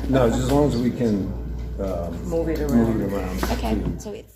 No, just as long as we can Move it around. Move it around. Okay, so it's.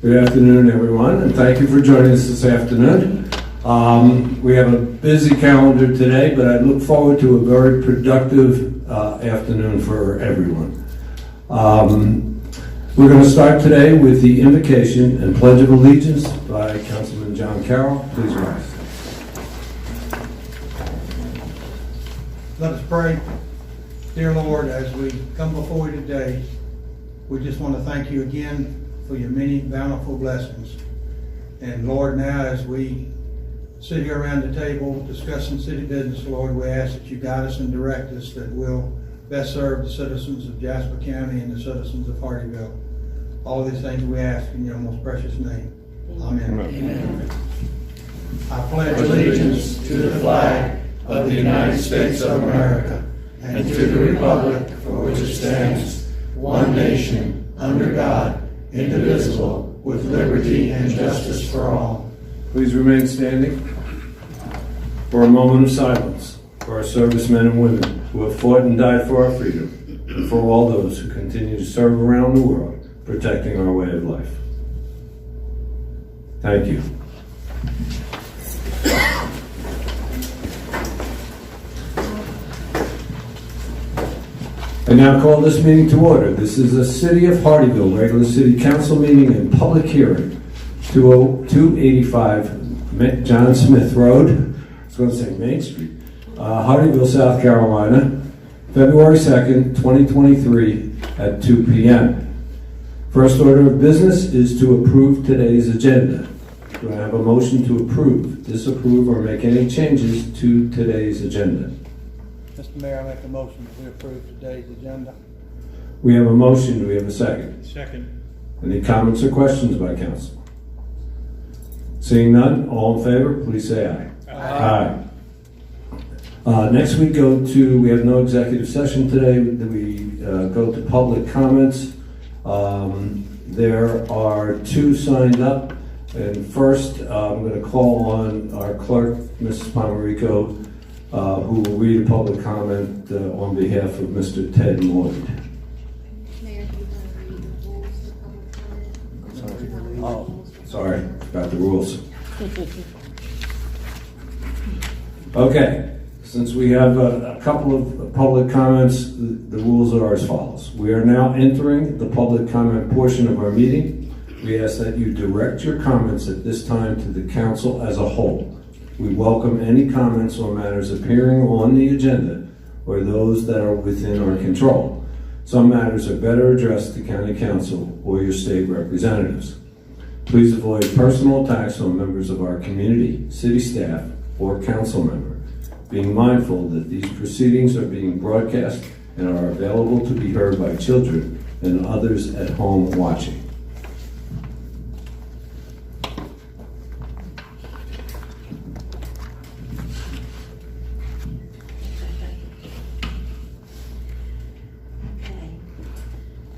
Good afternoon, everyone, and thank you for joining us this afternoon. We have a busy calendar today, but I look forward to a very productive afternoon for everyone. We're going to start today with the invocation and Pledge of Allegiance by Councilman John Carroll. Please rise. Let us pray. Dear Lord, as we come before you today, we just want to thank you again for your many bountiful blessings. And Lord, now as we sit here around the table discussing city business, Lord, we ask that you guide us and direct us, that we'll best serve the citizens of Jasper County and the citizens of Hardeeville. All these things we ask in your most precious name. Amen. Amen. I pledge allegiance to the flag of the United States of America and to the republic for which it stands, one nation, under God, indivisible, with liberty and justice for all. Please remain standing for a moment of silence for our servicemen and women who have fought and died for our freedom, and for all those who continue to serve around the world, protecting our way of life. Thank you. I now call this meeting to order. This is a City of Hardeeville regular City Council meeting and public hearing, 285 John Smith Road, I was going to say Main Street, Hardeeville, South Carolina, February 2nd, 2023 at 2 p.m. First order of business is to approve today's agenda. Do I have a motion to approve, disapprove, or make any changes to today's agenda? Mr. Mayor, I make a motion that we approve today's agenda. We have a motion. Do we have a second? Second. Any comments or questions by council? Seeing none, all in favor, please say aye. Aye. Next we have no executive session today. We go to public comments. There are two signed up. And first, I'm going to call on our clerk, Mrs. Pomerico, who will read a public comment on behalf of Mr. Ted Lloyd. Mayor, do you want to read the rules for public comment? Oh, sorry, forgot the rules. Okay, since we have a couple of public comments, the rules are as follows. We are now entering the public comment portion of our meeting. We ask that you direct your comments at this time to the council as a whole. We welcome any comments on matters appearing on the agenda or those that are within our control. Some matters are better addressed to county council or your state representatives. Please avoid personal attacks on members of our community, city staff, or council member, being mindful that these proceedings are being broadcast and are available to be heard by children and others at home watching.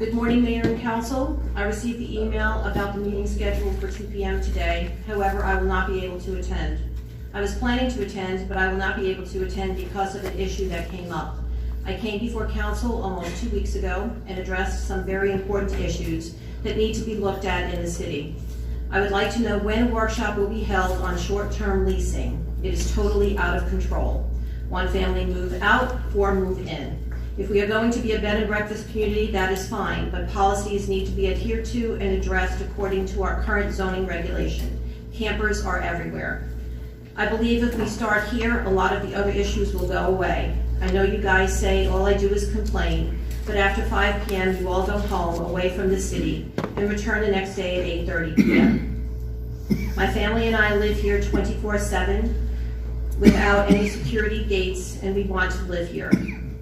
Good morning, Mayor and Council. I received the email about the meeting scheduled for 2 p.m. today. However, I will not be able to attend. I was planning to attend, but I will not be able to attend because of an issue that came up. I came before Council almost 2 weeks ago and addressed some very important issues that need to be looked at in the city. I would like to know when a workshop will be held on short-term leasing. It is totally out of control. One family move out, 4 move in. If we are going to be a bed and breakfast community, that is fine, but policies need to be adhered to and addressed according to our current zoning regulation. Campers are everywhere. I believe if we start here, a lot of the other issues will go away. I know you guys say all I do is complain, but after 5 p.m. you all go home away from the city and return the next day at 8:30 p.m. My family and I live here 24/7 without any security gates, and we want to live here.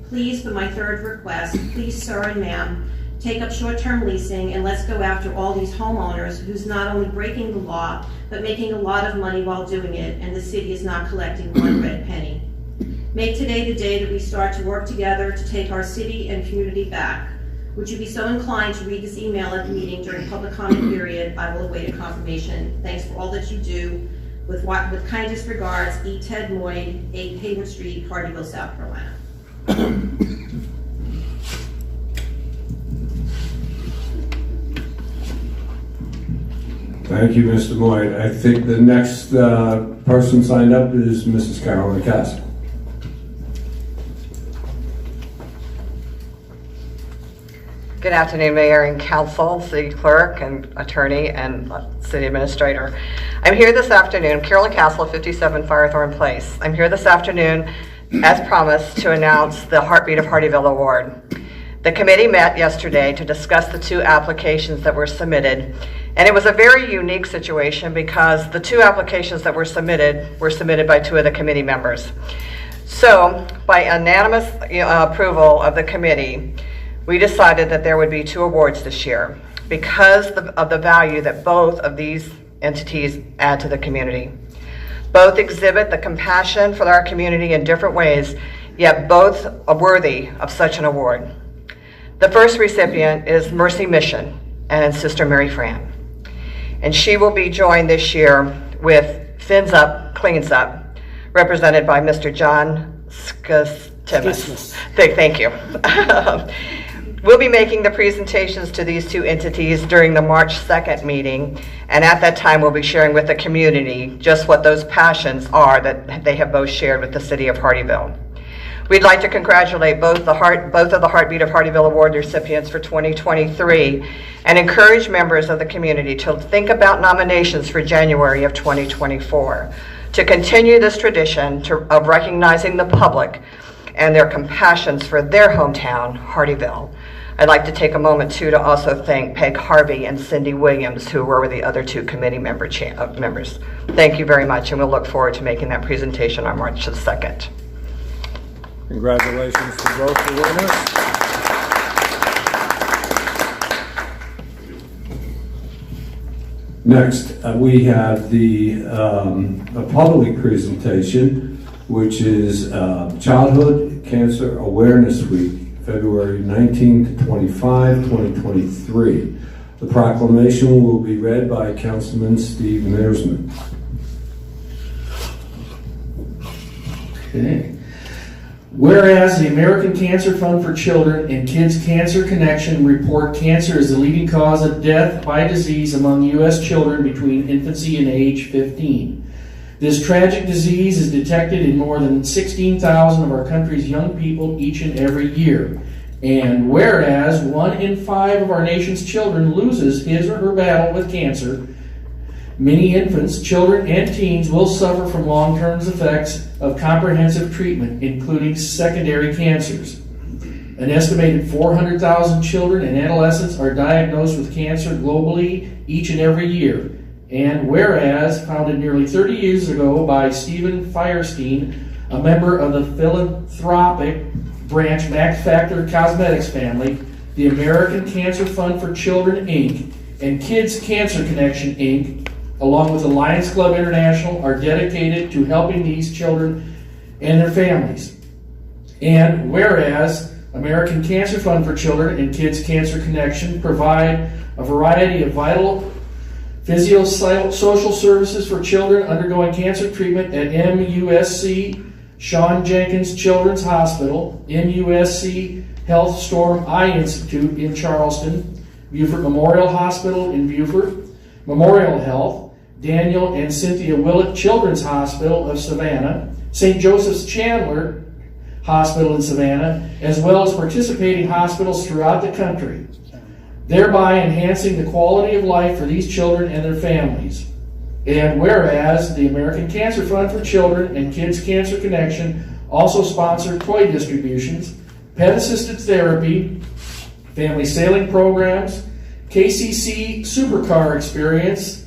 Please, for my third request, please, sir and ma'am, take up short-term leasing and let's go after all these homeowners who's not only breaking the law, but making a lot of money while doing it, and the city is not collecting one red penny. Make today the day that we start to work together to take our city and community back. Would you be so inclined to read this email at the meeting during public comment period? I will await a confirmation. Thanks for all that you do. With kindest regards, E. Ted Moyd, 8 Hayward Street, Hardeeville, South Carolina. Thank you, Mr. Moyd. I think the next person signed up is Mrs. Carolyn Castle. Good afternoon, Mayor and Council, City Clerk and Attorney and City Administrator. I'm here this afternoon, Carolyn Castle, 57 Firethorn Place. I'm here this afternoon, as promised, to announce the Heartbeat of Hardeeville Award. The committee met yesterday to discuss the 2 applications that were submitted, and it was a very unique situation because the 2 applications that were submitted by 2 of the committee members. So, by unanimous approval of the committee, we decided that there would be 2 awards this year because of the value that both of these entities add to the community. Both exhibit the compassion for our community in different ways, yet both are worthy of such an award. The first recipient is Mercy Mission and Sister Mary Fran. And she will be joined this year with Fins Up, Cleans Up, represented by Mr. John Skismus. Thank you. We'll be making the presentations to these 2 entities during the March 2nd meeting, and at that time we'll be sharing with the community just what those passions are that they have both shared with the city of Hardeeville. We'd like to congratulate both of the Heartbeat of Hardeeville Award recipients for 2023 and encourage members of the community to think about nominations for January of 2024 to continue this tradition of recognizing the public and their compassions for their hometown, Hardeeville. I'd like to take a moment too to also thank Peg Harvey and Cindy Williams, who were the other 2 committee members. Thank you very much, and we'll look forward to making that presentation on March the 2nd. Congratulations to both the winners. Next, we have a public presentation, which is Childhood Cancer Awareness Week, February 19 to 25, 2023. The proclamation will be read by Councilman Steve Mearsman. Okay. Whereas the American Cancer Fund for Children and Kids Cancer Connection report cancer is the leading cause of death by disease among U.S. children between infancy and age 15. This tragic disease is detected in more than 16,000 of our country's young people each and every year. And whereas 1 in 5 of our nation's children loses his or her battle with cancer, many infants, children, and teens will suffer from long-term effects of comprehensive treatment, including secondary cancers. An estimated 400,000 children and adolescents are diagnosed with cancer globally each and every year. And whereas, founded nearly 30 years ago by Stephen Firestein, a member of the philanthropic branch Max Factor Cosmetics family, the American Cancer Fund for Children, Inc., and Kids Cancer Connection, Inc., along with the Lions Club International, are dedicated to helping these children and their families. And whereas American Cancer Fund for Children and Kids Cancer Connection provide a variety of vital physio-social services for children undergoing cancer treatment at MUSC Sean Jenkins Children's Hospital, MUSC Health Storm Eye Institute in Charleston, Beaufort Memorial Hospital in Beaufort, Memorial Health, Daniel and Cynthia Willett Children's Hospital of Savannah, St. Joseph's Chandler Hospital in Savannah, as well as participating hospitals throughout the country, thereby enhancing the quality of life for these children and their families. And whereas the American Cancer Fund for Children and Kids Cancer Connection also sponsored toy distributions, pet-assisted therapy, family sailing programs, KCC Supercar Experience,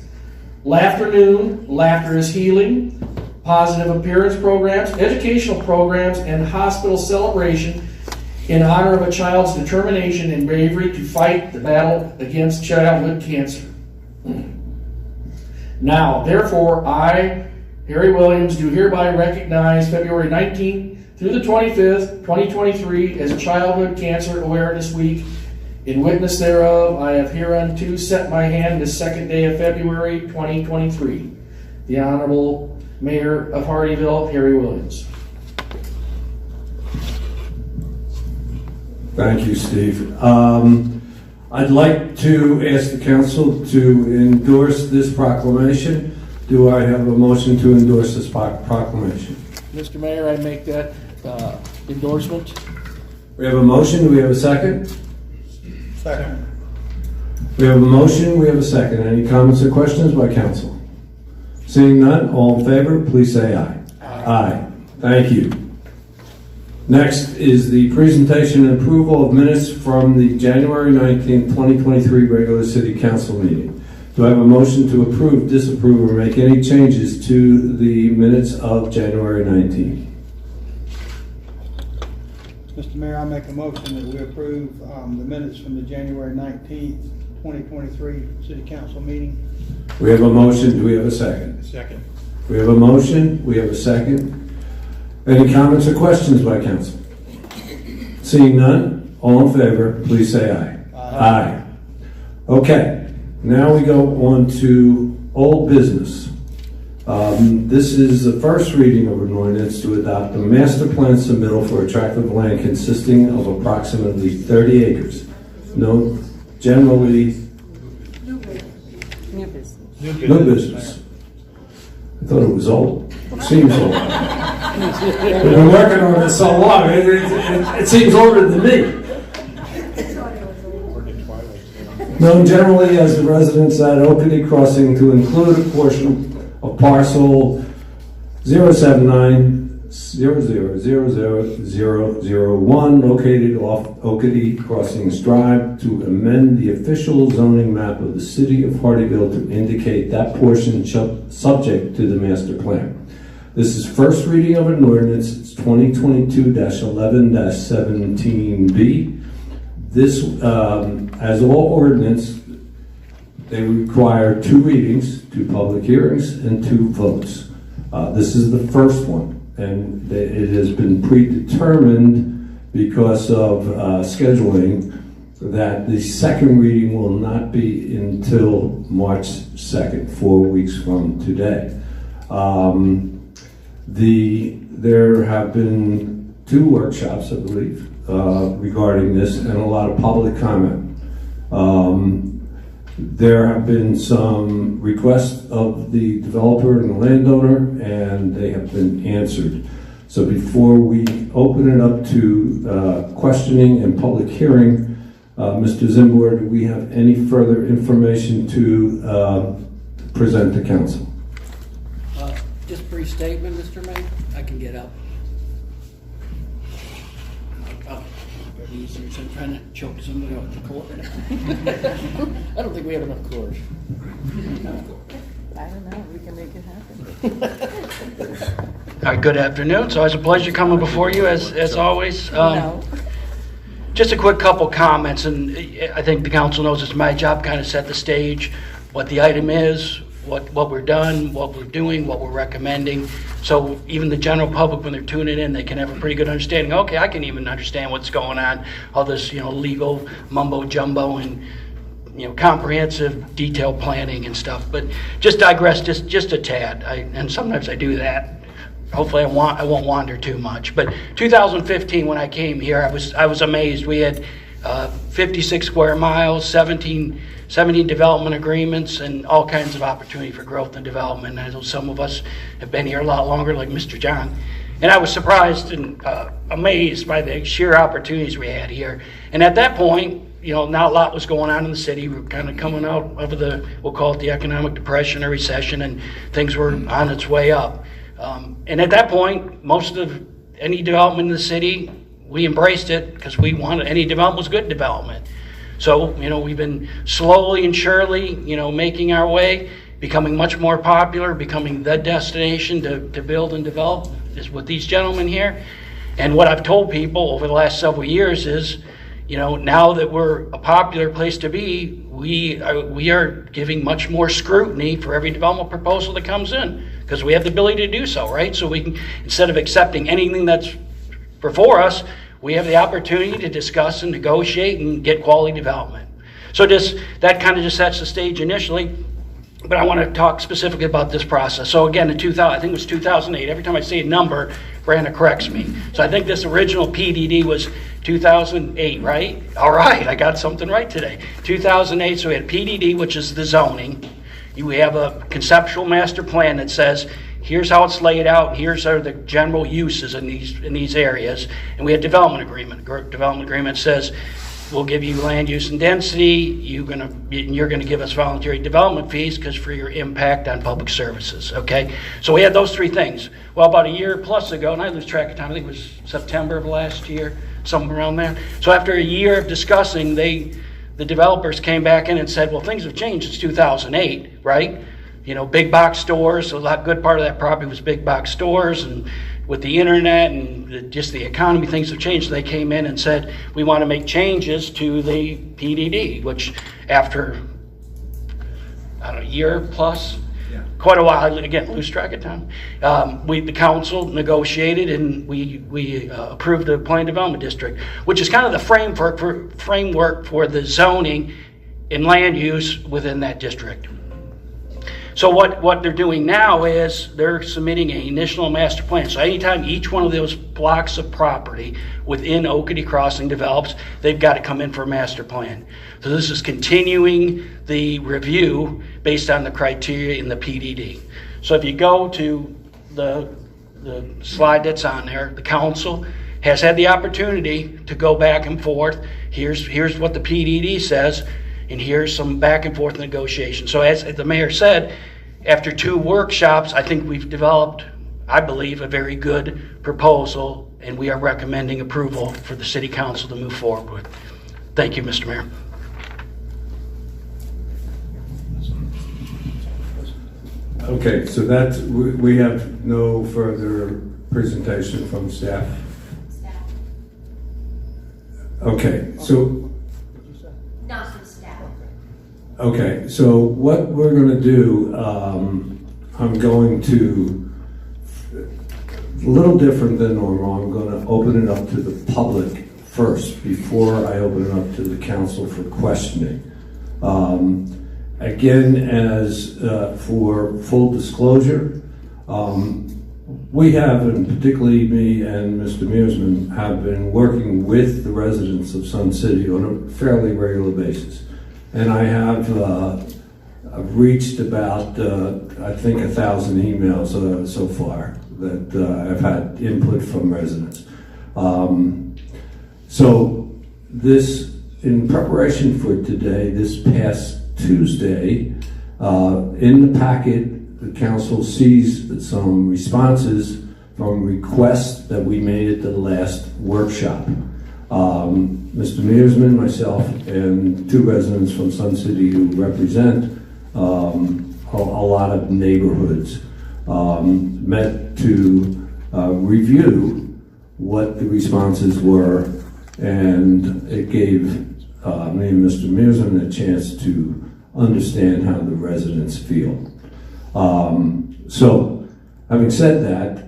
Laughternoon, Laughter is Healing, positive appearance programs, educational programs, and hospital celebration in honor of a child's determination and bravery to fight the battle against childhood cancer. Now, therefore, I, Harry Williams, do hereby recognize February 19th through the 25th, 2023 as Childhood Cancer Awareness Week. In witness thereof, I have hereunto set my hand this second day of February 2023. The Honorable Mayor of Hardeeville, Harry Williams. Thank you, Steve. I'd like to ask the council to endorse this proclamation. Do I have a motion to endorse this proclamation? Mr. Mayor, I make that endorsement. We have a motion. Do we have a second? Second. We have a motion. We have a second. Any comments or questions by council? Seeing none, all in favor, please say aye. Aye. Thank you. Next is the presentation and approval of minutes from the January 19th, 2023 regular city council meeting. Do I have a motion to approve, disapprove, or make any changes to the minutes of January 19th? Mr. Mayor, I make a motion that we approve the minutes from the January 19th, 2023 city council meeting. We have a motion. Do we have a second? Second. We have a motion. We have a second. Any comments or questions by council? Seeing none, all in favor, please say aye. Aye. Okay, now we go on to old business. This is the first reading of an ordinance to adopt a master plan submittal for a tract of land consisting of approximately 30 acres. No, generally... New business. New business. I thought it was old. Seems old. We've been working on this so long, it seems older than me. Known generally as the residents at Oakity Crossing to include a portion of parcel 079000001 located off Oakity Crossings Drive to amend the official zoning map of the city of Hardeeville to indicate that portion subject to the master plan. This is first reading of an ordinance. It's 2022-11-17B. This, as all ordinance, they require 2 readings, 2 public hearings, and 2 votes. This is the first one, and it has been predetermined because of scheduling that the second reading will not be until March 2nd, 4 weeks from today. There have been 2 workshops, I believe, regarding this, and a lot of public comment. There have been some requests of the developer and the landowner, and they have been answered. So before we open it up to questioning and public hearing, Mr. Zimbor, do we have any further information to present to council? Just a brief statement, Mr. Mayor. I can get up. Since I'm trying to choke somebody off the court. I don't think we have enough courage. I don't know, we can make it happen. All right, good afternoon. So it's a pleasure coming before you as always. No. Just a quick couple comments, and I think the council knows it's my job kind of set the stage, what the item is, what we're done, what we're doing, what we're recommending. So even the general public, when they're tuning in, they can have a pretty good understanding. Okay, I can even understand what's going on, all this, legal mumbo jumbo and, comprehensive detailed planning and stuff. But just digress just a tad. And sometimes I do that. Hopefully I won't wander too much. But 2015, when I came here, I was amazed. We had 56 square miles, 17 development agreements, and all kinds of opportunity for growth and development. I know some of us have been here a lot longer, like Mr. John. And I was surprised and amazed by the sheer opportunities we had here. And at that point, not a lot was going on in the city. We were kind of coming out of we'll call it the economic depression or recession, and things were on its way up. And at that point, most of any development in the city, we embraced it because we wanted any development was good development. So, we've been slowly and surely, making our way, becoming much more popular, becoming the destination to build and develop is with these gentlemen here. And what I've told people over the last several years is, now that we're a popular place to be, we are giving much more scrutiny for every development proposal that comes in because we have the ability to do so, right? So we can, instead of accepting anything that's before us, we have the opportunity to discuss and negotiate and get quality development. So that kind of just sets the stage initially, but I want to talk specifically about this process. So again, in 2000, I think it was 2008, every time I say a number, Brandon corrects me. So I think this original PDD was 2008, right? All right, I got something right today. 2008, so we had PDD, which is the zoning. We have a conceptual master plan that says, here's how it's laid out, here's are the general uses in these areas. And we had development agreement. Development agreement says, we'll give you land use and density, you're gonna give us voluntary development fees because for your impact on public services, okay? So we had those three things. Well, about a year plus ago, and I lose track of time, I think it was September of last year, somewhere around there. So after a year of discussing, the developers came back in and said, well, things have changed since 2008, right? Big box stores, so a good part of that property was big box stores, and with the internet and just the economy, things have changed. They came in and said, we want to make changes to the PDD, which after, a year plus, quite a while, again, lose track of time, the council negotiated and we approved the Plan Development District, which is kind of the framework for the zoning and land use within that district. So what they're doing now is they're submitting an initial master plan. So anytime each one of those blocks of property within Oakity Crossing develops, they've got to come in for a master plan. So this is continuing the review based on the criteria in the PDD. So if you go to the slide that's on there, the council has had the opportunity to go back and forth. Here's what the PDD says, and here's some back and forth negotiation. So as the mayor said, after 2 workshops, I think we've developed, I believe, a very good proposal, and we are recommending approval for the city council to move forward with. Thank you, Mr. Mayor. Okay, so we have no further presentation from staff. Okay, so. Not from staff. Okay, so what we're going to do, I'm going to, a little different than normal, I'm going to open it up to the public first before I open it up to the council for questioning. Again, as for full disclosure, we have, and particularly me and Mr. Mearsman, have been working with the residents of Sun City on a fairly regular basis. And I have I've reached about, I think, 1,000 emails so far that I've had input from residents. So this, in preparation for today, this past Tuesday, in the packet, the council sees some responses from requests that we made at the last workshop. Mr. Mearsman, myself, and 2 residents from Sun City who represent a lot of neighborhoods met to review what the responses were, and it gave me and Mr. Mearsman a chance to understand how the residents feel. So, having said that,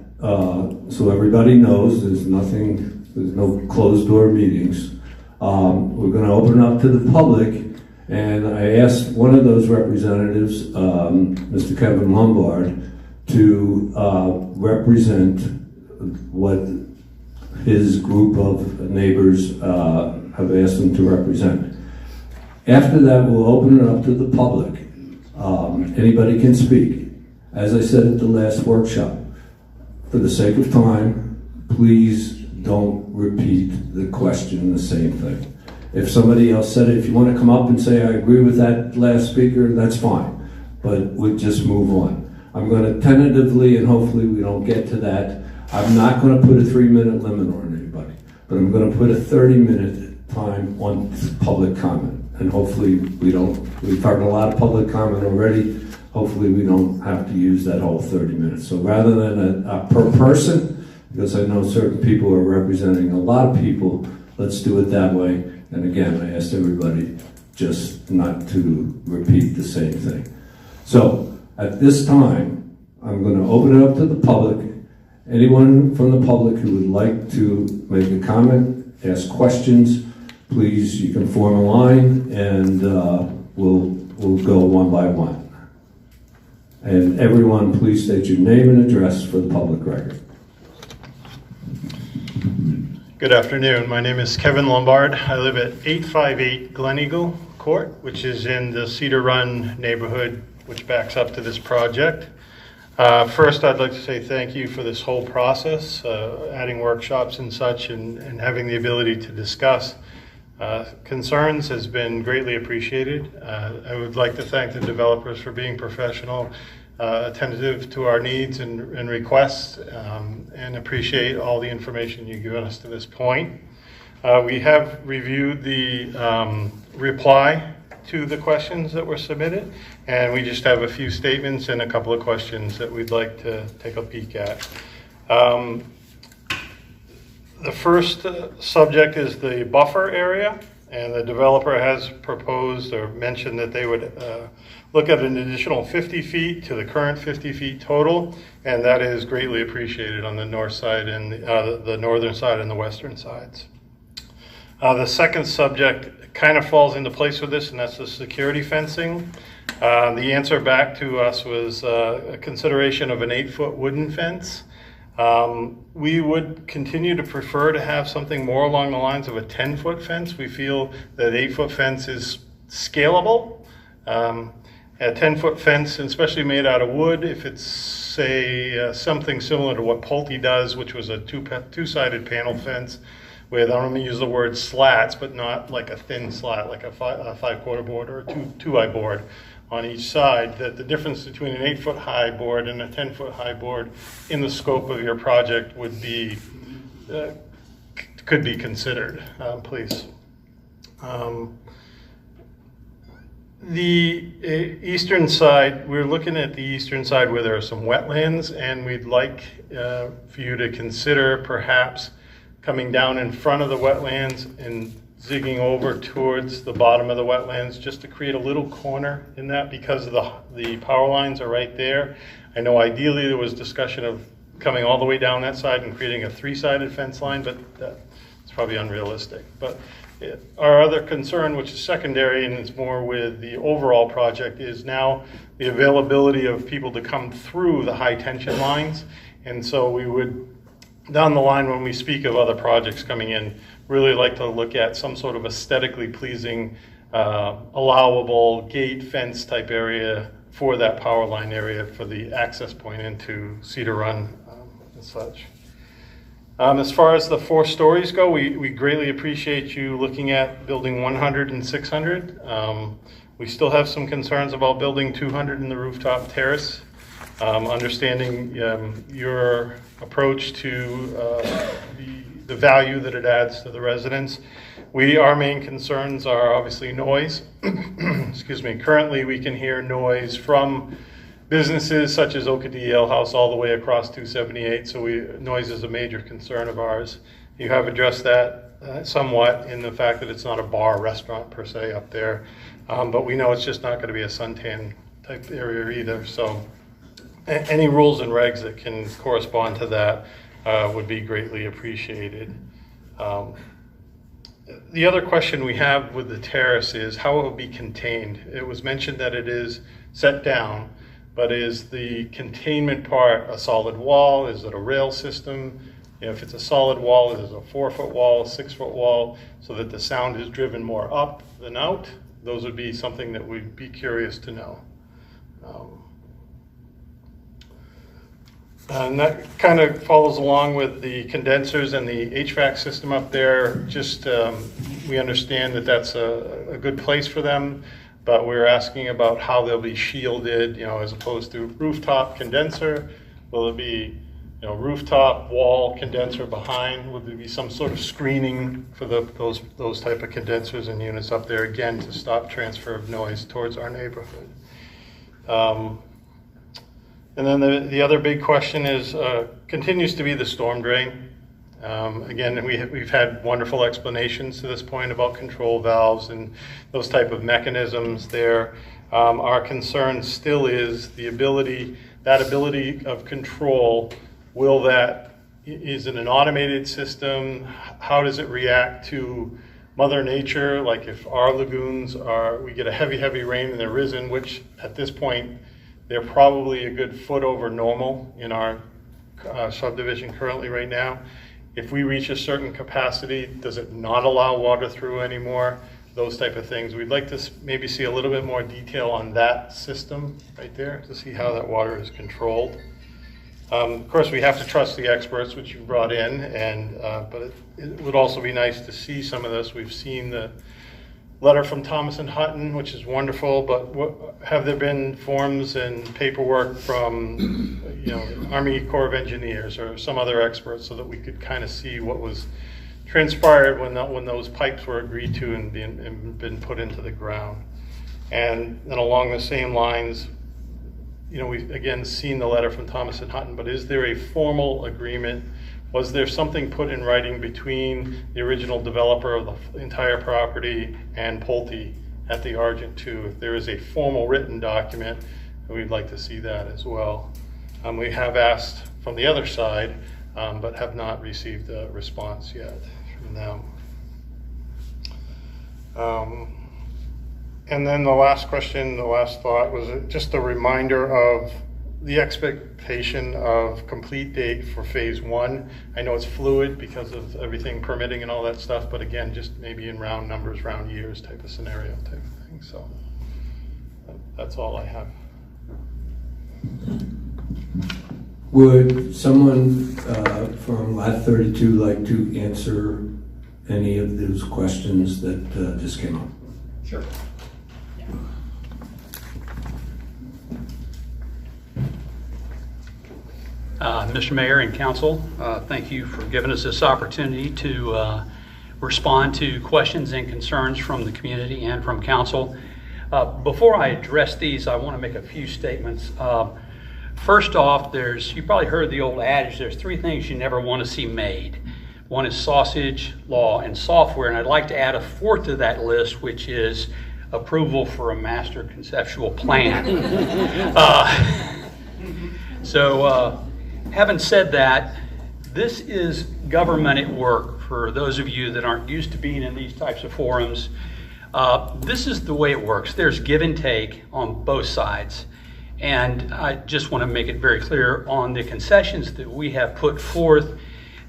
so everybody knows there's no closed door meetings. We're going to open up to the public, and I asked one of those representatives, Mr. Kevin Lombard, to represent what his group of neighbors have asked him to represent. After that, we'll open it up to the public. Anybody can speak. As I said at the last workshop, for the sake of time, please don't repeat the question, the same thing. If somebody else said it, if you want to come up and say, I agree with that last speaker, that's fine. But we'll just move on. I'm going to tentatively, and hopefully we don't get to that, I'm not going to put a 3-minute limit on anybody, but I'm going to put a 30-minute time on public comment. And hopefully we've heard a lot of public comment already. Hopefully we don't have to use that whole 30 minutes. So rather than a per person, because I know certain people are representing a lot of people, let's do it that way. And again, I asked everybody just not to repeat the same thing. So at this time, I'm going to open it up to the public. Anyone from the public who would like to make a comment, ask questions, please, you can form a line, and we'll go one by one. And everyone, please state your name and address for the public record. Good afternoon. My name is Kevin Lombard. I live at 858 Glen Eagle Court, which is in the Cedar Run neighborhood, which backs up to this project. First, I'd like to say thank you for this whole process, adding workshops and such, and having the ability to discuss concerns has been greatly appreciated. I would like to thank the developers for being professional, attentive to our needs and requests, and appreciate all the information you've given us to this point. We have reviewed the reply to the questions that were submitted, and we just have a few statements and a couple of questions that we'd like to take a peek at. The first subject is the buffer area, and the developer has proposed or mentioned that they would look at an additional 50 feet to the current 50 feet total, and that is greatly appreciated on the north side and the northern side and the western sides. The second subject kind of falls into place with this, and that's the security fencing. The answer back to us was a consideration of an 8-foot wooden fence. We would continue to prefer to have something more along the lines of a 10-foot fence. We feel that 8-foot fence is scalable. A 10-foot fence, especially made out of wood, if it's, say, something similar to what Pulte does, which was a two-sided panel fence with, I'm going to use the word slats, but not like a thin slat, like a 5/4 board or a 2-eye board on each side, that the difference between an 8-foot high board and a 10-foot high board in the scope of your project would be, could be considered, please. The eastern side, we're looking at the eastern side where there are some wetlands, and we'd like for you to consider perhaps coming down in front of the wetlands and zigging over towards the bottom of the wetlands just to create a little corner in that, because the power lines are right there. I know ideally there was discussion of coming all the way down that side and creating a 3-sided fence line, but that's probably unrealistic. But our other concern, which is secondary and is more with the overall project, is now the availability of people to come through the high tension lines. And so we would, down the line when we speak of other projects coming in, really like to look at some sort of aesthetically pleasing, allowable gate fence type area for that power line area for the access point into Cedar Run and such. As far as the 4 stories go, we greatly appreciate you looking at building 100 and 600. We still have some concerns about building 200 in the rooftop terrace. Understanding your approach to the value that it adds to the residents. Our main concerns are obviously noise. Excuse me. Currently, we can hear noise from businesses such as Okadee Ale House all the way across 278, so noise is a major concern of ours. You have addressed that somewhat in the fact that it's not a bar restaurant per se up there, but we know it's just not going to be a suntan type area either, so any rules and regs that can correspond to that would be greatly appreciated. The other question we have with the terrace is how it will be contained. It was mentioned that it is set down, but is the containment part a solid wall? Is it a rail system? If it's a solid wall, is it a 4-foot wall, 6-foot wall, so that the sound is driven more up than out? Those would be something that we'd be curious to know. And that kind of follows along with the condensers and the HVAC system up there. Just we understand that that's a good place for them, but we're asking about how they'll be shielded, as opposed to rooftop condenser. Will it be, rooftop wall condenser behind? Will there be some sort of screening for those type of condensers and units up there, again, to stop transfer of noise towards our neighborhood? And then the other big question is continues to be the storm drain. Again, we've had wonderful explanations to this point about control valves and those type of mechanisms there. Our concern still is the ability of control. Is it an automated system? How does it react to Mother Nature? Like if our lagoons we get a heavy rain and they're risen, which at this point, they're probably a good foot over normal in our subdivision currently right now. If we reach a certain capacity, does it not allow water through anymore? Those type of things. We'd like to maybe see a little bit more detail on that system right there to see how that water is controlled. Of course, we have to trust the experts, which you brought in, but it would also be nice to see some of this. We've seen the letter from Thomas and Hutton, which is wonderful, but have there been forms and paperwork from Army Corps of Engineers or some other experts so that we could kind of see what was transpired when those pipes were agreed to and been put into the ground? And then along the same lines, we've again seen the letter from Thomas and Hutton, but is there a formal agreement? Was there something put in writing between the original developer of the entire property and Pulte at the Argent 2? If there is a formal written document, we'd like to see that as well. We have asked from the other side, but have not received a response yet from them. And then the last question, the last thought, was just a reminder of the expectation of complete date for phase 1. I know it's fluid because of everything permitting and all that stuff, but again, just maybe in round numbers, round years type of scenario type of thing. So that's all I have. Would someone from Lat 32 like to answer any of those questions that just came up? Sure. Mr. Mayor and Council, thank you for giving us this opportunity to respond to questions and concerns from the community and from Council. Before I address these, I want to make a few statements. First off, you probably heard the old adage, there's 3 things you never want to see made. One is sausage, law, and software, and I'd like to add a 4th to that list, which is approval for a master conceptual plan. Having said that, this is government at work. For those of you that aren't used to being in these types of forums, this is the way it works. There's give and take on both sides. And I just want to make it very clear on the concessions that we have put forth.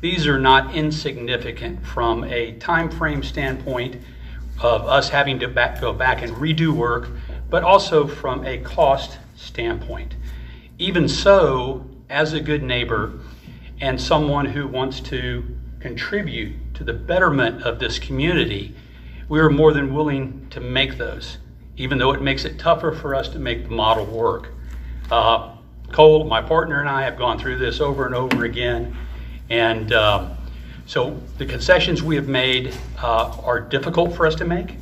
These are not insignificant from a time frame standpoint of us having to go back and redo work, but also from a cost standpoint. Even so, as a good neighbor and someone who wants to contribute to the betterment of this community, we are more than willing to make those, even though it makes it tougher for us to make the model work. Cole, my partner, and I have gone through this over and over again, and so the concessions we have made are difficult for us to make,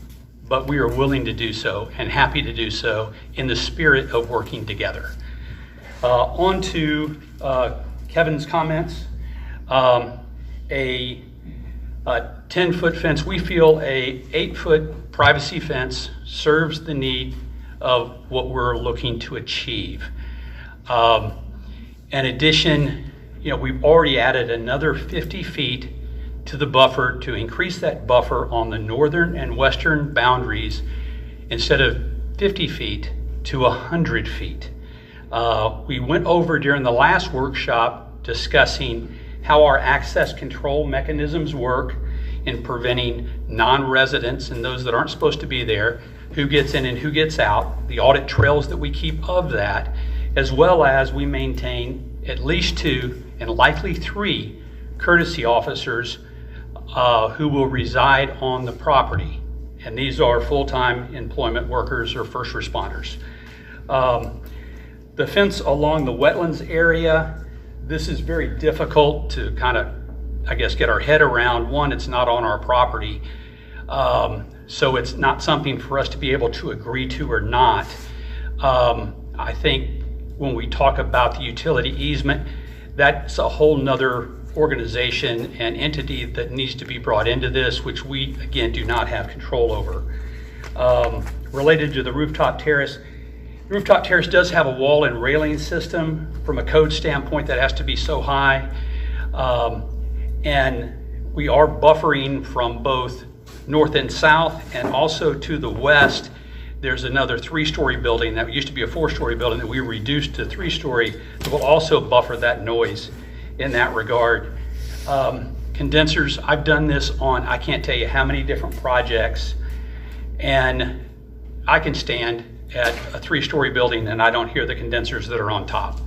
but we are willing to do so and happy to do so in the spirit of working together. On to Kevin's comments. A 10-foot fence, we feel a 8-foot privacy fence serves the need of what we're looking to achieve. In addition, we've already added another 50 feet to the buffer to increase that buffer on the northern and western boundaries instead of 50 feet to 100 feet. We went over during the last workshop discussing how our access control mechanisms work in preventing non-residents and those that aren't supposed to be there, who gets in and who gets out, the audit trails that we keep of that, as well as we maintain at least 2 and likely 3 courtesy officers who will reside on the property. And these are full-time employment workers or first responders. The fence along the wetlands area, this is very difficult to kind of, get our head around. One, it's not on our property, so it's not something for us to be able to agree to or not. I think when we talk about the utility easement, that's a whole nother organization and entity that needs to be brought into this, which we, again, do not have control over. Related to the rooftop terrace, the rooftop terrace does have a wall and railing system. From a code standpoint, that has to be so high. And we are buffering from both north and south, and also to the west. There's another 3-story building that used to be a 4-story building that we reduced to 3-story that will also buffer that noise in that regard. Condensers, I've done this on, I can't tell you how many different projects, and I can stand at a 3-story building and I don't hear the condensers that are on top.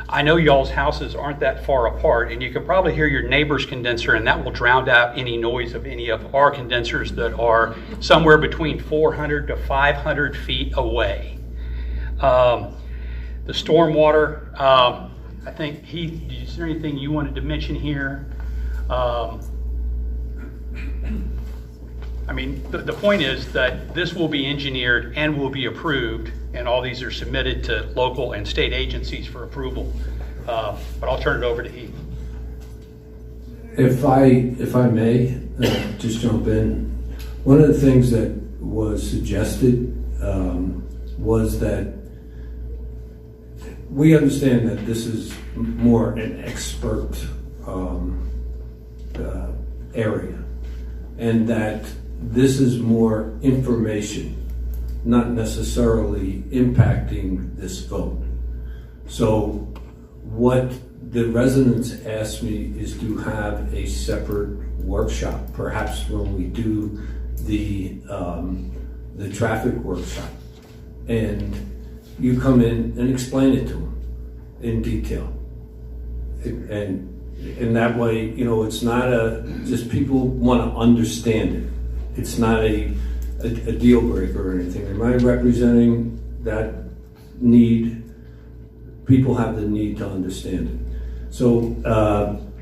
I know y'all's houses aren't that far apart, and you can probably hear your neighbor's condenser, and that will drown out any noise of any of our condensers that are somewhere between 400 to 500 feet away. The stormwater, I think, Heath, is there anything you wanted to mention here? The point is that this will be engineered and will be approved, and all these are submitted to local and state agencies for approval. But I'll turn it over to Heath. If I may, just jump in. One of the things that was suggested was that we understand that this is more an expert area, and that this is more information, not necessarily impacting this vote. So what the residents asked me is to have a separate workshop, perhaps when we do the traffic workshop, and you come in and explain it to them in detail. And that way, it's not just people want to understand it. It's not a deal breaker or anything. Am I representing that need? People have the need to understand it. So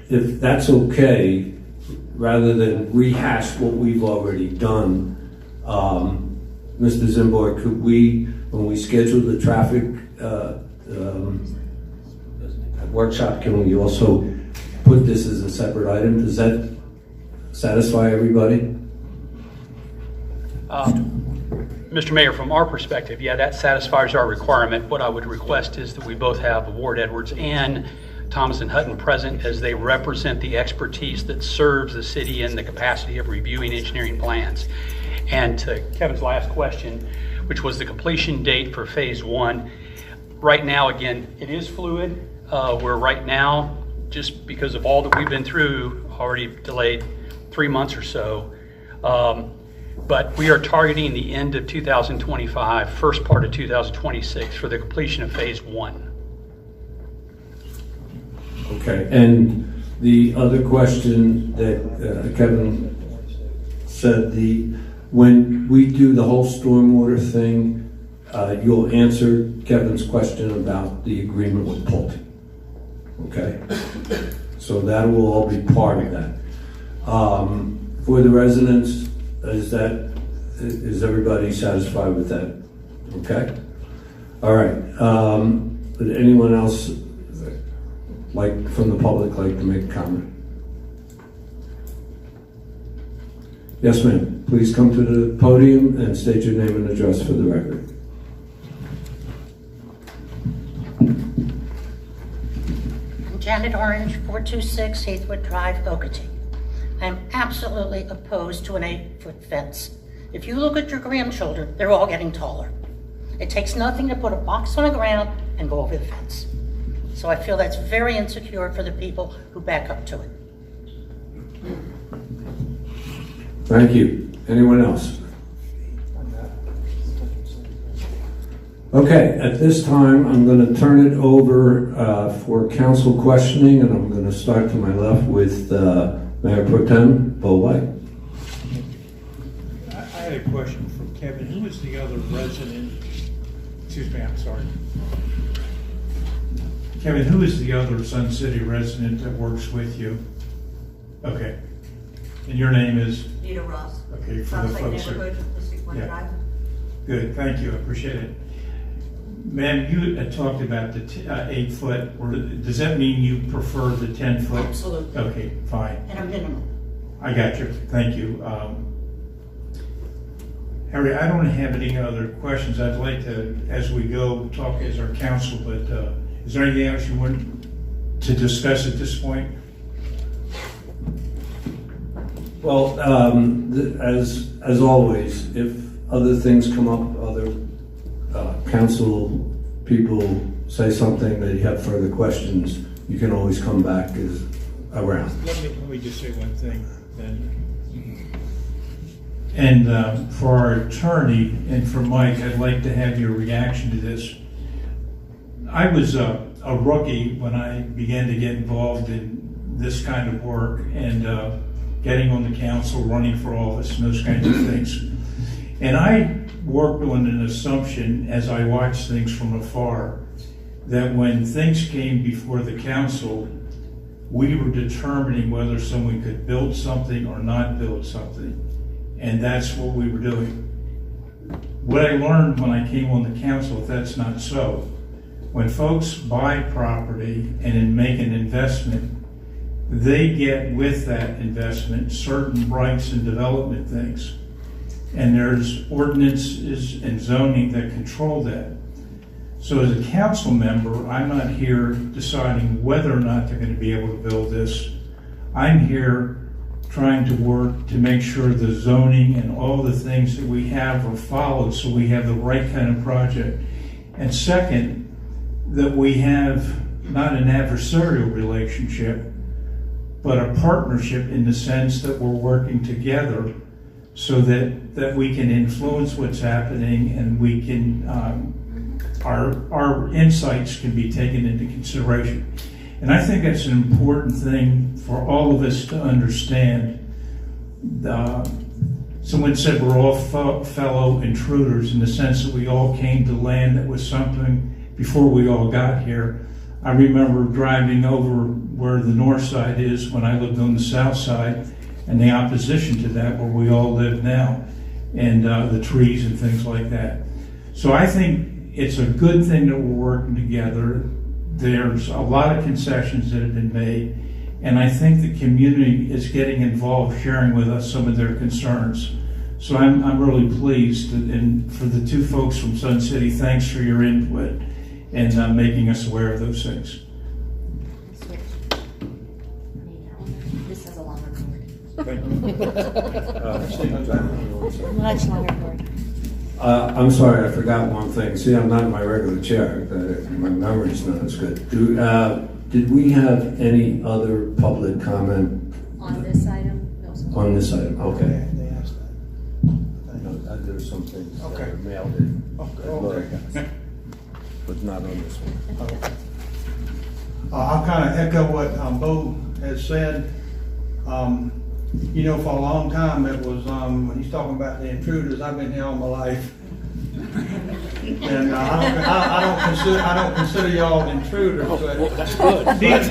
if that's okay, rather than rehash what we've already done, Mr. Zimborg, could we, when we schedule the traffic workshop, can we also put this as a separate item? Does that satisfy everybody? Mr. Mayor, from our perspective, yeah, that satisfies our requirement. What I would request is that we both have Ward Edwards and Thomas and Hutton present, as they represent the expertise that serves the city in the capacity of reviewing engineering plans. And to Kevin's last question, which was the completion date for phase 1, right now, again, it is fluid. We're right now, just because of all that we've been through, already delayed 3 months or so. But we are targeting the end of 2025, first part of 2026 for the completion of phase 1. Okay, and the other question that Kevin said, when we do the whole stormwater thing, you'll answer Kevin's question about the agreement with Pulte. Okay, so that will all be part of that. For the residents, is everybody satisfied with that? Okay, all right. Would anyone else from the public like to make a comment? Yes, ma'am. Please come to the podium and state your name and address for the record. Planet Orange, 426 Heathwood Drive, Okeechobee. I'm absolutely opposed to an 8-foot fence. If you look at your grandchildren, they're all getting taller. It takes nothing to put a box on the ground and go over the fence. So I feel that's very insecure for the people who back up to it. Thank you. Anyone else? Okay, at this time, I'm going to turn it over for council questioning, and I'm going to start to my left with Mayor Pro Tem Bo White. I had a question from Kevin. Who is the other resident? Excuse me, I'm sorry. Kevin, who is the other Sun City resident that works with you? Okay. And your name is? Nita Ross. Okay, for the folks here. Yeah. Good, thank you, I appreciate it. Ma'am, you had talked about the 8 foot, or does that mean you prefer the 10 foot? Absolutely. Okay, fine. And a minimum. I got you, thank you. Harry, I don't have any other questions. I'd like to, as we go, talk as our council, but is there anything else you want to discuss at this point? Well, as always, if other things come up, other council people say something that you have further questions, you can always come back around. Let me just say one thing then. And for our attorney and for Mike, I'd like to have your reaction to this. I was a rookie when I began to get involved in this kind of work and getting on the council, running for office, and those kinds of things. And I worked on an assumption as I watched things from afar that when things came before the council, we were determining whether someone could build something or not build something. And that's what we were doing. What I learned when I came on the council, that's not so. When folks buy property and then make an investment, they get with that investment certain rights and development things. And there's ordinances and zoning that control that. So as a council member, I'm not here deciding whether or not they're going to be able to build this. I'm here trying to work to make sure the zoning and all the things that we have are followed so we have the right kind of project. And second, that we have not an adversarial relationship, but a partnership in the sense that we're working together so that we can influence what's happening and we can, our insights can be taken into consideration. And I think that's an important thing for all of us to understand. Someone said we're all fellow intruders in the sense that we all came to land that was something before we all got here. I remember driving over where the north side is when I lived on the south side, and the opposition to that where we all live now, and the trees and things like that. So I think it's a good thing that we're working together. There's a lot of concessions that have been made, and I think the community is getting involved, sharing with us some of their concerns. So I'm really pleased, and for the two folks from Sun City, thanks for your input and making us aware of those things. This has a longer cord. Thank you. Much longer cord. I'm sorry, I forgot one thing. See, I'm not in my regular chair. My memory's not as good. Did we have any other public comment? On this item? No, sir. On this item, okay. They asked that. There's some things that Okay. are mailed in, Okay. but not on this one. I'll kind of echo what Bo has said. You know, for a long time, it was, when he's talking about the intruders, I've been here all my life. And I don't consider y'all intruders, but. That's good. That's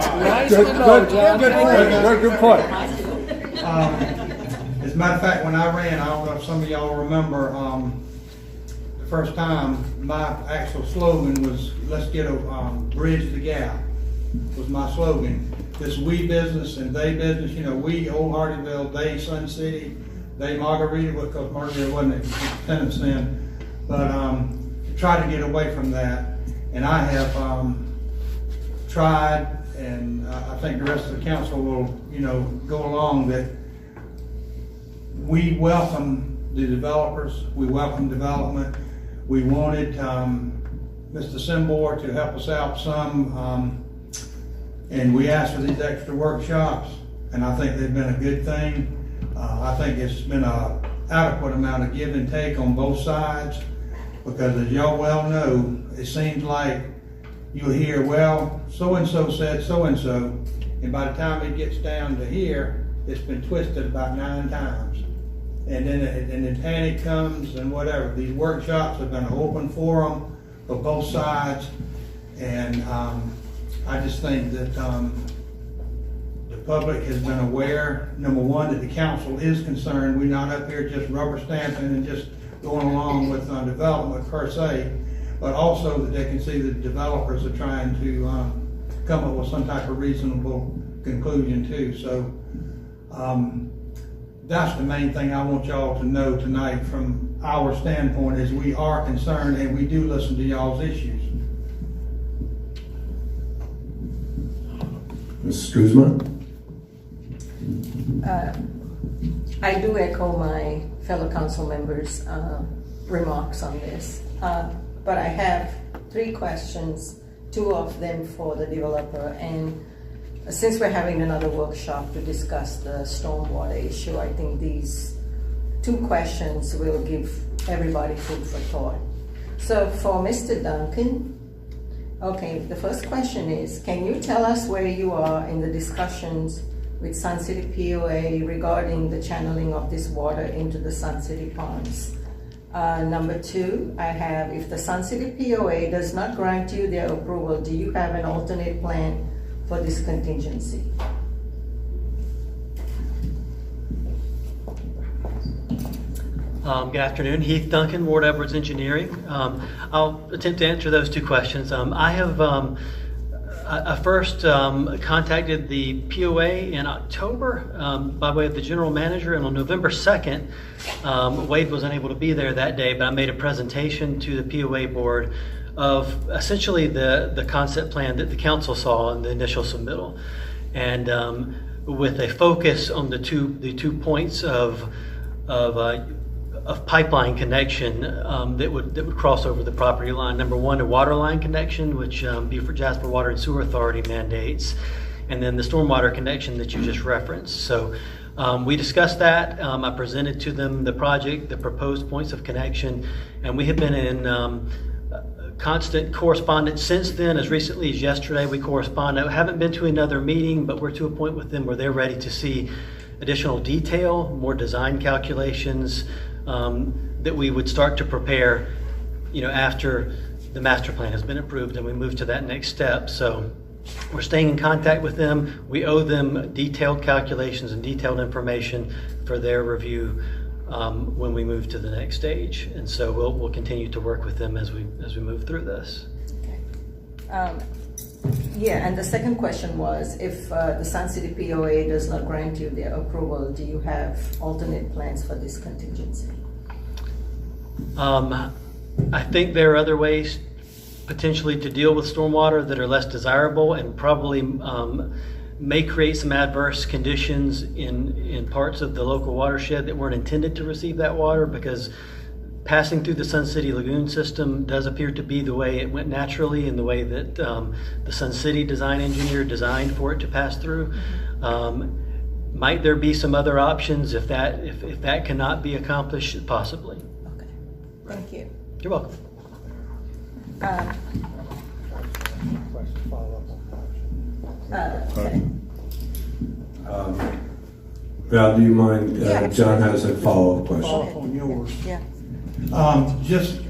nice to know, John. Good point. As a matter of fact, when I ran, I don't know if some of y'all remember, the first time, my actual slogan was, let's get a bridge the gap, was my slogan. This we business and they business, you know, we Old Hardeeville, they Sun City, they Margarita, because Margarita wasn't a tenants then, but try to get away from that. And I have tried, and I think the rest of the council will, you know, go along, that we welcome the developers, we welcome development. We wanted Mr. Simbor to help us out some, and we asked for these extra workshops, and I think they've been a good thing. I think it's been an adequate amount of give and take on both sides, because as y'all well know, it seems like you'll hear, well, so-and-so said so-and-so, and by the time it gets down to here, it's been twisted about 9 times. And then panic comes and whatever. These workshops have been an open forum for both sides, and I just think that the public has been aware, number one, that the council is concerned. We're not up here just rubber stamping and just going along with development per se, but also that they can see that developers are trying to come up with some type of reasonable conclusion too. So that's the main thing I want y'all to know tonight from our standpoint, is we are concerned and we do listen to y'all's issues. Mrs. Guzman? I do echo my fellow council members' remarks on this, but I have 3 questions, 2 of them for the developer. And since we're having another workshop to discuss the stormwater issue, I think these 2 questions will give everybody food for thought. So for Mr. Duncan, okay, the first question is, can you tell us where you are in the discussions with Sun City POA regarding the channeling of this water into the Sun City ponds? Number 2, I have, if the Sun City POA does not grant you their approval, do you have an alternate plan for this contingency? Good afternoon, Heath Duncan, Ward Edwards Engineering. I'll attempt to answer those 2 questions. I first contacted the POA in October by way of the general manager, and on November 2nd, Wade was unable to be there that day, but I made a presentation to the POA board of essentially the concept plan that the council saw in the initial submittal, and with a focus on the two points of pipeline connection that would cross over the property line. Number 1, a water line connection, which Beaufort Jasper Water and Sewer Authority mandates, and then the stormwater connection that you just referenced. So we discussed that. I presented to them the project, the proposed points of connection, and we have been in constant correspondence since then. As recently as yesterday, we corresponded. I haven't been to another meeting, but we're to a point with them where they're ready to see additional detail, more design calculations, that we would start to prepare, after the master plan has been approved and we move to that next step. So we're staying in contact with them. We owe them detailed calculations and detailed information for their review when we move to the next stage. And so we'll continue to work with them as we move through this. Okay. Yeah, and the second question was, if the Sun City POA does not grant you their approval, do you have alternate plans for this contingency? I think there are other ways potentially to deal with stormwater that are less desirable and probably may create some adverse conditions in parts of the local watershed that weren't intended to receive that water, because passing through the Sun City Lagoon system does appear to be the way it went naturally and the way that the Sun City design engineer designed for it to pass through. Might there be some other options if that cannot be accomplished? Possibly. Okay, thank you. You're welcome. Okay. Val, do you mind? Yeah. John has a follow-up question. Follow up on yours. Yeah. Just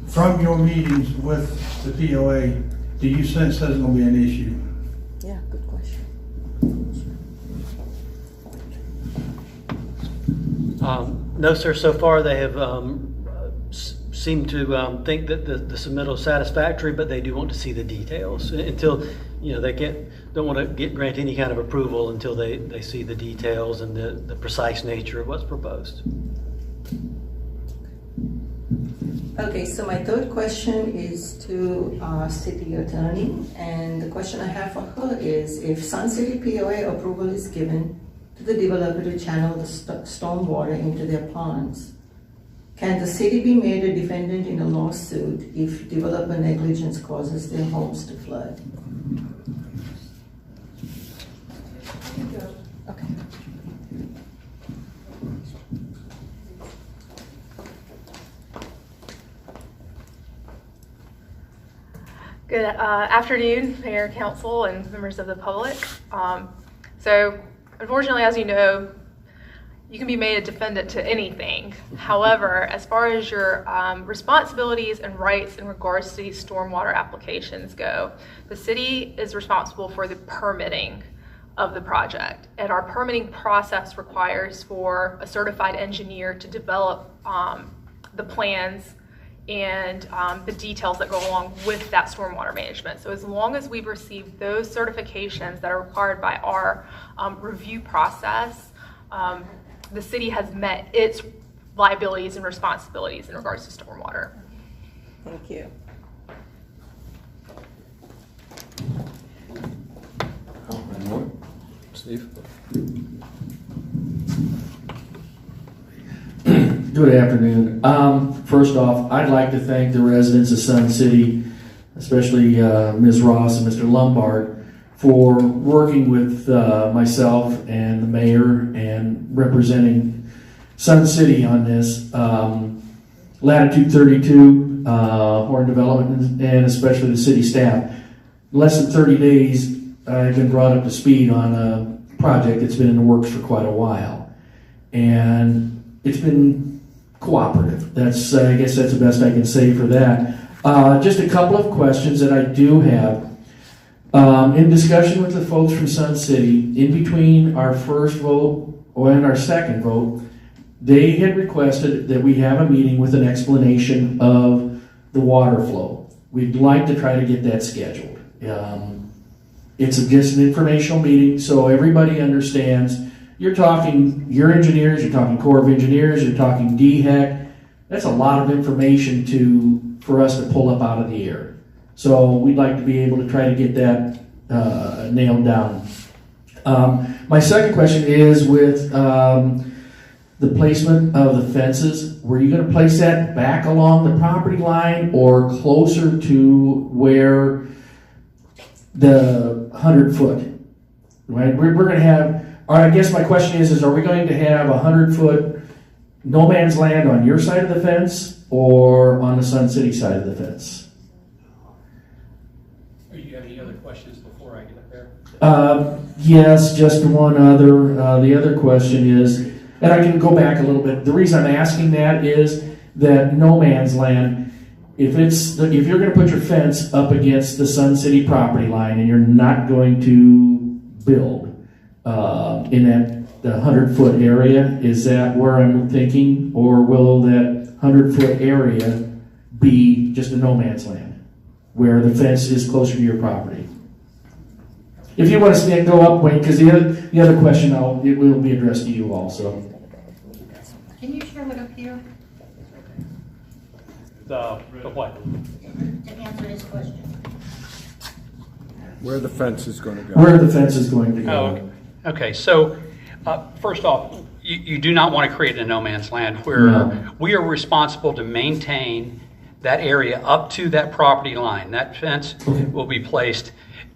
from your meetings with the POA, do you sense there's going to be an issue? Yeah, good question. No, sir. So far, they have seemed to think that the submittal is satisfactory, but they do want to see the details until they don't want to grant any kind of approval until they see the details and the precise nature of what's proposed. Okay, so my third question is to our city attorney, and the question I have for her is, if Sun City POA approval is given to the developer to channel the stormwater into their ponds, can the city be made a defendant in a lawsuit if developer negligence causes their homes to flood? Okay. Good afternoon, Mayor, Council, and members of the public. So, unfortunately, as you know, you can be made a defendant to anything. However, as far as your responsibilities and rights in regards to these stormwater applications go, the city is responsible for the permitting of the project. And our permitting process requires for a certified engineer to develop the plans and the details that go along with that stormwater management. So as long as we've received those certifications that are required by our review process, the city has met its liabilities and responsibilities in regards to stormwater. Thank you. One more. Steve? Good afternoon. First off, I'd like to thank the residents of Sun City, especially Ms. Ross and Mr. Lombard, for working with myself and the mayor and representing Sun City on this. Latitude 32, Horn Development, and especially the city staff. Less than 30 days, I've been brought up to speed on a project that's been in the works for quite a while. And it's been cooperative. That's, I guess that's the best I can say for that. Just a couple of questions that I do have. In discussion with the folks from Sun City, in between our first vote and our second vote, they had requested that we have a meeting with an explanation of the water flow. We'd like to try to get that scheduled. It's just an informational meeting, so everybody understands. You're talking your engineers, you're talking Corps of Engineers, you're talking DHEC. That's a lot of information for us to pull up out of the air. So we'd like to be able to try to get that nailed down. My second question is with the placement of the fences. Were you going to place that back along the property line or closer to where the 100-foot? Right? We're going to have. I guess my question is are we going to have 100-foot no man's land on your side of the fence or on the Sun City side of the fence? Do you have any other questions before I get up there? Yes, just one other. The other question is, and I can go back a little bit. The reason I'm asking that is that no man's land, if you're going to put your fence up against the Sun City property line and you're not going to build in the 100-foot area, is that where I'm thinking, or will that 100-foot area be just a no man's land where the fence is closer to your property? If you want to stand, go up, Wayne, because the other question it will be addressed to you also. Can you show it up here The what? to answer his question? Where the fence is going to go. Where the fence is going to go. Oh, okay. Okay, so first off, you do not want to create a no man's land where we are responsible to maintain that area up to that property line. That fence will be placed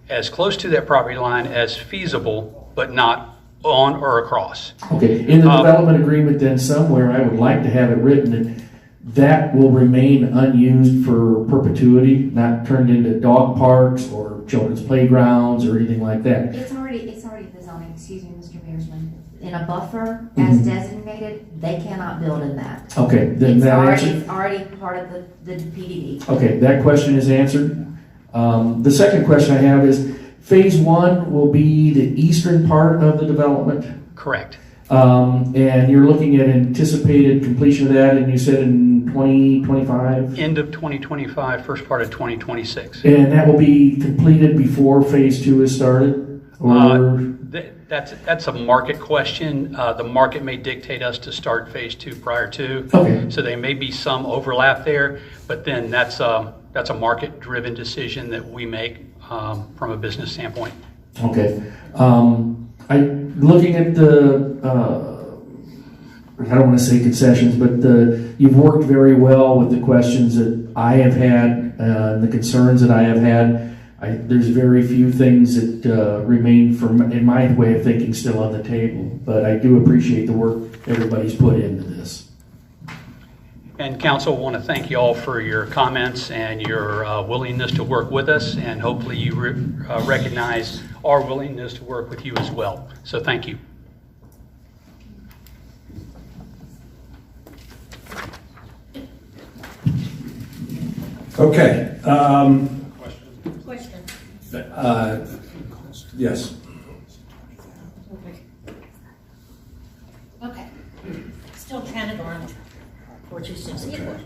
as close to that property line as feasible, but not on or across. Okay, in the development agreement then somewhere, I would like to have it written that will remain unused for perpetuity, not turned into dog parks or children's playgrounds or anything like that. It's already the zoning, excuse me, Mr. Mayorsman. In a buffer as designated, they cannot build in that. Okay, then It's already part of the PDD. Okay, that question is answered. The second question I have is, phase 1 will be the eastern part of the development? Correct. And you're looking at anticipated completion of that, and you said in 2025? End of 2025, first part of 2026. And that will be completed before phase 2 is started? Or That's a market question. The market may dictate us to start phase 2 prior to. Okay. So there may be some overlap there, but then that's a market-driven decision that we make from a business standpoint. Okay. Looking at the, I don't want to say concessions, but you've worked very well with the questions that I have had, the concerns that I have had. There's very few things that remain, in my way of thinking, still on the table. But I do appreciate the work everybody's put into this. And council, want to thank you all for your comments and your willingness to work with us, and hopefully you recognize our willingness to work with you as well. So thank you. Okay. Question. Yes. Okay. Still Janet Orange, 426 Eastwood.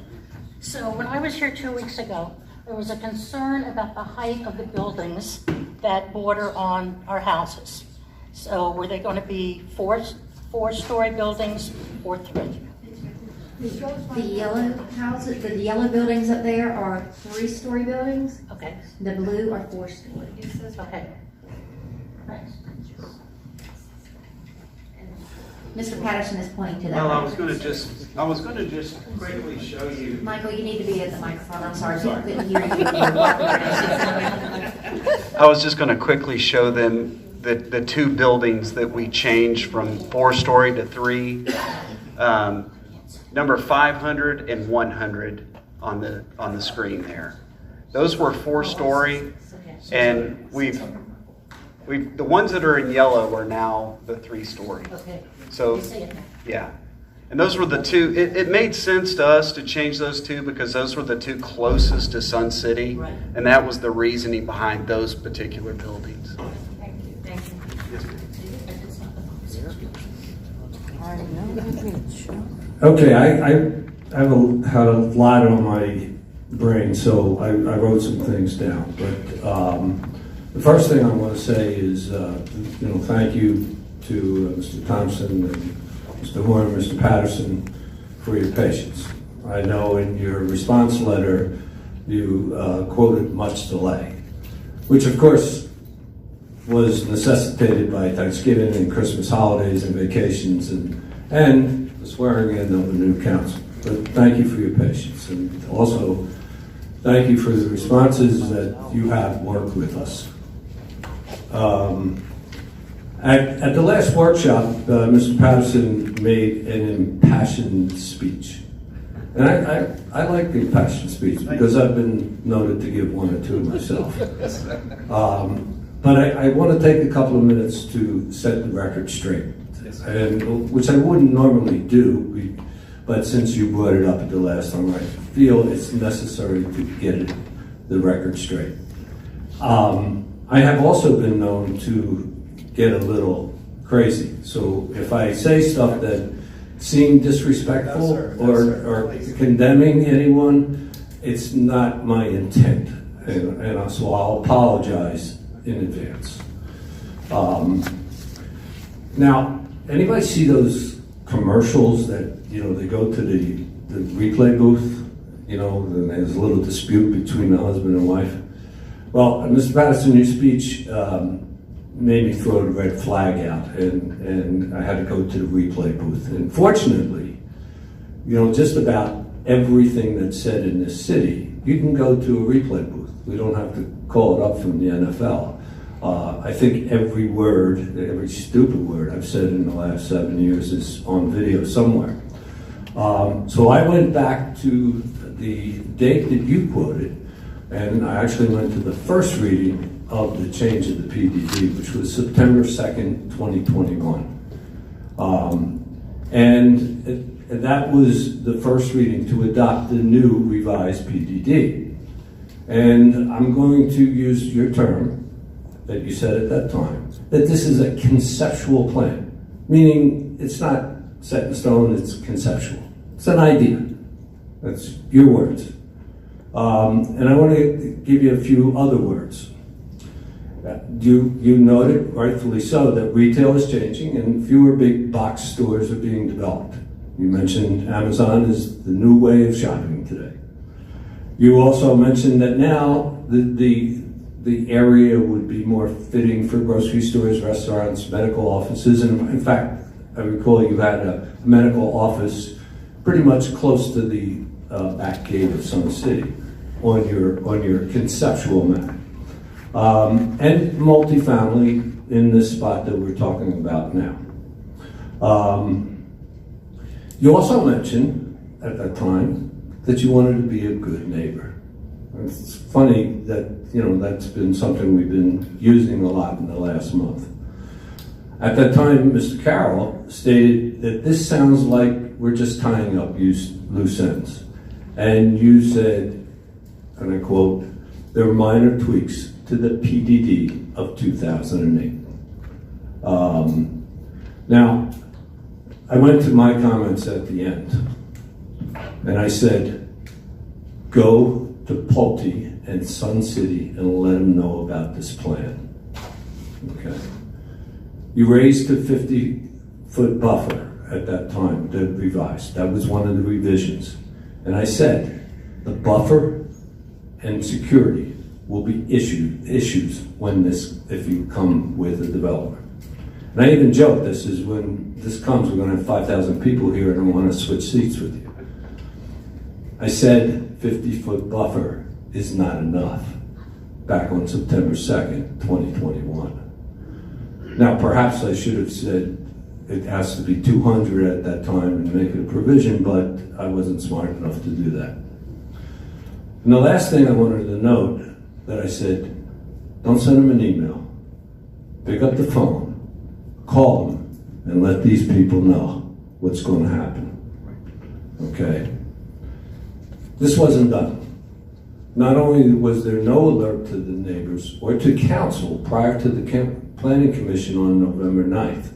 So when I was here 2 weeks ago, there was a concern about the height of the buildings that border on our houses. So were they going to be four-story buildings or 3? The yellow houses, the yellow buildings up there are 3-story buildings. Okay. The blue are 4-story. Okay. Thanks. Mr. Patterson is pointing to that. Well, I was going to just quickly show you. Michael, you need to be at the microphone. I'm sorry, I couldn't hear you. I was just going to quickly show them the 2 buildings that we changed from 4-story to 3. Number 500 and 100 on the screen there. Those were 4-story, and the ones that are in yellow are now the 3-story. Okay. So, yeah. And those were the 2, it made sense to us to change those 2 because those were the 2 closest to Sun City. Right. And that was the reasoning behind those particular buildings. Thank you. Thank you. Yes, ma'am. Okay, I have had a lot on my brain, so I wrote some things down. But the first thing I want to say is, thank you to Mr. Thompson and Mr. Horn and Mr. Patterson for your patience. I know in your response letter you quoted much delay, which of course was necessitated by Thanksgiving and Christmas holidays and vacations and the swearing in of the new council. But thank you for your patience, and also thank you for the responses that you have worked with us. At the last workshop, Mr. Patterson made an impassioned speech. And I like the impassioned speech because I've been noted to give 1 or 2 myself. But I want to take a couple of minutes to set the record straight, and which I wouldn't normally do, but since you brought it up at the last time, I feel it's necessary to get the record straight. I have also been known to get a little crazy, so if I say stuff that seem disrespectful or condemning anyone, it's not my intent, and so I'll apologize in advance. Now, anybody see those commercials that, they go to the replay booth, and there's a little dispute between the husband and wife? Well, Mr. Patterson, your speech made me throw the red flag out, and I had to go to the replay booth. And fortunately, just about everything that's said in this city, you can go to a replay booth. We don't have to call it up from the NFL. I think every word, every stupid word I've said in the last 7 years is on video somewhere. So I went back to the date that you quoted, and I actually went to the first reading of the change of the PDD, which was September 2nd, 2021. And that was the first reading to adopt the new revised PDD. And I'm going to use your term that you said at that time, that this is a conceptual plan, meaning it's not set in stone, it's conceptual. It's an idea. That's your words. And I want to give you a few other words. You noted, rightfully so, that retail is changing and fewer big box stores are being developed. You mentioned Amazon is the new way of shopping today. You also mentioned that now the area would be more fitting for grocery stores, restaurants, medical offices, and in fact, I recall you had a medical office pretty much close to the back gate of Sun City on your conceptual map. And multifamily in this spot that we're talking about now. You also mentioned at that time that you wanted to be a good neighbor. It's funny that, that's been something we've been using a lot in the last month. At that time, Mr. Carroll stated that this sounds like we're just tying up loose ends. And you said, and I quote, "There are minor tweaks to the PDD of 2008. Now, I went to my comments at the end, and I said, go to Pulte and Sun City and let them know about this plan. Okay. You raised a 50-foot buffer at that time, the revised. That was one of the revisions. And I said, the buffer and security will be issues when if you come with a developer. And I even joked, this is when this comes, we're gonna have 5,000 people here and I wanna switch seats with you. I said 50-foot buffer is not enough back on September 2nd, 2021. Now, perhaps I should have said it has to be 200 at that time and make it a provision, but I wasn't smart enough to do that. And the last thing I wanted to note that I said, don't send them an email. Pick up the phone, call them, and let these people know what's going to happen. Okay? This wasn't done. Not only was there no alert to the neighbors or to council prior to the Planning Commission on November 9th.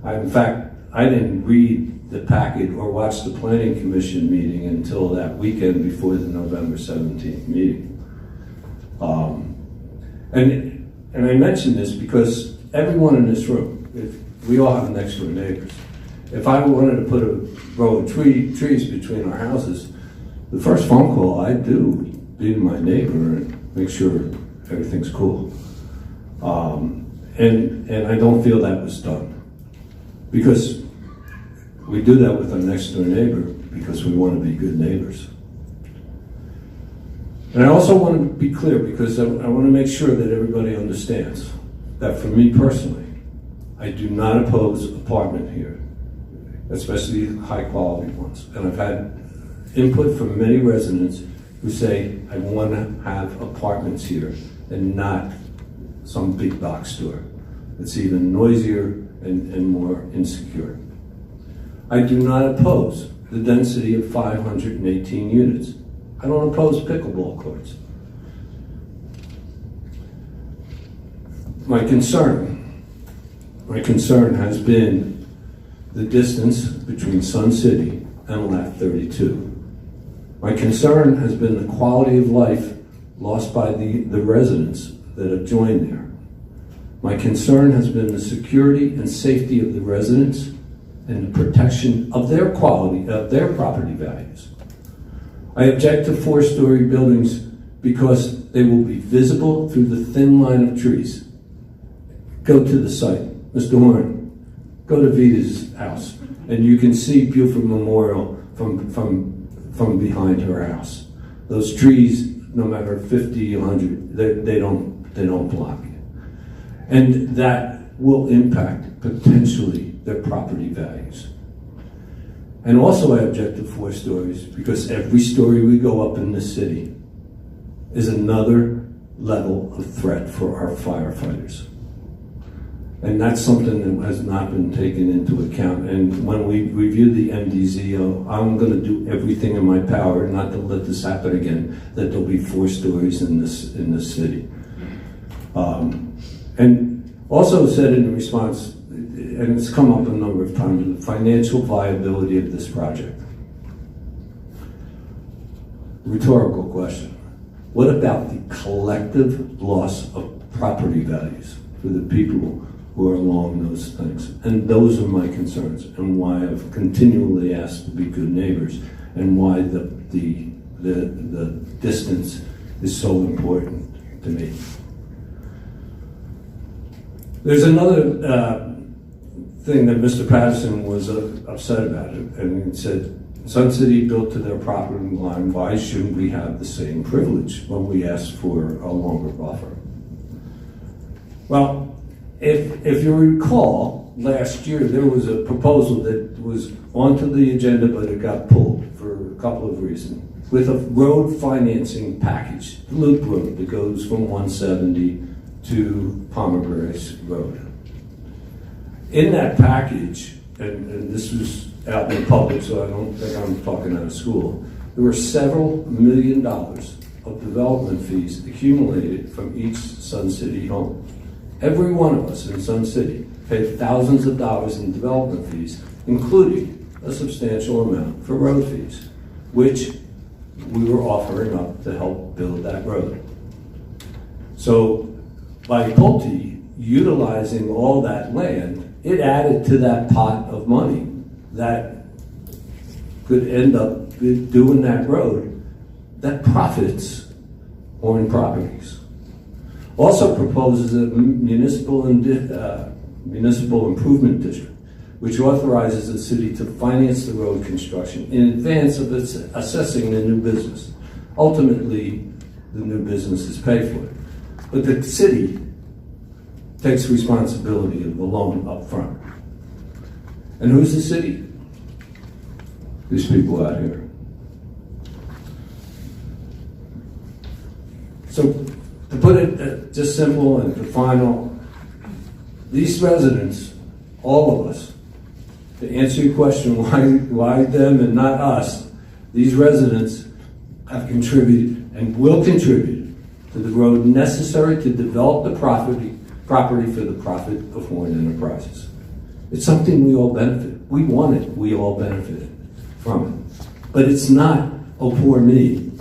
In fact, I didn't read the packet or watch the Planning Commission meeting until that weekend before the November 17th meeting. And I mention this because everyone in this room, we all have next door neighbors. If I wanted to put a row of trees between our houses, the first phone call I do would be to my neighbor and make sure everything's cool. And I don't feel that was done. Because we do that with our next door neighbor because we want to be good neighbors. And I also want to be clear because I want to make sure that everybody understands that for me personally, I do not oppose apartment here, especially high quality ones. And I've had input from many residents who say, I want to have apartments here and not some big box store. It's even noisier and more insecure. I do not oppose the density of 518 units. I don't oppose pickleball courts. My concern has been the distance between Sun City and Lat 32. My concern has been the quality of life lost by the residents that have joined there. My concern has been the security and safety of the residents and the protection of their property values. I object to 4-story buildings because they will be visible through the thin line of trees. Go to the site. Mr. Horn, go to Vita's house, and you can see Buford Memorial from behind her house. Those trees, no matter 50, 100, they don't block it. And that will impact potentially their property values. And also I object to 4 stories because every story we go up in this city is another level of threat for our firefighters. And that's something that has not been taken into account. And when we review the MDZO, I'm going to do everything in my power not to let this happen again, that there'll be 4 stories in this city. And also said in response, and it's come up a number of times, the financial viability of this project. Rhetorical question. What about the collective loss of property values for the people who are along those things. And those are my concerns, and why I've continually asked to be good neighbors, and why the distance is so important to me. There's another thing that Mr. Patterson was upset about it, and he said, Sun City built to their property line, why shouldn't we have the same privilege when we ask for a longer buffer? Well, if you recall, last year there was a proposal that was onto the agenda, but it got pulled for a couple of reasons, with a road financing package, the loop road that goes from 170 to Pomeroy's Road. In that package, and this was out in the public, so I don't think I'm talking out of school, there were several $1 million of development fees accumulated from each Sun City home. Every one of us in Sun City paid thousands of dollars in development fees, including a substantial amount for road fees, which we were offering up to help build that road. So by Pulte utilizing all that land, it added to that pot of money that could end up doing that road that profits on properties. Also proposes a municipal improvement district, which authorizes the city to finance the road construction in advance of its assessing the new business. Ultimately, the new business is paid for. But the city takes responsibility of the loan up front. And who's the city? These people out here. So, to put it just simple and to final, these residents, all of us, to answer your question, why them and not us, these residents have contributed and will contribute to the road necessary to develop the property for the profit of Horn Enterprises. It's something we all benefit. We want it. We all benefit from it. But it's not, oh, poor me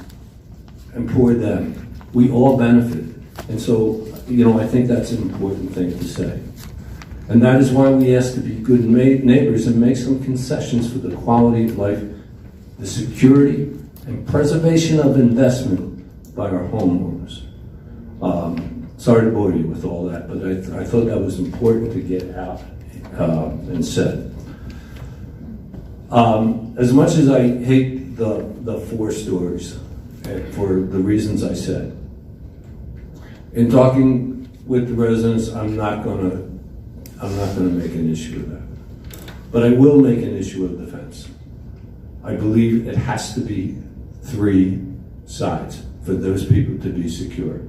and poor them. We all benefit. And so, I think that's an important thing to say. And that is why we ask to be good neighbors and make some concessions for the quality of life, the security, and preservation of investment by our homeowners. Sorry to bore you with all that, but I thought that was important to get out and said. As much as I hate the 4 stories, for the reasons I said, in talking with the residents, I'm not gonna make an issue of that. But I will make an issue of the fence. I believe it has to be 3 sides for those people to be secure.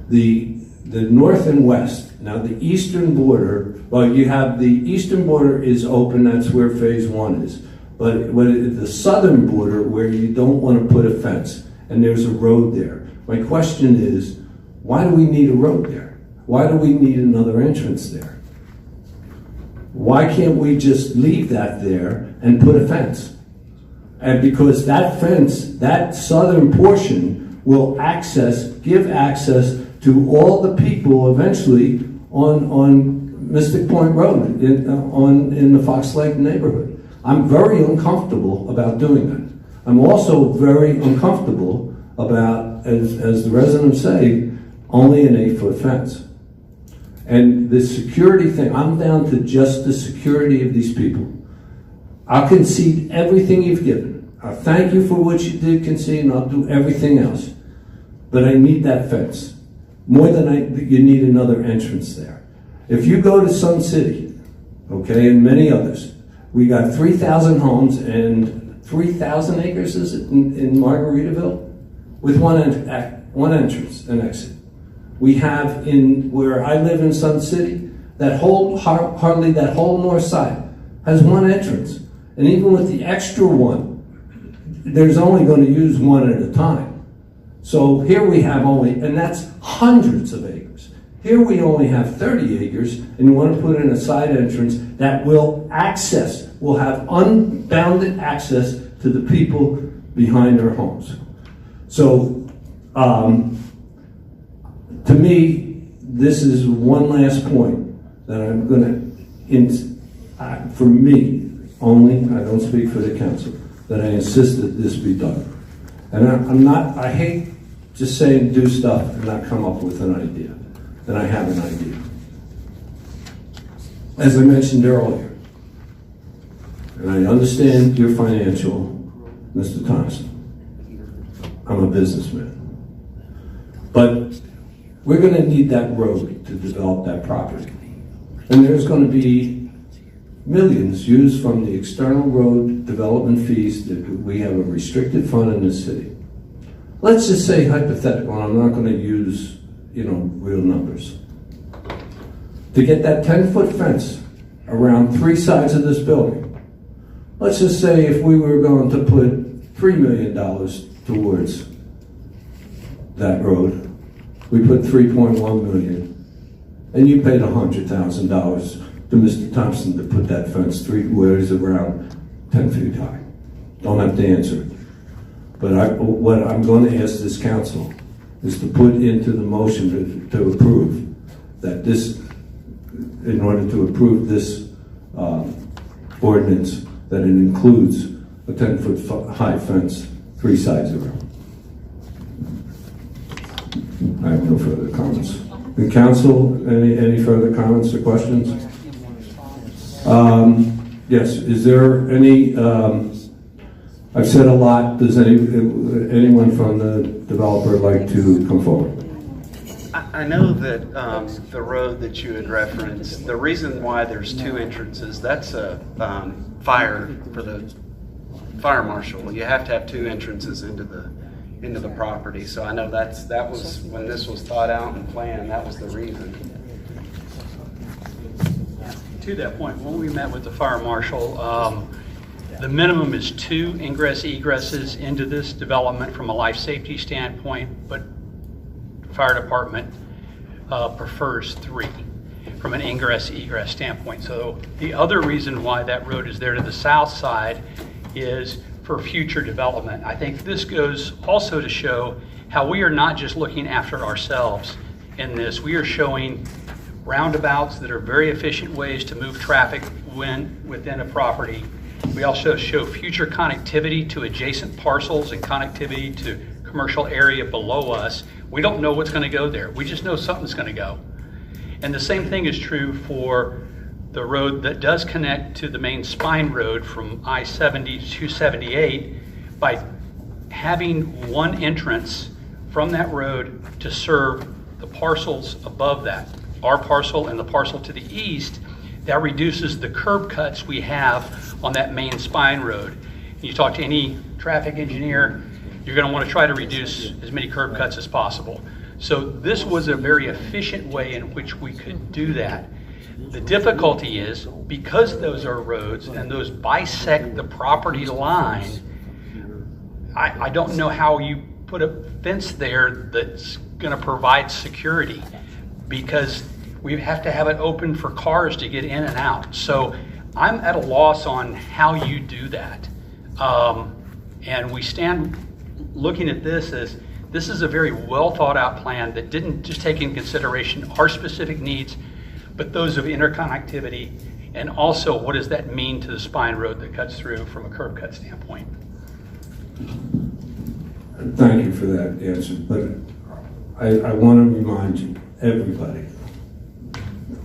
The north and west, now the eastern border, well, you have the eastern border is open, that's where phase 1 is. But the southern border, where you don't want to put a fence, and there's a road there. My question is, why do we need a road there? Why do we need another entrance there? Why can't we just leave that there and put a fence? And because that fence, that southern portion, will give access to all the people eventually on Mystic Point Road in the Fox Lake neighborhood. I'm very uncomfortable about doing that. I'm also very uncomfortable about, as the residents say, only an 8-foot fence. And the security thing, I'm down to just the security of these people. I'll concede everything you've given. I'll thank you for what you did concede, and I'll do everything else. But I need that fence. More than you need another entrance there. If you go to Sun City, okay, and many others, we got 3,000 homes and 3,000 acres, is it, in Margaritaville? With one entrance and exit. We have where I live in Sun City, hardly that whole north side has one entrance. And even with the extra one, there's only going to use one at a time. So here we have and that's hundreds of acres. Here we only have 30 acres, and you want to put in a side entrance that will have unbounded access to the people behind their homes. So, to me, this is one last point that I'm gonna, for me only, I don't speak for the council, that I insist that this be done. And I hate just saying do stuff and not come up with an idea. And I have an idea. As I mentioned earlier, and I understand your financial, Mr. Thompson. I'm a businessman. But we're going to need that road to develop that property. And there's going to be millions used from the external road development fees that we have a restricted fund in the city. Let's just say hypothetical, and I'm not going to use, real numbers. To get that 10-foot fence around 3 sides of this building, let's just say if we were going to put $3 million towards that road, we put $3.1 million, and you paid $100,000 to Mr. Thompson to put that fence where it's around 10 feet high. Don't have to answer it. But what I'm going to ask this council is to put into the motion to approve that this, in order to approve this ordinance, that it includes a 10-foot high fence, 3 sides around. I have no further comments. The council, any further comments or questions? Yes, is there any, I've said a lot, does anyone from the developer like to come forward? I know that the road that you had referenced, the reason why there's 2 entrances, that's a fire for the fire marshal. You have to have 2 entrances into the property. So I know that was when this was thought out and planned. That was the reason. To that point, when we met with the fire marshal, the minimum is 2 egresses into this development from a life safety standpoint, but fire department prefers 3 from an egress standpoint. So the other reason why that road is there to the south side is for future development. I think this goes also to show how we are not just looking after ourselves in this. We are showing roundabouts that are very efficient ways to move traffic within a property. We also show future connectivity to adjacent parcels and connectivity to commercial area below us. We don't know what's going to go there. We just know something's going to go. And the same thing is true for the road that does connect to the main spine road from I-70 to 278 by having one entrance from that road to serve the parcels above that. Our parcel and the parcel to the east, that reduces the curb cuts we have on that main spine road. You talk to any traffic engineer, you're going to want to try to reduce as many curb cuts as possible. So this was a very efficient way in which we could do that. The difficulty is, because those are roads and those bisect the property line, I don't know how you put a fence there that's going to provide security, because we have to have it open for cars to get in and out. So I'm at a loss on how you do that. And we stand looking at this as this is a very well thought out plan that didn't just take in consideration our specific needs, but those of interconnectivity, and also what does that mean to the spine road that cuts through from a curb cut standpoint. Thank you for that answer, but I want to remind you, everybody,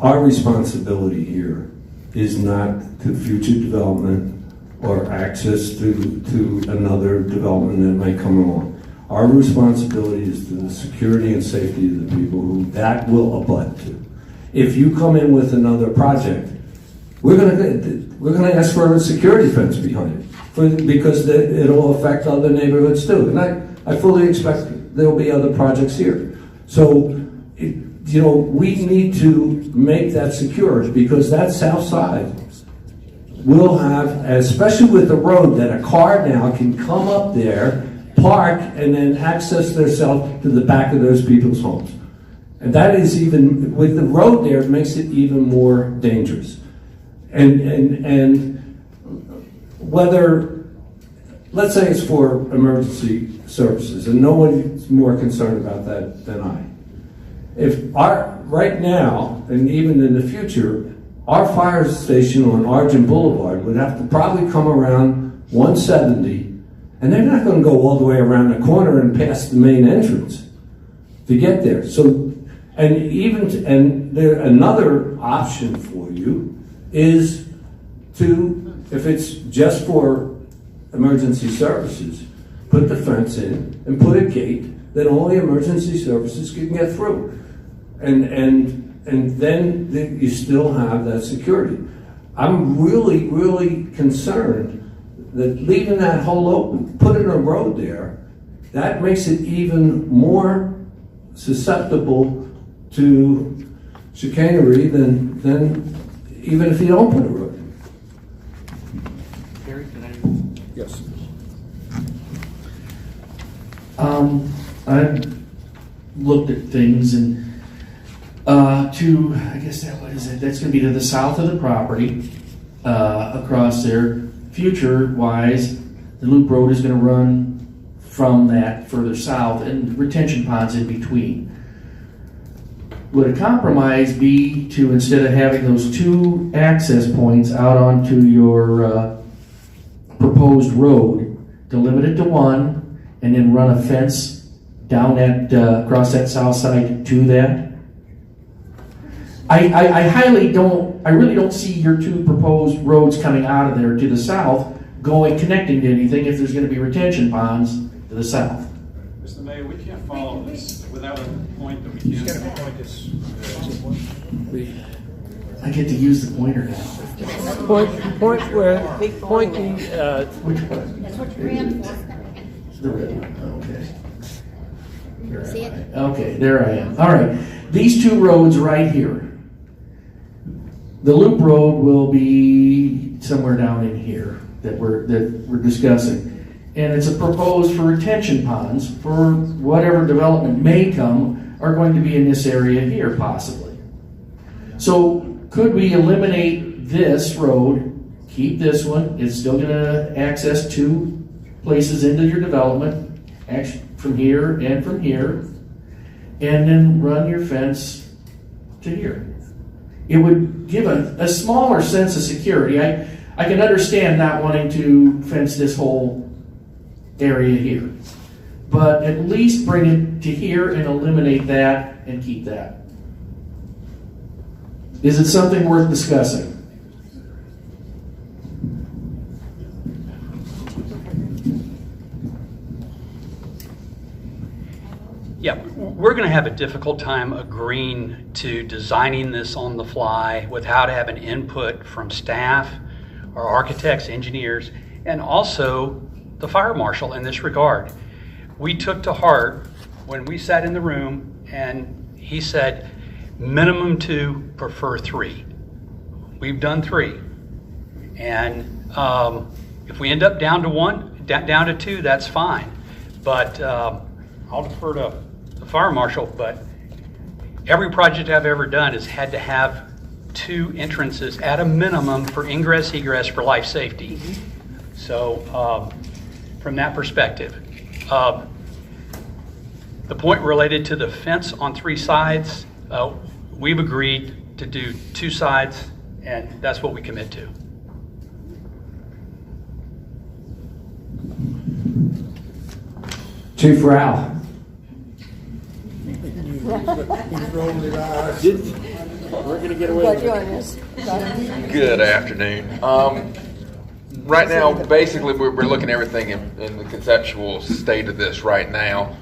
our responsibility here is not to future development or access to another development that might come along. Our responsibility is to the security and safety of the people who that will abut to. If you come in with another project, we're gonna ask for a security fence behind it, because it'll affect other neighborhoods too. And I fully expect there'll be other projects here. So, we need to make that secure, because that south side will have, especially with the road, that a car now can come up there, park, and then access themselves to the back of those people's homes. And that is, even with the road there, it makes it even more dangerous. And whether, let's say it's for emergency services, and no one's more concerned about that than I. Right now, and even in the future, our fire station on Argent Boulevard would have to probably come around 170, and they're not gonna go all the way around the corner and past the main entrance to get there. So, another option for you is to, if it's just for emergency services, put the fence in and put a gate that only emergency services can get through. And then you still have that security. I'm really, really concerned that leaving that hole open, putting a road there, that makes it even more susceptible to chicanery than even if you don't put a road in. Gary, can I? Yes. I've looked at things and I guess what is it? That's going to be to the south of the property, across there. Future-wise, the loop road is going to run from that further south and retention ponds in between. Would a compromise be to, instead of having those two access points out onto your proposed road, to limit it to one and then run a fence down across that south side to that? I really don't see your two proposed roads coming out of there to the south connecting to anything if there's going to be retention ponds to the south. Mr. Mayor, we can't follow this without a point that we can't. I get to use the pointer now. Pointing. Which one? That's what you're in for. The red one. Okay. See it? Okay, there I am. All right. These two roads right here. The loop road will be somewhere down in here that we're discussing. And it's a proposed for retention ponds for whatever development may come are going to be in this area here possibly. So could we eliminate this road, keep this one, it's still going to access two places into your development, actually from here, and then run your fence to here. It would give a smaller sense of security. I can understand not wanting to fence this whole area here, but at least bring it to here and eliminate that and keep that. Is it something worth discussing? Yeah, we're going to have a difficult time agreeing to designing this on the fly without having input from staff, our architects, engineers, and also the fire marshal in this regard. We took to heart when we sat in the room and he said, minimum 2, prefer 3. We've done 3. And if we end up down to 1, down to 2, that's fine. But I'll defer to the fire marshal, but every project I've ever done has had to have 2 entrances at a minimum for ingress, egress for life safety. So from that perspective, the point related to the fence on 3 sides, we've agreed to do 2 sides, and that's what we commit to. Chief Rao. We're going to get away with it. Good afternoon. Right now, basically, we're looking at everything in the conceptual state of this right now.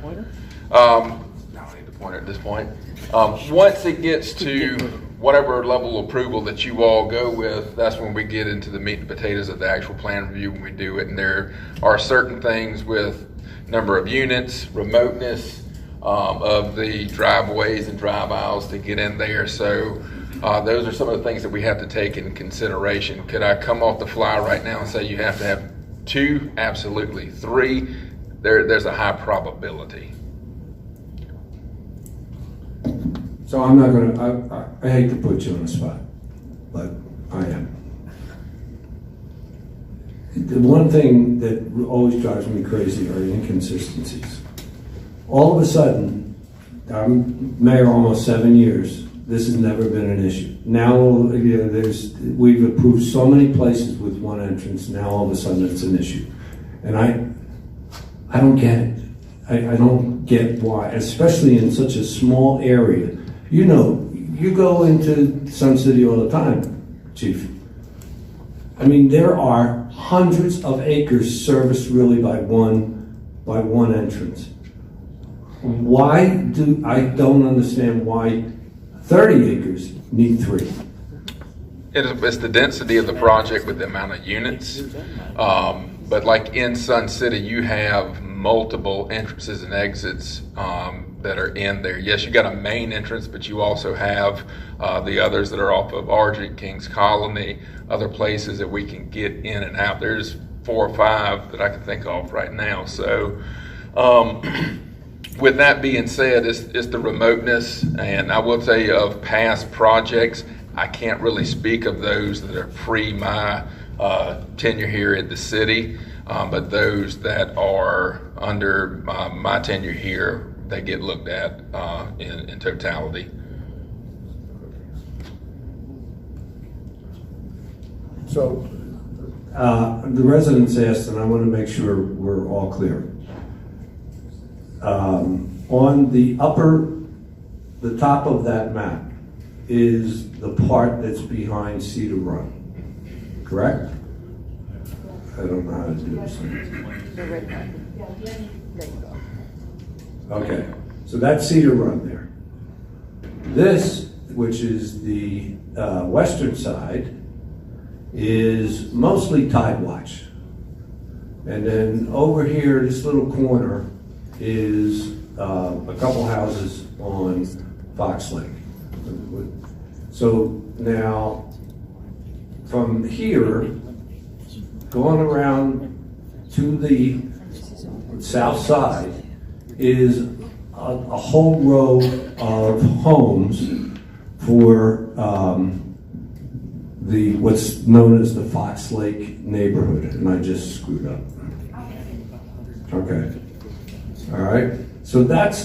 I don't need the pointer at this point. Once it gets to whatever level of approval that you all go with, that's when we get into the meat and potatoes of the actual plan review when we do it. And there are certain things with number of units, remoteness of the driveways and drive aisles to get in there. So those are some of the things that we have to take in consideration. Could I come off the fly right now and say you have to have 2? Absolutely. 3, there's a high probability. So I'm not gonna, I hate to put you on the spot, but I am. The one thing that always drives me crazy are inconsistencies. All of a sudden, I'm mayor almost 7 years. This has never been an issue. Now, you know, we've approved so many places with one entrance. Now all of a sudden it's an issue, and I don't get it. I don't get why, especially in such a small area. You know, you go into Sun City all the time, Chief. I mean, there are hundreds of acres serviced really by one entrance. I don't understand why 30 acres need 3. It's the density of the project with the amount of units. But like in Sun City, you have multiple entrances and exits that are in there. Yes, you got a main entrance, but you also have the others that are off of Argent, Kings Colony, other places that we can get in and out. There's 4 or 5 that I can think of right now. So with that being said, it's the remoteness, and I will tell you of past projects, I can't really speak of those that are pre my tenure here at the city, but those that are under my tenure here, they get looked at in totality. So the residents asked, and I want to make sure we're all clear. On the top of that map is the part that's behind Cedar Run, correct? I don't know how to do this. Okay, so that's Cedar Run there. This, which is the western side, is mostly Tide Watch. And then over here, this little corner is a couple houses on Fox Lake. So now, from here, going around to the south side is a whole row of homes for what's known as the Fox Lake neighborhood, and I just screwed up. Okay. All right. So that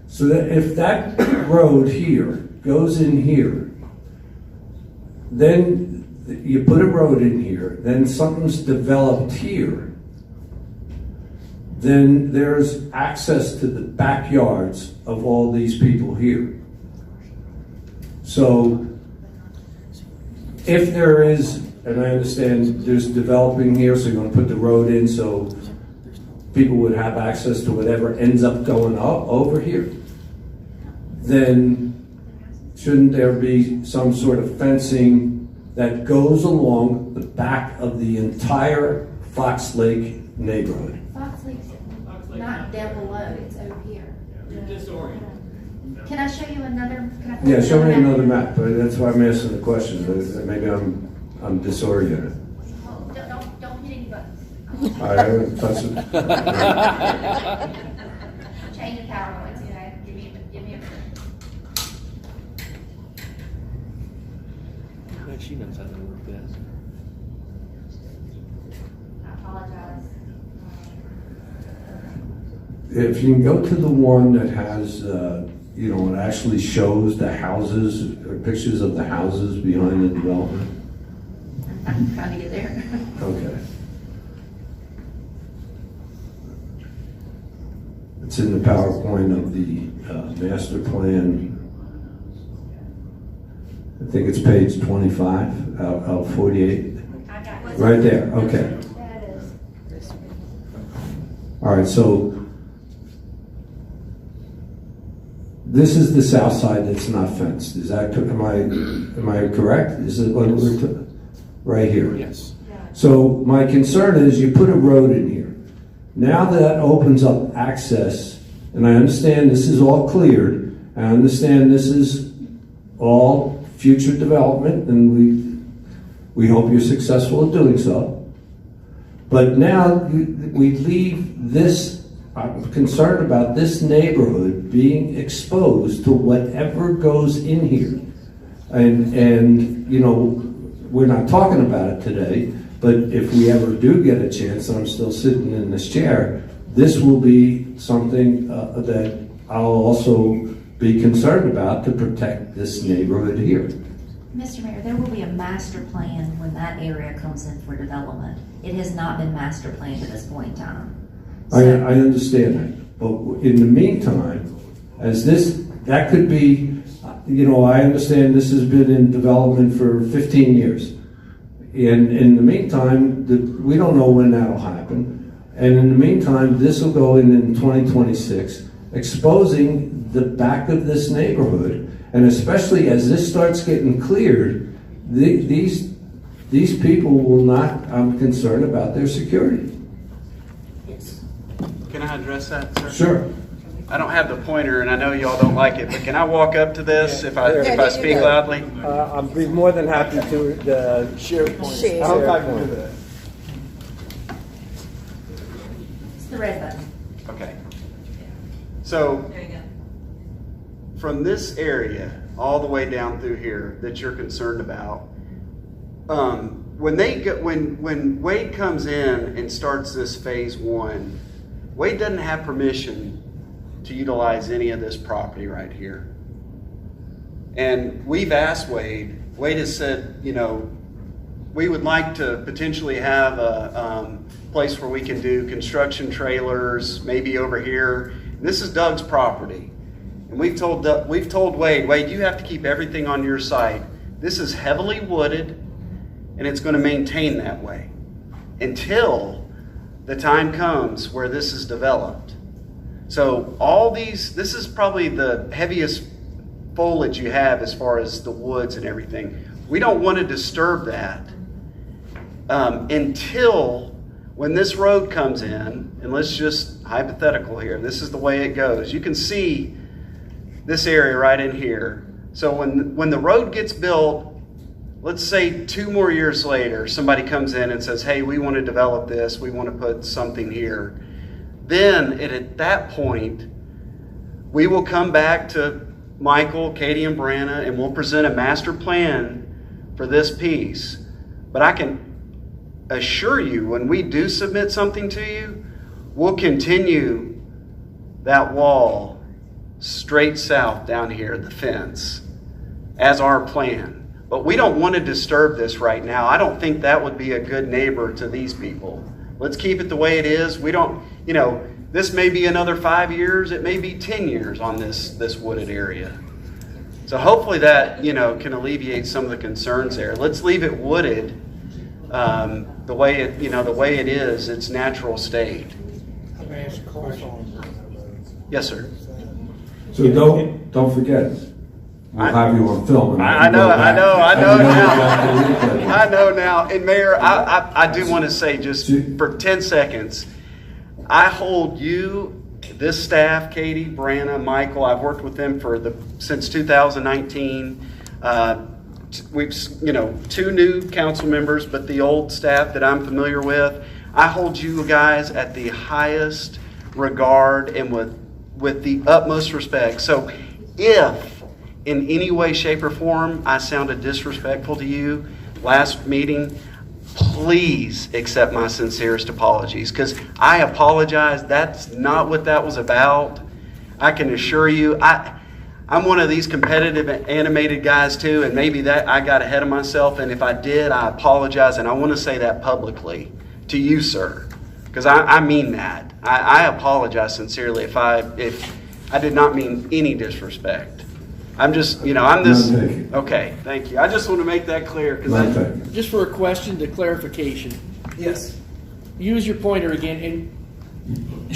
if that road here goes in here, then you put a road in here, then something's developed here, then there's access to the backyards of all these people here. So if there is, and I understand there's developing here, so you're going to put the road in so people would have access to whatever ends up going up over here, then shouldn't there be some sort of fencing that goes along the back of the entire Fox Lake neighborhood? Fox Lake's not down below, it's over here. Can I show you another? Yeah, show me another map, but that's why I'm asking the question. Maybe I'm disoriented. Oh, don't hit any buttons. I haven't touched it. Change the PowerPoints, okay? Give me a minute. She knows how to work this. I apologize. If you can go to the one that has, it actually shows the houses, or pictures of the houses behind the development. I'm trying to get there. Okay. It's in the PowerPoint of the master plan. I think it's page 25 out of 48. Right there, okay. All right, so this is the south side that's not fenced. Is that, am I correct? Is it what we're right here? Yes. So my concern is you put a road in here. Now that opens up access, and I understand this is all cleared. I understand this is all future development, and we hope you're successful at doing so. But now we leave this, I'm concerned about this neighborhood being exposed to whatever goes in here. And we're not talking about it today, but if we ever do get a chance, and I'm still sitting in this chair, this will be something that I'll also be concerned about to protect this neighborhood here. Mr. Mayor, there will be a master plan when that area comes in for development. It has not been master planned at this point in time. I understand that, but in the meantime, as that could be, I understand this has been in development for 15 years. And in the meantime, we don't know when that'll happen. And in the meantime, this will go in 2026, exposing the back of this neighborhood. And especially as this starts getting cleared, these people will not, I'm concerned about their security. Yes. Can I address that, sir? Sure. I don't have the pointer, and I know y'all don't like it, but can I walk up to this if I speak loudly? I'd be more than happy to share points. I hope I can do that. It's the red button. Okay. So, from this area all the way down through here that you're concerned about, when Wade comes in and starts this phase 1, Wade doesn't have permission to utilize any of this property right here. And we've asked Wade. Wade has said, we would like to potentially have a place where we can do construction trailers, maybe over here. This is Doug's property. And we've told Wade, you have to keep everything on your site. This is heavily wooded, and it's going to maintain that way until the time comes where this is developed. So this is probably the heaviest foliage you have as far as the woods and everything. We don't want to disturb that until when this road comes in, and let's just hypothetical here, this is the way it goes. You can see this area right in here. So when the road gets built, let's say 2 more years later, somebody comes in and says, hey, we want to develop this, we want to put something here. Then at that point, we will come back to Michael, Katie, and Brianna, and we'll present a master plan for this piece. But I can assure you, when we do submit something to you, we'll continue that wall straight south down here, the fence, as our plan. But we don't want to disturb this right now. I don't think that would be a good neighbor to these people. Let's keep it the way it is. We don't, this may be another 5 years, it may be 10 years on this wooded area. So hopefully that, can alleviate some of the concerns there. Let's leave it wooded the way it is, its natural state. Yes, sir. So don't forget, we'll have you on film. I know now. And Mayor, I do want to say just for 10 seconds, I hold you, this staff, Katie, Brianna, Michael, I've worked with them since 2019. We've, 2 new council members, but the old staff that I'm familiar with, I hold you guys at the highest regard and with the utmost respect. So if in any way, shape, or form I sounded disrespectful to you last meeting, please accept my sincerest apologies, because I apologize. That's not what that was about. I can assure you, I'm one of these competitive animated guys too, and maybe that I got ahead of myself, and if I did, I apologize, and I want to say that publicly to you, sir, because I mean that. I apologize sincerely if I did not mean any disrespect. I'm just, I'm this. Okay, thank you. I just want to make that clear. Just for a question to clarification. Yes. Use your pointer again and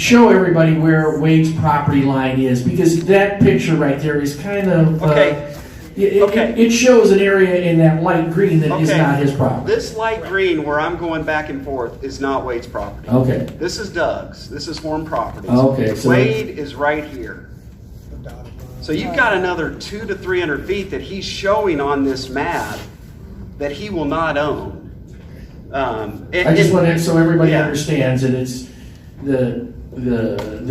show everybody where Wade's property line is, because that picture right there is kind of. Okay. It shows an area in that light green that is not his property. This light green where I'm going back and forth is not Wade's property. Okay. This is Doug's. This is Horn Properties. Okay. So Wade is right here. So you've got another 200 to 300 feet that he's showing on this map that he will not own. I just want to, so everybody understands that it's the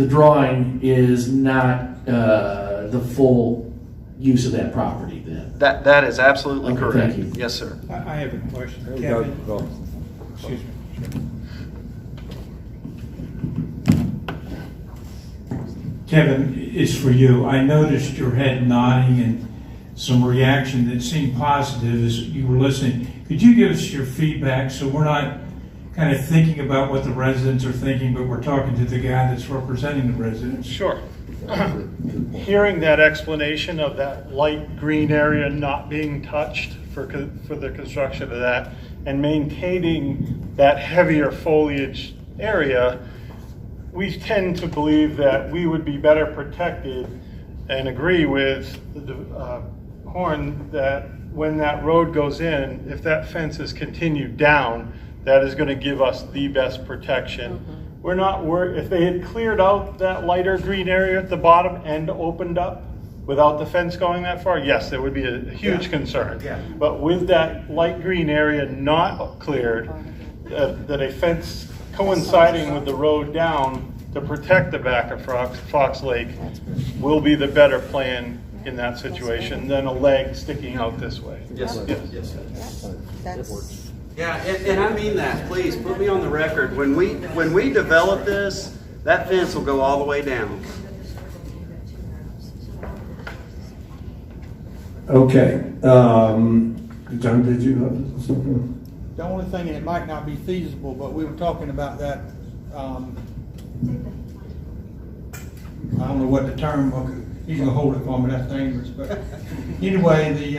drawing is not the full use of that property then. That is absolutely correct. Thank you. Yes, sir. I have a question. Kevin. Excuse me. Kevin, is for you. I noticed your head nodding and some reaction that seemed positive as you were listening. Could you give us your feedback so we're not kind of thinking about what the residents are thinking, but we're talking to the guy that's representing the residents? Sure. Hearing that explanation of that light green area not being touched for the construction of that and maintaining that heavier foliage area, we tend to believe that we would be better protected and agree with the Horn that when that road goes in, if that fence is continued down, that is going to give us the best protection. We're not worried. If they had cleared out that lighter green area at the bottom and opened up without the fence going that far, yes, there would be a huge concern. Yeah. But with that light green area not cleared, that a fence coinciding with the road down to protect the back of Fox Lake will be the better plan in that situation than a leg sticking out this way. Yes. Yes. Yeah, and I mean that. Please put me on the record. When we develop this, that fence will go all the way down. Okay. John, did you have something? The only thing, and it might not be feasible, but we were talking about that, I don't know what the term, he's gonna hold it for me, that's dangerous, but anyway, the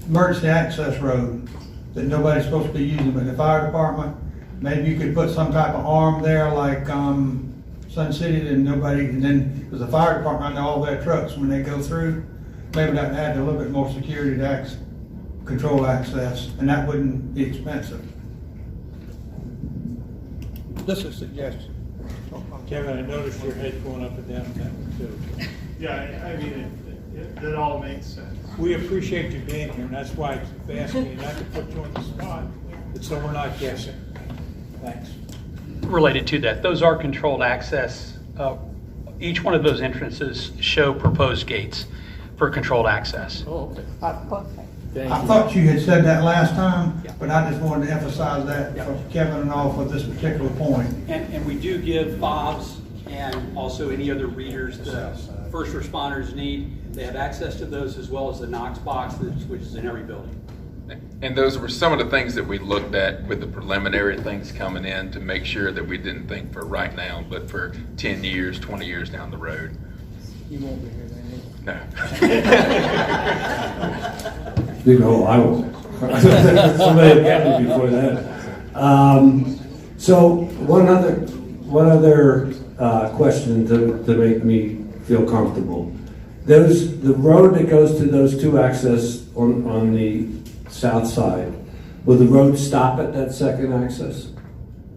emergency access road that nobody's supposed to be using, but the fire department, maybe you could put some type of arm there like Sun City, and nobody, and then, because the fire department, I know all their trucks, when they go through, maybe that add a little bit more security to control access, and that wouldn't be expensive. Just a suggestion. Kevin, I noticed your head going up and down that one too. Yeah, I mean, it all makes sense. We appreciate you being here, and that's why I keep asking you not to put you on the spot, but so we're not guessing. Thanks. Related to that, those are controlled access. Each one of those entrances show proposed gates for controlled access. Oh, okay. I thought you had said that last time, but I just wanted to emphasize that for Kevin and all for this particular point. And we do give fobs and also any other readers the first responders need. They have access to those as well as the Knox box, which is in every building. And those were some of the things that we looked at with the preliminary things coming in to make sure that we didn't think for right now, but for 10 years, 20 years down the road. You won't be here then. No. You know, I will. Somebody got me before that. So one other question to make me feel comfortable. The road that goes to those two access on the south side, will the road stop at that second access?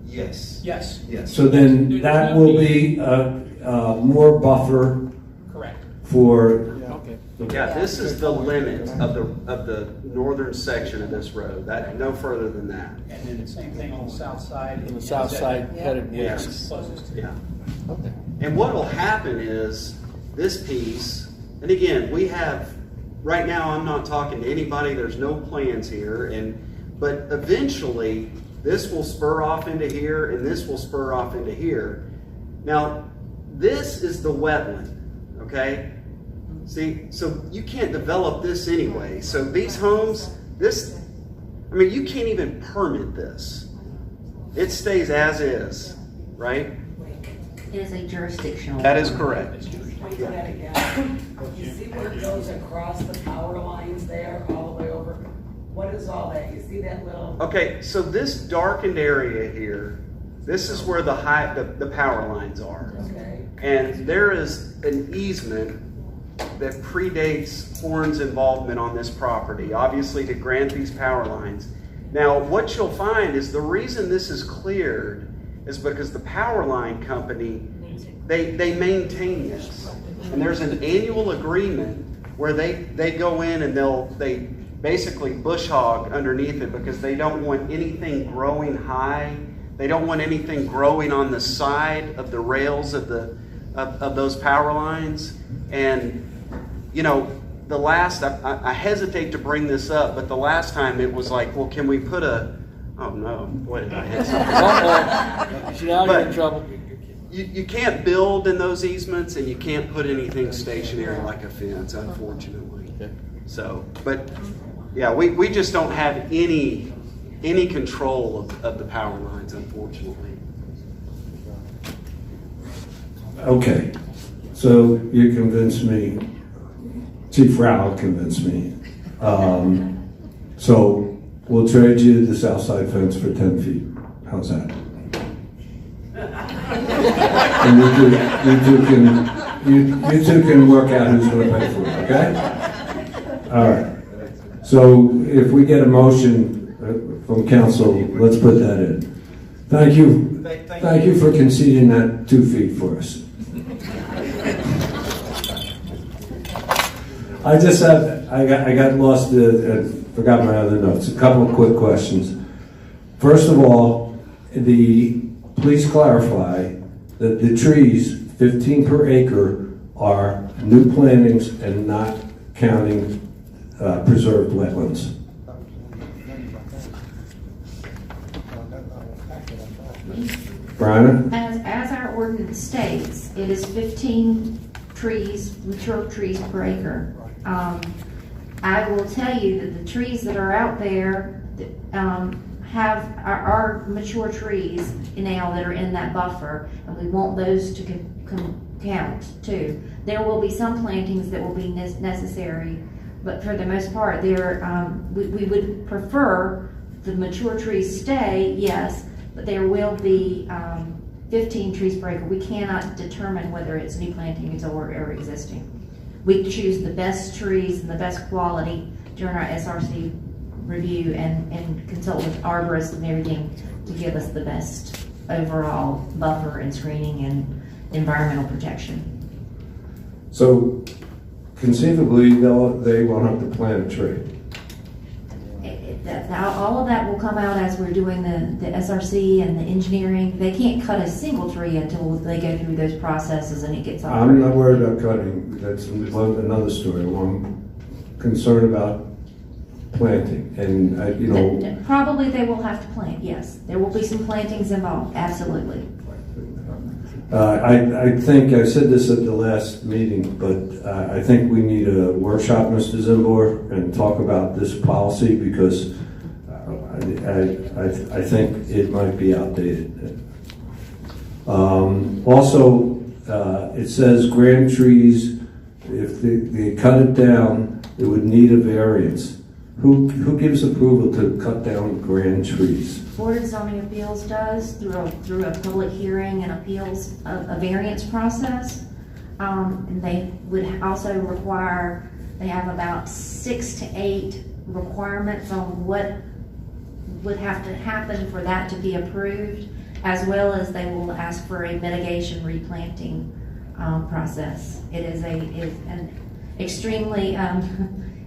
Yes. Yes. Yes. So then that will be more buffer. Correct. For Yeah, this is the limit of the northern section of this road. That no further than that. And then the same thing on the south side. On the south side, headed Yes. west. Closest. Yeah. Okay. And what will happen is this piece, and again, we have right now. I'm not talking to anybody. There's no plans here, but eventually this will spur off into here, and this will spur off into here. Now, this is the wetland. Okay. See, so you can't develop this anyway. So these homes, you can't even permit this. It stays as is, right? It is a jurisdictional. That is correct. You see where it goes across the power lines there, all the way over? What is all that? You see that little? Okay, so this darkened area here, this is where the power lines are. Okay. And there is an easement that predates Horn's involvement on this property, obviously to grant these power lines. Now, what you'll find is the reason this is cleared is because the power line company, they maintain this. And there's an annual agreement where they go in and they basically bush hog underneath it because they don't want anything growing high. They don't want anything growing on the side of the rails of those power lines. And you know, the last, I hesitate to bring this up, but the last time it was like, well, can we put oh no, boy, did I hit something. Now you're in trouble. you can't build in those easements, and you can't put anything stationary like a fence, unfortunately. So, but yeah, we just don't have any control of the power lines, unfortunately. Okay, so you convinced me, Chief Rao convinced me. So we'll trade you the south side fence for 10 feet. How's that? And you two can work out who's going to pay for it, okay? All right. So if we get a motion from council, let's put that in. Thank you. Thank you for conceding that 2 feet for us. I got lost and forgot my other notes. A couple of quick questions. First of all, please clarify that the trees, 15 per acre, are new plantings and not counting preserved wetlands. Brianna? As our ordinance states, it is 15 trees, mature trees per acre. I will tell you that the trees that are out there are mature trees now that are in that buffer, and we want those to count too. There will be some plantings that will be necessary, but for the most part, we would prefer the mature trees stay, yes, but there will be 15 trees per acre. We cannot determine whether it's new plantings or existing. We choose the best trees and the best quality during our SRC review and consult with arborists and everything to give us the best overall buffer and screening and environmental protection. So conceivably, they won't have to plant a tree. All of that will come out as we're doing the SRC and the engineering. They can't cut a single tree until they go through those processes and it gets all. I'm not worried about cutting. That's another story. I'm concerned about planting, and probably they will have to plant. Yes, there will be some plantings involved. Absolutely. I think I said this at the last meeting, but I think we need a workshop, Mr. Zimbor, and talk about this policy because I think it might be outdated. Also, it says grand trees, if they cut it down, it would need a variance. Who gives approval to cut down grand trees? Board of Zoning Appeals does through a public hearing and appeals, a variance process. And they would also require, they have about 6 to 8 requirements on what would have to happen for that to be approved, as well as they will ask for a mitigation replanting process. It is an extremely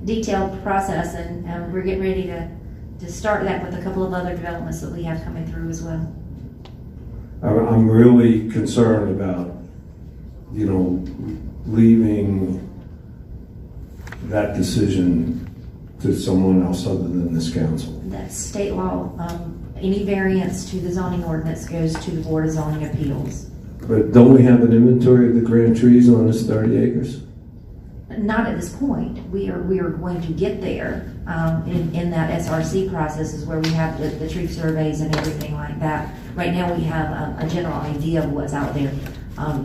detailed process, and we're getting ready to start that with a couple of other developments that we have coming through as well. I'm really concerned about, leaving that decision to someone else other than this council. That's state law. Any variance to the zoning ordinance goes to the Board of Zoning Appeals. But don't we have an inventory of the grand trees on this 30 acres? Not at this point. We are going to get there in that SRC process is where we have the tree surveys and everything like that. Right now we have a general idea of what's out there.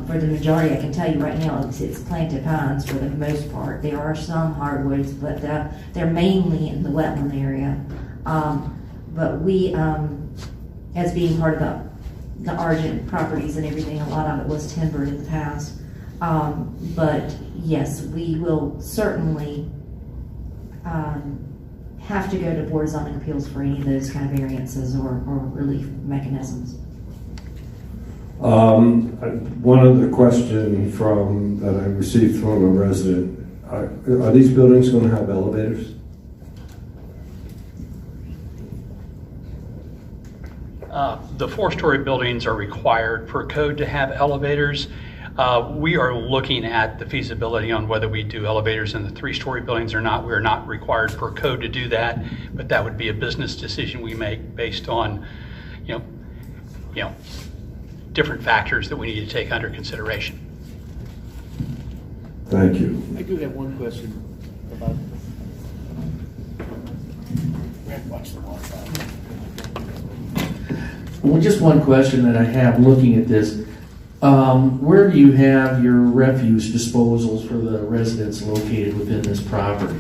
For the majority, I can tell you right now, it's planted pines for the most part. There are some hardwoods, but they're mainly in the wetland area. But we, as being part of the Argent properties and everything, a lot of it was timbered in the past. But yes, we will certainly have to go to Board of Zoning Appeals for any of those kind of variances or relief mechanisms. One other question that I received from a resident. Are these buildings going to have elevators? The 4-story buildings are required per code to have elevators. We are looking at the feasibility on whether we do elevators in the 3-story buildings or not. We're not required per code to do that, but that would be a business decision we make based on, different factors that we need to take under consideration. Thank you. I do have one question about. Well, just one question that I have looking at this. Where do you have your refuse disposals for the residents located within this property?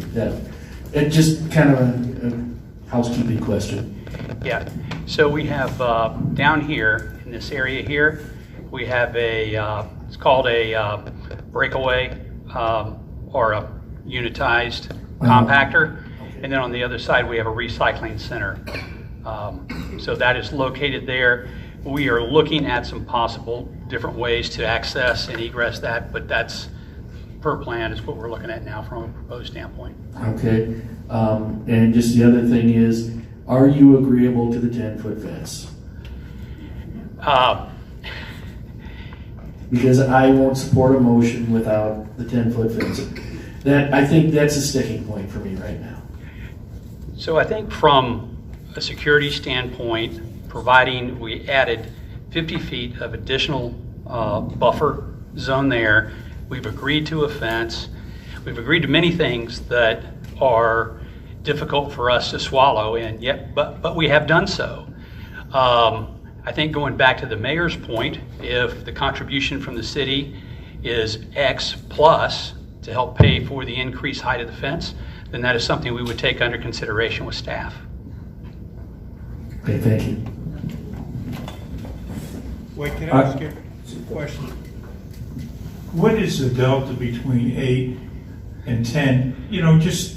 It just kind of a housekeeping question. Yeah, so we have down here in this area here, we have it's called a breakaway or a unitized compactor. And then on the other side, we have a recycling center. So that is located there. We are looking at some possible different ways to access and egress that, but that's per plan is what we're looking at now from a proposed standpoint. Okay. And just the other thing is, are you agreeable to the 10-foot fence? Because I won't support a motion without the 10-foot fence. I think that's a sticking point for me right now. So I think from a security standpoint, providing we added 50 feet of additional buffer zone there, we've agreed to a fence. We've agreed to many things that are difficult for us to swallow, and yet, but we have done so. I think going back to the mayor's point, if the contribution from the city is X plus to help pay for the increased height of the fence, then that is something we would take under consideration with staff. Okay, thank you. Wait, can I ask you a question? What is the delta between 8 and 10? You know, just,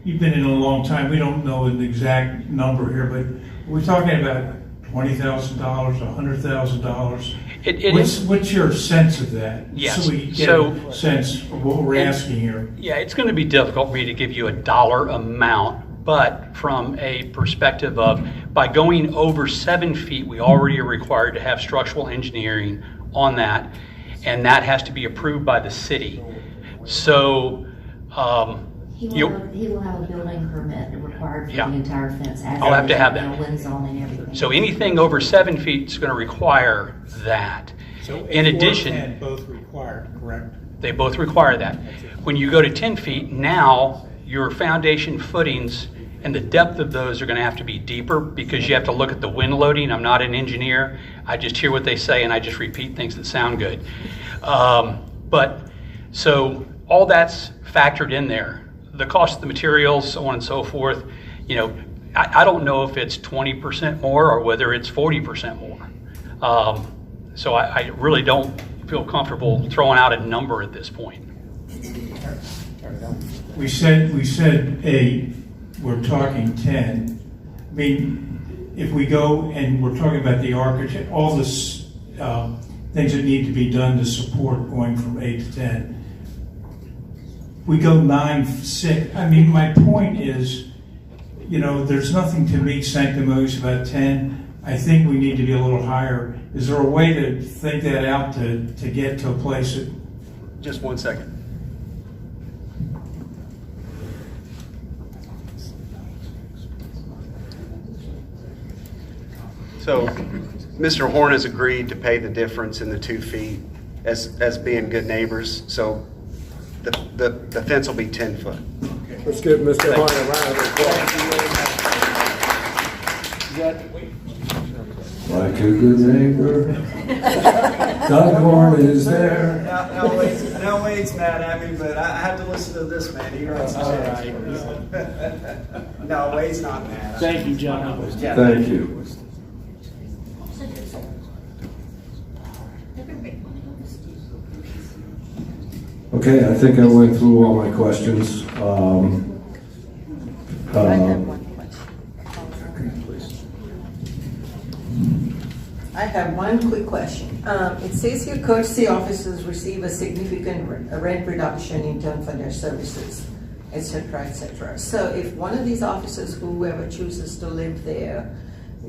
you've been in a long time, we don't know an exact number here, but we're talking about $20,000, $100,000. What's your sense of that? Yes. So we get a sense of what we're asking here. Yeah, it's going to be difficult for me to give you a dollar amount, but from a perspective of by going over 7 feet, we already are required to have structural engineering on that, and that has to be approved by the city. So He will have a building permit required for the entire fence. I'll have to have that. Wind zone and everything. So anything over 7 feet is going to require that. So in addition, 4 and 10 both required, correct? They both require that. When you go to 10 feet, now your foundation footings and the depth of those are going to have to be deeper because you have to look at the wind loading. I'm not an engineer. I just hear what they say and I just repeat things that sound good. But so all that's factored in there. The cost of the materials, so on and so forth, you know, I don't know if it's 20% more or whether it's 40% more. So I really don't feel comfortable throwing out a number at this point. We said 8, we're talking 10. I mean, if we go and we're talking about the architect, all this things that need to be done to support going from 8 to 10. We go 9, 6. I mean, my point is, you know, there's nothing to be sanctimonious about 10. I think we need to be a little higher. Is there a way to think that out to get to a place that... Just 1 second. So, Mr. Horn has agreed to pay the difference in the 2 feet as being good neighbors. So, the fence will be 10 foot. Let's give Mr. Horn a round of applause. Like a good neighbor, Doug Horn is there. Now Wade's mad at me, but I had to listen to this man. He writes No, Wade's not mad. Thank you, John. Thank you. Okay, I think I went through all my questions. I have one question. I have one quick question. It says here courtesy officers receive a significant rent reduction in terms of their services, etc., etc. So if one of these officers, whoever chooses to live there,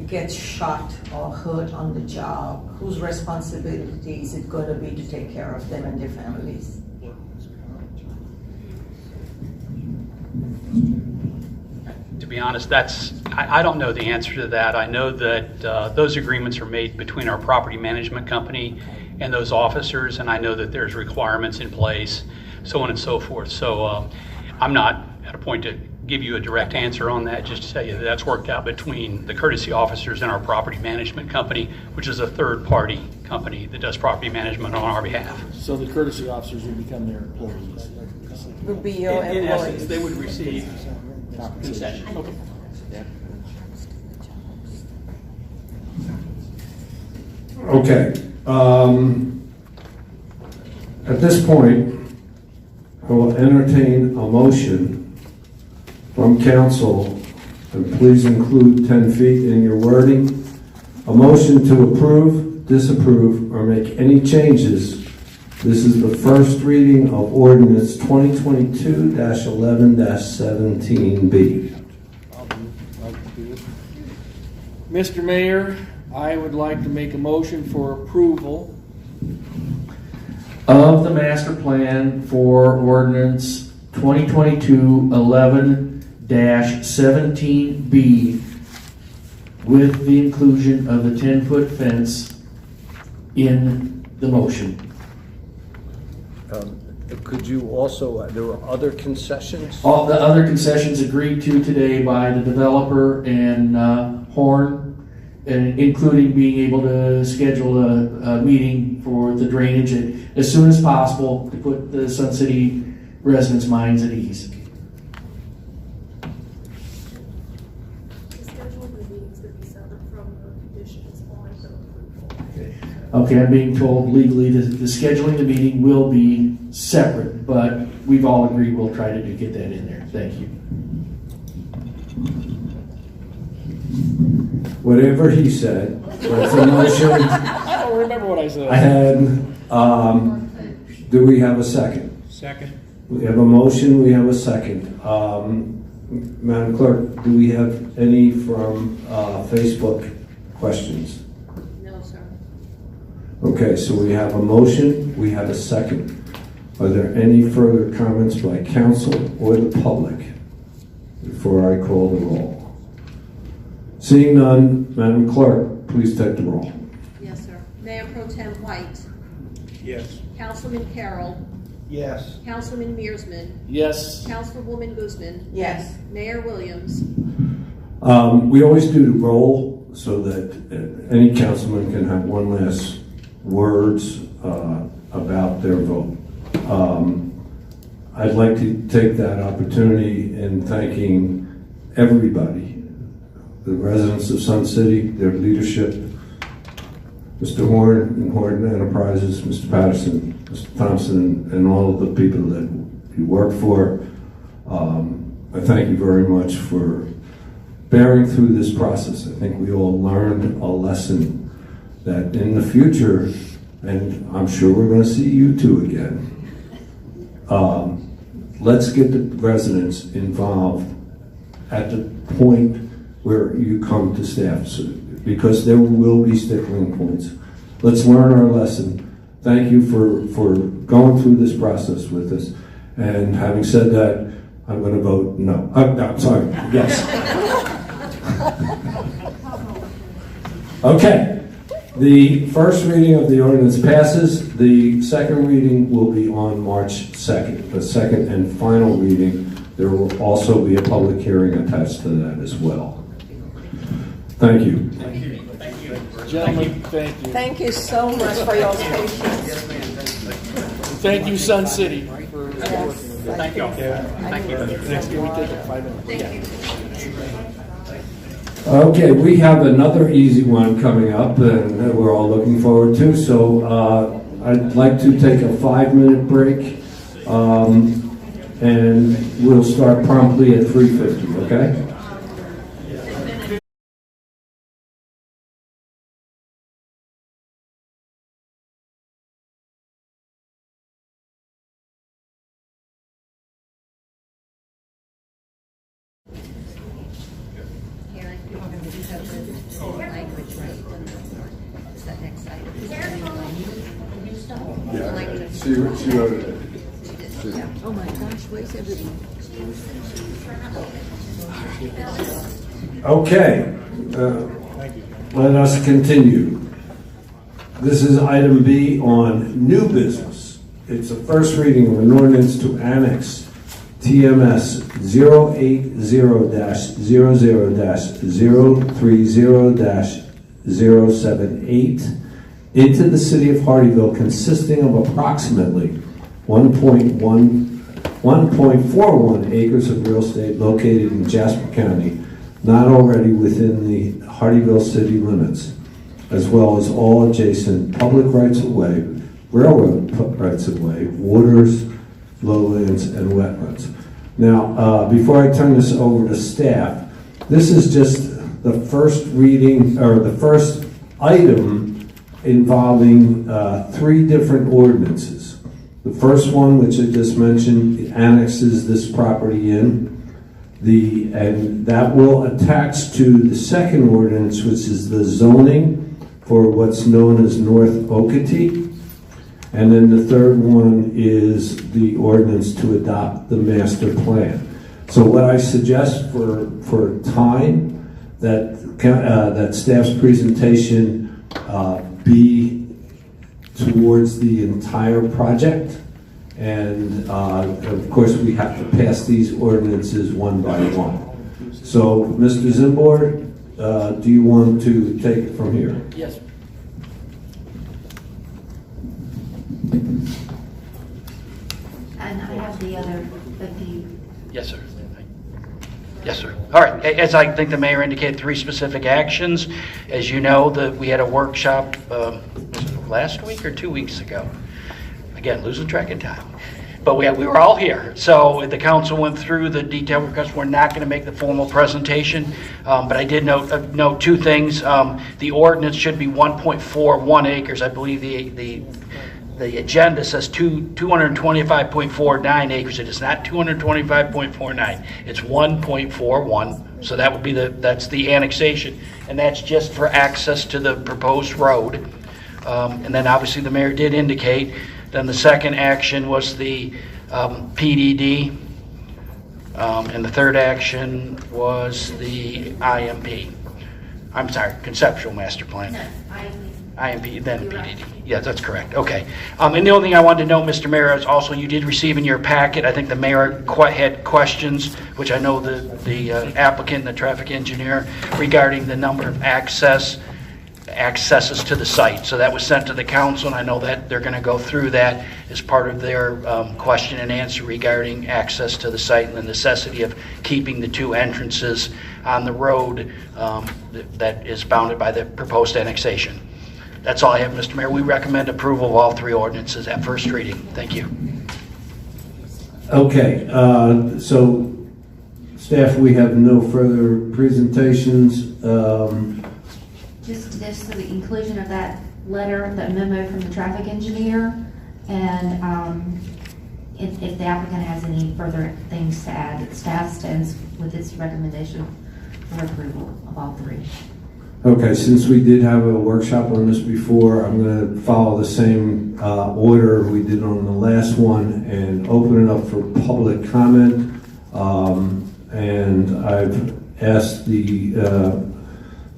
gets shot or hurt on the job, whose responsibility is it going to be to take care of them and their families? be honest, I don't know the answer to that. I know that those agreements are made between our property management company and those officers, and I know that there's requirements in place, so on and so forth. So I'm not at a point to give you a direct answer on that, just to tell you that that's worked out between the courtesy officers and our property management company, which is a third-party company that does property management on our behalf. So the courtesy officers would become their employees? Would be your In employees. essence, they would receive concession. Okay. Yeah. Okay. At this point, I will entertain a motion from council, and please include 10 feet in your wording. A motion to approve, disapprove, or make any changes. This is the first reading of ordinance 2022-11-17B. Mr. Mayor, I would like to make a motion for approval of the master plan for ordinance 2022-11-17B with the inclusion of the 10-foot fence in the motion. Could you also, there were other concessions? All the other concessions agreed to today by the developer and Horn, and including being able to schedule a meeting for the drainage as soon as possible to put the Sun City residents' minds at ease. Okay, I'm being told legally that the scheduling the meeting will be separate, but we've all agreed we'll try to get that in there. Thank you. Whatever he said, that's a motion. I don't remember what I said. And do we have a second? Second. We have a motion, we have a second. Madam Clerk, do we have any from Facebook questions? No, sir. Okay, so we have a motion, we have a second. Are there any further comments by council or the public before I call the roll? Seeing none, Madam Clerk, please take the roll. Yes, sir. Mayor Pro Tem White. Yes. Councilman Carroll. Yes. Councilman Mearsman. Yes. Councilwoman Guzman. Yes. Mayor Williams. We always do the roll so that any councilman can have one last words about their vote. I'd like to take that opportunity in thanking everybody, the residents of Sun City, their leadership, Mr. Horn and Horn Enterprises, Mr. Patterson, Mr. Thompson, and all of the people that you work for. I thank you very much for bearing through this process. I think we all learned a lesson that in the future, and I'm sure we're going to see you two again, let's get the residents involved at the point where you come to staff, because there will be stickling points. Let's learn our lesson. Thank you for going through this process with us. And having said that, I'm going to vote no. No, sorry, yes. Okay. The first reading of the ordinance passes. The second reading will be on March 2nd. The second and final reading, there will also be a public hearing attached to that as well. Thank you. Thank you. Thank you. Gentlemen, thank you. Thank you so much for your patience. Thank you, Sun City. Yes. Thank you. Thank you. Next, can we take a 5 minute? Okay, we have another easy one coming up and we're all looking forward to. So I'd like to take a 5-minute break and we'll start promptly at 3:50, okay? She wrote it. Oh my gosh, where's everybody? Okay, let us continue. This is item B on new business. It's a first reading of an ordinance to annex TMS 080-00-030-078 into the city of Hardeeville, consisting of approximately 1.41 acres of real estate located in Jasper County, not already within the Hardeeville city limits, as well as all adjacent public rights-of-way, railroad rights-of-way, waters, lowlands, and wetlands. Now, before I turn this over to staff, this is just the first reading, or the first item involving 3 different ordinances. The first one, which I just mentioned, annexes this property in. And that will attach to the second ordinance, which is the zoning for what's known as North Okatee. And then the third one is the ordinance to adopt the master plan. So what I suggest for time, that staff's presentation be towards the entire project. And of course, we have to pass these ordinances one by one. So, Mr. Zimborg, do you want to take it from here? Yes. And I have the other, Yes, sir. Yes, sir. All right. As I think the mayor indicated, 3 specific actions. As you know, we had a workshop was it last week or 2 weeks ago. Again, losing track of time. But we were all here. So the council went through the detail because we're not going to make the formal presentation. But I did note 2 things. The ordinance should be 1.41 acres. I believe the agenda says 225.49 acres. It is not 225.49. It's 1.41. So that would be that's the annexation, and that's just for access to the proposed road. And then obviously the mayor did indicate. Then the second action was the PDD, and the third action was the IMP. I'm sorry, conceptual master plan. no, IMP, then PDD. Yeah, that's correct. Okay. And the only thing I wanted to know, Mr. Mayor, is also you did receive in your packet, I think the mayor had questions, which I know the applicant and the traffic engineer, regarding the number of accesses to the site. So that was sent to the council, and I know that they're going to go through that as part of their question and answer regarding access to the site and the necessity of keeping the 2 entrances on the road that is bounded by the proposed annexation. That's all I have, Mr. Mayor. We recommend approval of all 3 ordinances at first reading. Thank you. Okay, so staff, we have no further presentations. just for the inclusion of that letter, that memo from the traffic engineer, and if the applicant has any further things to add, staff stands with its recommendation for approval of all 3. Okay, since we did have a workshop on this before, I'm going to follow the same order we did on the last one and open it up for public comment. And I've asked the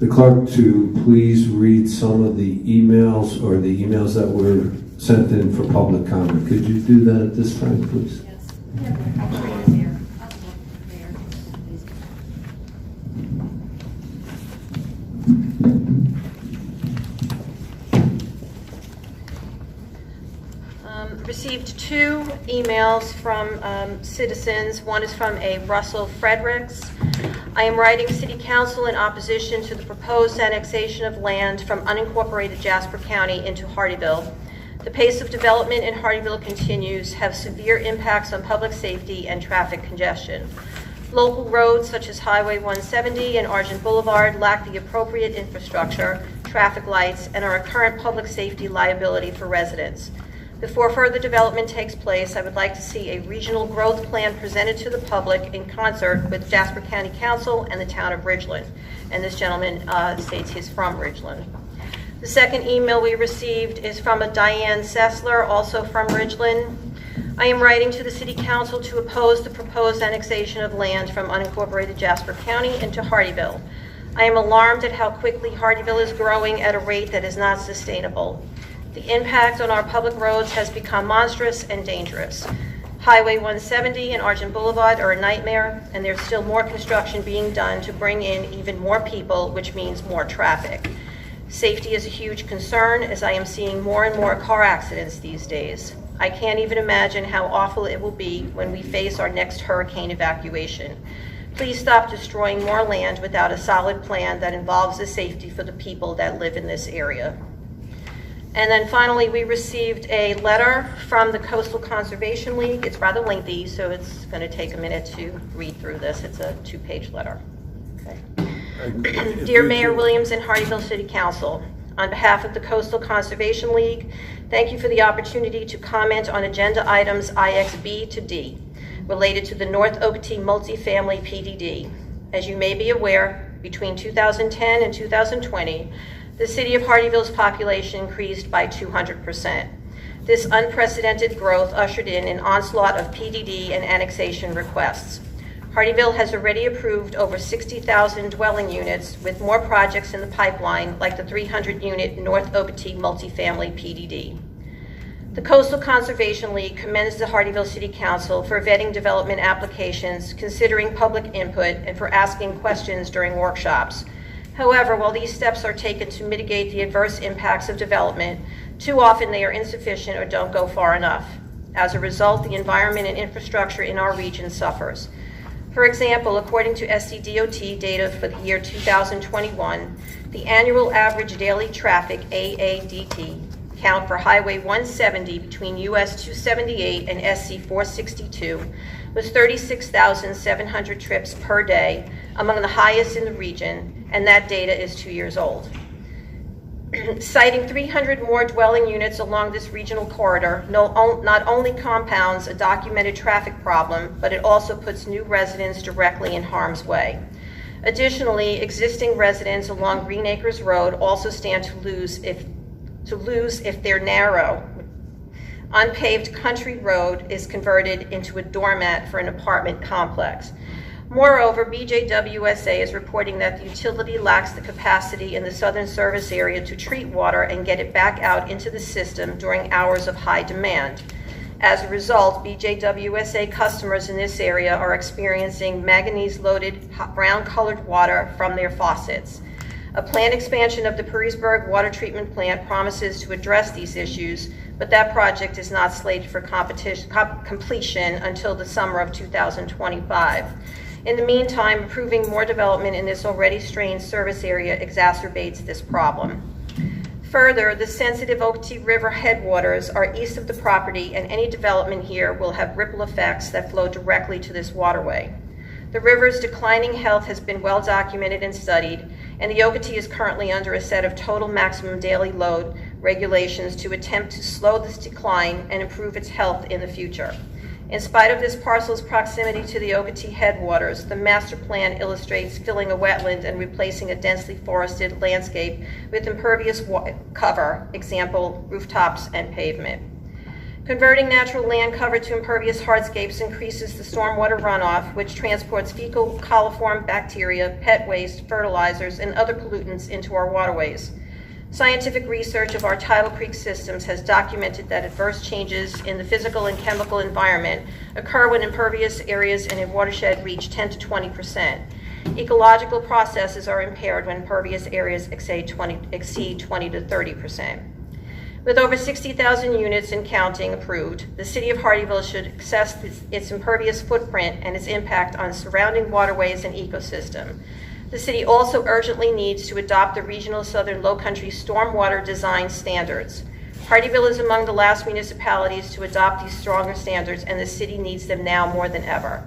clerk to please read some of the emails or the emails that were sent in for public comment. Could you do that at this time, please? Received 2 emails from citizens. One is from a Russell Fredericks. I am writing City Council in opposition to the proposed annexation of land from unincorporated Jasper County into Hardeeville. The pace of development in Hardeeville continues, have severe impacts on public safety and traffic congestion. Local roads such as Highway 170 and Argent Boulevard lack the appropriate infrastructure, traffic lights, and are a current public safety liability for residents. Before further development takes place, I would like to see a regional growth plan presented to the public in concert with Jasper County Council and the town of Ridgeland. And this gentleman states he's from Ridgeland. The second email we received is from a Diane Sessler, also from Ridgeland. I am writing to the City Council to oppose the proposed annexation of land from unincorporated Jasper County into Hardeeville. I am alarmed at how quickly Hardeeville is growing at a rate that is not sustainable. The impact on our public roads has become monstrous and dangerous. Highway 170 and Argent Boulevard are a nightmare, and there's still more construction being done to bring in even more people, which means more traffic. Safety is a huge concern, as I am seeing more and more car accidents these days. I can't even imagine how awful it will be when we face our next hurricane evacuation. Please stop destroying more land without a solid plan that involves the safety for the people that live in this area. And then finally, we received a letter from the Coastal Conservation League. It's rather lengthy, so it's going to take a minute to read through this. It's a 2-page letter. Okay. Dear Mayor Williams and Hardeeville City Council, on behalf of the Coastal Conservation League, thank you for the opportunity to comment on agenda items IXB to D, related to the North Okeechobee multifamily PDD. As you may be aware, between 2010 and 2020, the city of Hardeeville's population increased by 200%. This unprecedented growth ushered in an onslaught of PDD and annexation requests. Hardeeville has already approved over 60,000 dwelling units, with more projects in the pipeline, like the 300-unit North Okeechobee multifamily PDD. The Coastal Conservation League commends the Hardeeville City Council for vetting development applications, considering public input, and for asking questions during workshops. However, while these steps are taken to mitigate the adverse impacts of development, too often they are insufficient or don't go far enough. As a result, the environment and infrastructure in our region suffers. For example, according to SCDOT data for the year 2021, the annual average daily traffic AADT count for Highway 170 between US 278 and SC 462 was 36,700 trips per day, among the highest in the region, and that data is 2 years old. Citing 300 more dwelling units along this regional corridor not only compounds a documented traffic problem, but it also puts new residents directly in harm's way. Additionally, existing residents along Green Acres Road also stand to lose if their narrow, unpaved country road is converted into a doormat for an apartment complex. Moreover, BJWSA is reporting that the utility lacks the capacity in the southern service area to treat water and get it back out into the system during hours of high demand. As a result, BJWSA customers in this area are experiencing manganese-loaded brown-colored water from their faucets. A planned expansion of the Perrysburg water treatment plant promises to address these issues, but that project is not slated for completion until the summer of 2025. In the meantime, approving more development in this already strained service area exacerbates this problem. Further, the sensitive Okeechobee River headwaters are east of the property, and any development here will have ripple effects that flow directly to this waterway. The river's declining health has been well documented and studied, and the Okeechobee is currently under a set of total maximum daily load regulations to attempt to slow this decline and improve its health in the future. In spite of this parcel's proximity to the Okeechobee headwaters, the master plan illustrates filling a wetland and replacing a densely forested landscape with impervious cover, example, rooftops and pavement. Converting natural land cover to impervious hardscapes increases the stormwater runoff, which transports fecal coliform bacteria, pet waste, fertilizers, and other pollutants into our waterways. Scientific research of our tidal creek systems has documented that adverse changes in the physical and chemical environment occur when impervious areas in a watershed reach 10 to 20%. Ecological processes are impaired when impervious areas exceed 20 to 30%. With over 60,000 units and counting approved, the City of Hardeeville should assess its impervious footprint and its impact on surrounding waterways and ecosystem. The city also urgently needs to adopt the Regional Southern Lowcountry Stormwater Design Standards. Hardeeville is among the last municipalities to adopt these stronger standards, and the city needs them now more than ever.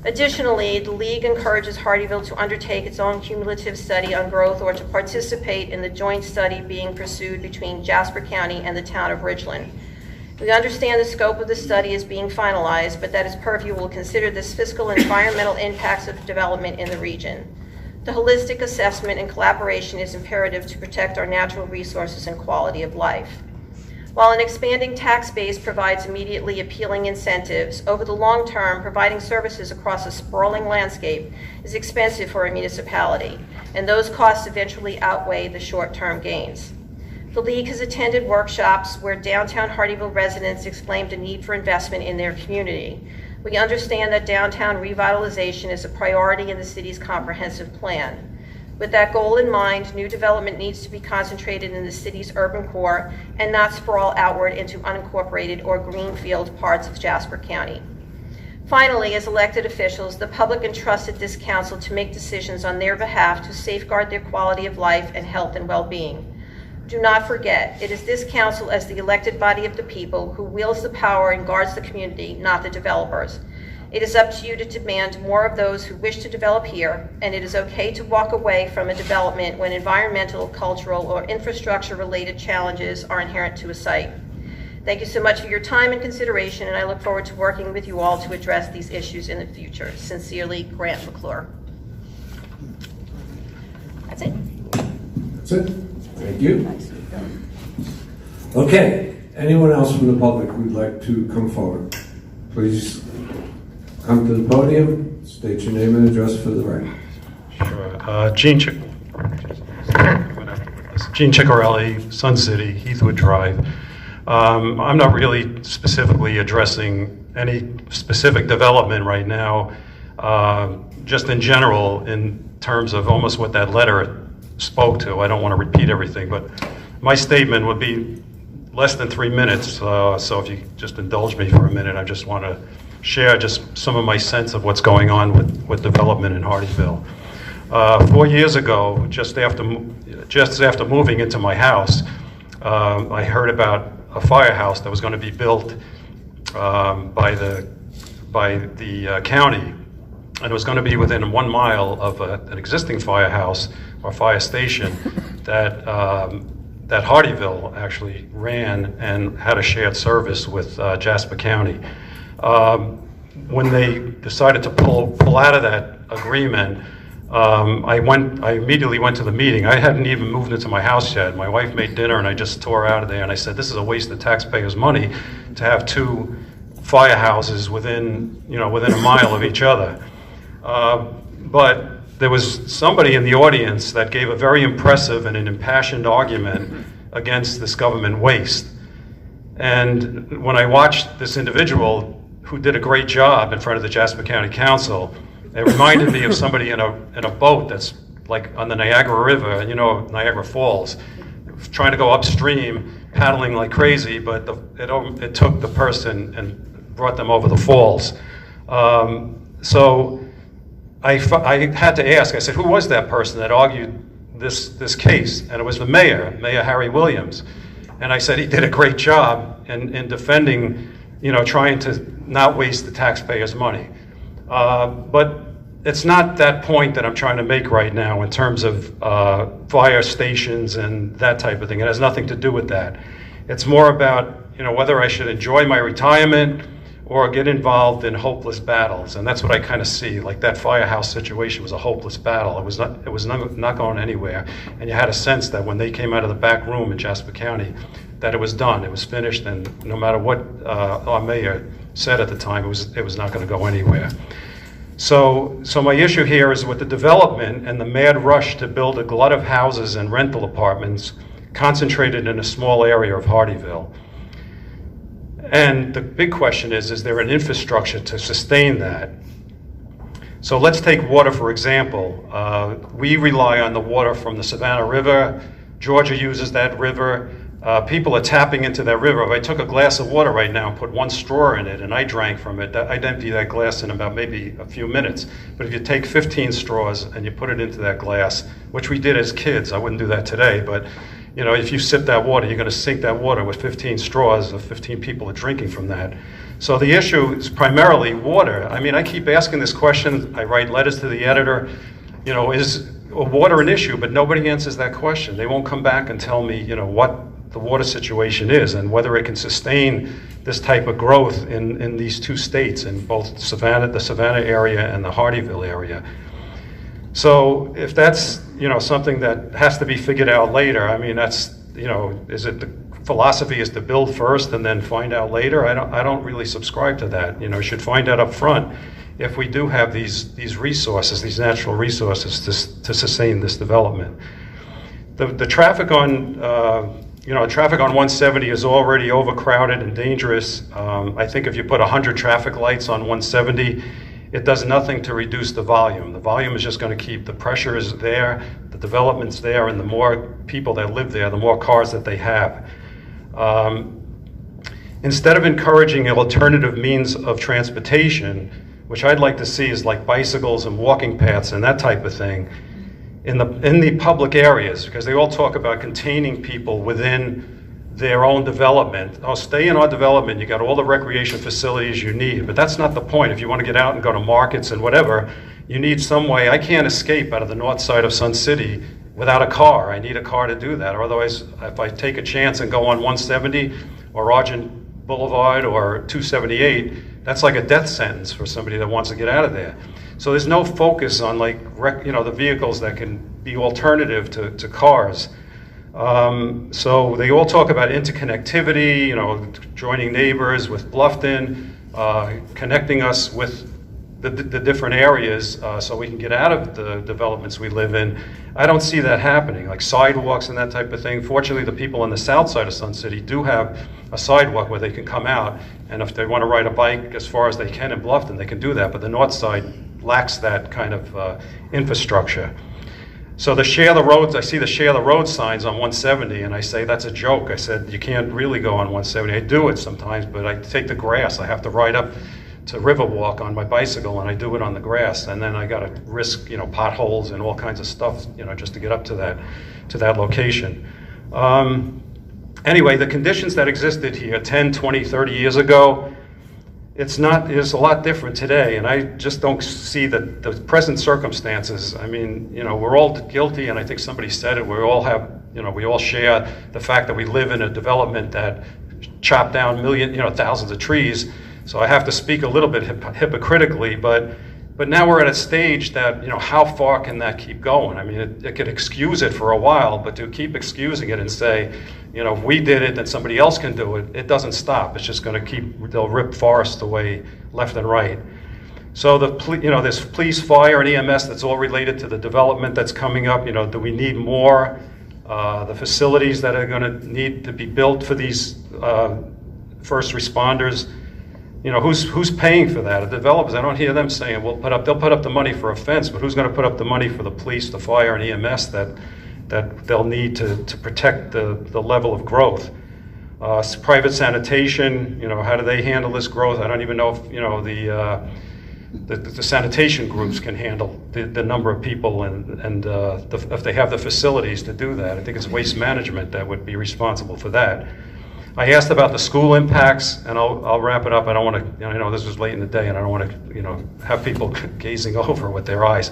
Additionally, the League encourages Hardeeville to undertake its own cumulative study on growth or to participate in the joint study being pursued between Jasper County and the town of Ridgeland. We understand the scope of the study is being finalized, but that its purview will consider the fiscal and environmental impacts of development in the region. The holistic assessment and collaboration is imperative to protect our natural resources and quality of life. While an expanding tax base provides immediately appealing incentives, over the long term, providing services across a sprawling landscape is expensive for a municipality, and those costs eventually outweigh the short-term gains. The League has attended workshops where downtown Hardeeville residents exclaimed a need for investment in their community. We understand that downtown revitalization is a priority in the city's comprehensive plan. With that goal in mind, new development needs to be concentrated in the city's urban core and not sprawl outward into unincorporated or greenfield parts of Jasper County. Finally, as elected officials, the public entrusted this council to make decisions on their behalf to safeguard their quality of life and health and well-being. Do not forget, it is this council as the elected body of the people who wields the power and guards the community, not the developers. It is up to you to demand more of those who wish to develop here, and it is okay to walk away from a development when environmental, cultural, or infrastructure-related challenges are inherent to a site. Thank you so much for your time and consideration, and I look forward to working with you all to address these issues in the future. Sincerely, Grant McClure. That's it. That's it. Thank you. Okay. Anyone else from the public who'd like to come forward? Please come to the podium, state your name and address for the record. Sure. Gene Ciccarelli, Sun City, Heathwood Drive. I'm not really specifically addressing any specific development right now, just in general in terms of almost what that letter spoke to. I don't want to repeat everything, but my statement would be less than 3 minutes, so if you just indulge me for a minute, I just want to share just some of my sense of what's going on with development in Hardeeville. 4 years ago, just after moving into my house, I heard about a firehouse that was going to be built by the county, and it was going to be within 1 mile of an existing firehouse or fire station that Hardeeville actually ran and had a shared service with Jasper County. When they decided to pull out of that agreement, I immediately went to the meeting. I hadn't even moved into my house yet. My wife made dinner and I just tore out of there and I said, this is a waste of taxpayers' money to have 2 firehouses within a mile of each other. But there was somebody in the audience that gave a very impressive and an impassioned argument against this government waste. And when I watched this individual who did a great job in front of the Jasper County Council, it reminded me of somebody in a boat that's like on the Niagara River, Niagara Falls, trying to go upstream, paddling like crazy, but it took the person and brought them over the falls. So I had to ask, I said, who was that person that argued this case? And it was the Mayor Harry Williams. And I said he did a great job in defending, trying to not waste the taxpayers' money. But it's not that point that I'm trying to make right now in terms of fire stations and that type of thing. It has nothing to do with that. It's more about, whether I should enjoy my retirement or get involved in hopeless battles. And that's what I kind of see. Like that firehouse situation was a hopeless battle. It was not going anywhere. And you had a sense that when they came out of the back room in Jasper County, that it was done, it was finished, and no matter what our mayor said at the time, it was not going to go anywhere. So my issue here is with the development and the mad rush to build a glut of houses and rental apartments concentrated in a small area of Hardeeville. And the big question is there an infrastructure to sustain that? So let's take water, for example. We rely on the water from the Savannah River. Georgia uses that river. People are tapping into that river. If I took a glass of water right now and put 1 straw in it and I drank from it, I'd empty that glass in about maybe a few minutes. But if you take 15 straws and you put it into that glass, which we did as kids, I wouldn't do that today, but if you sip that water, you're going to sink that water with 15 straws if 15 people are drinking from that. So the issue is primarily water. I mean, I keep asking this question. I write letters to the editor. Is water an issue? But nobody answers that question. They won't come back and tell me, what the water situation is and whether it can sustain this type of growth in these 2 states, in both the Savannah area and the Hardeeville area. So if that's something that has to be figured out later, I mean, that's is it the philosophy is to build first and then find out later. I don't really subscribe to that. You know, you should find out up front if we do have these resources, these natural resources to sustain this development. The traffic on traffic on 170 is already overcrowded and dangerous. I think if you put 100 traffic lights on 170, it does nothing to reduce the volume. The volume is just going to keep, the pressure is there, the development's there, and the more people that live there, the more cars that they have. Instead of encouraging alternative means of transportation, which I'd like to see is like bicycles and walking paths and that type of thing, in the public areas, because they all talk about containing people within their own development. Oh, stay in our development, you got all the recreation facilities you need, but that's not the point. If you want to get out and go to markets and whatever, you need some way. I can't escape out of the north side of Sun City without a car. I need a car to do that, or otherwise, if I take a chance and go on 170 or Argent Boulevard or 278, that's like a death sentence for somebody that wants to get out of there. So there's no focus on the vehicles that can be alternative to cars. So they all talk about interconnectivity, joining neighbors with Bluffton, connecting us with the different areas so we can get out of the developments we live in. I don't see that happening, like sidewalks and that type of thing. Fortunately, the people on the south side of Sun City do have a sidewalk where they can come out, and if they want to ride a bike as far as they can in Bluffton, they can do that, but the north side lacks that kind of infrastructure. So the share the roads, I see the share the road signs on 170, and I say that's a joke. I said you can't really go on 170. I do it sometimes, but I take the grass. I have to ride up to Riverwalk on my bicycle, and I do it on the grass, and then I got to risk potholes and all kinds of stuff just to get up to that location. Anyway, the conditions that existed here 10, 20, 30 years ago, it's a lot different today, and I just don't see the present circumstances. I mean, we're all guilty, and I think somebody said it, we all share the fact that we live in a development that chopped down thousands of trees. So I have to speak a little bit hypocritically, but now we're at a stage that, how far can that keep going? I mean, it could excuse it for a while, but to keep excusing it and say, if we did it, then somebody else can do it, it doesn't stop. It's just going to they'll rip forests away left and right. So there's police, fire, and EMS, that's all related to the development that's coming up. Do we need more? The facilities that are going to need to be built for these first responders, who's paying for that? The developers, I don't hear them saying, they'll put up the money for a fence, but who's going to put up the money for the police, the fire, and EMS that they'll need to protect the level of growth? Private sanitation, how do they handle this growth? I don't even know if, the sanitation groups can handle the number of people and if they have the facilities to do that. I think it's waste management that would be responsible for that. I asked about the school impacts, and I'll wrap it up. I don't want to, I know this was late in the day, and I don't want to, have people gazing over with their eyes.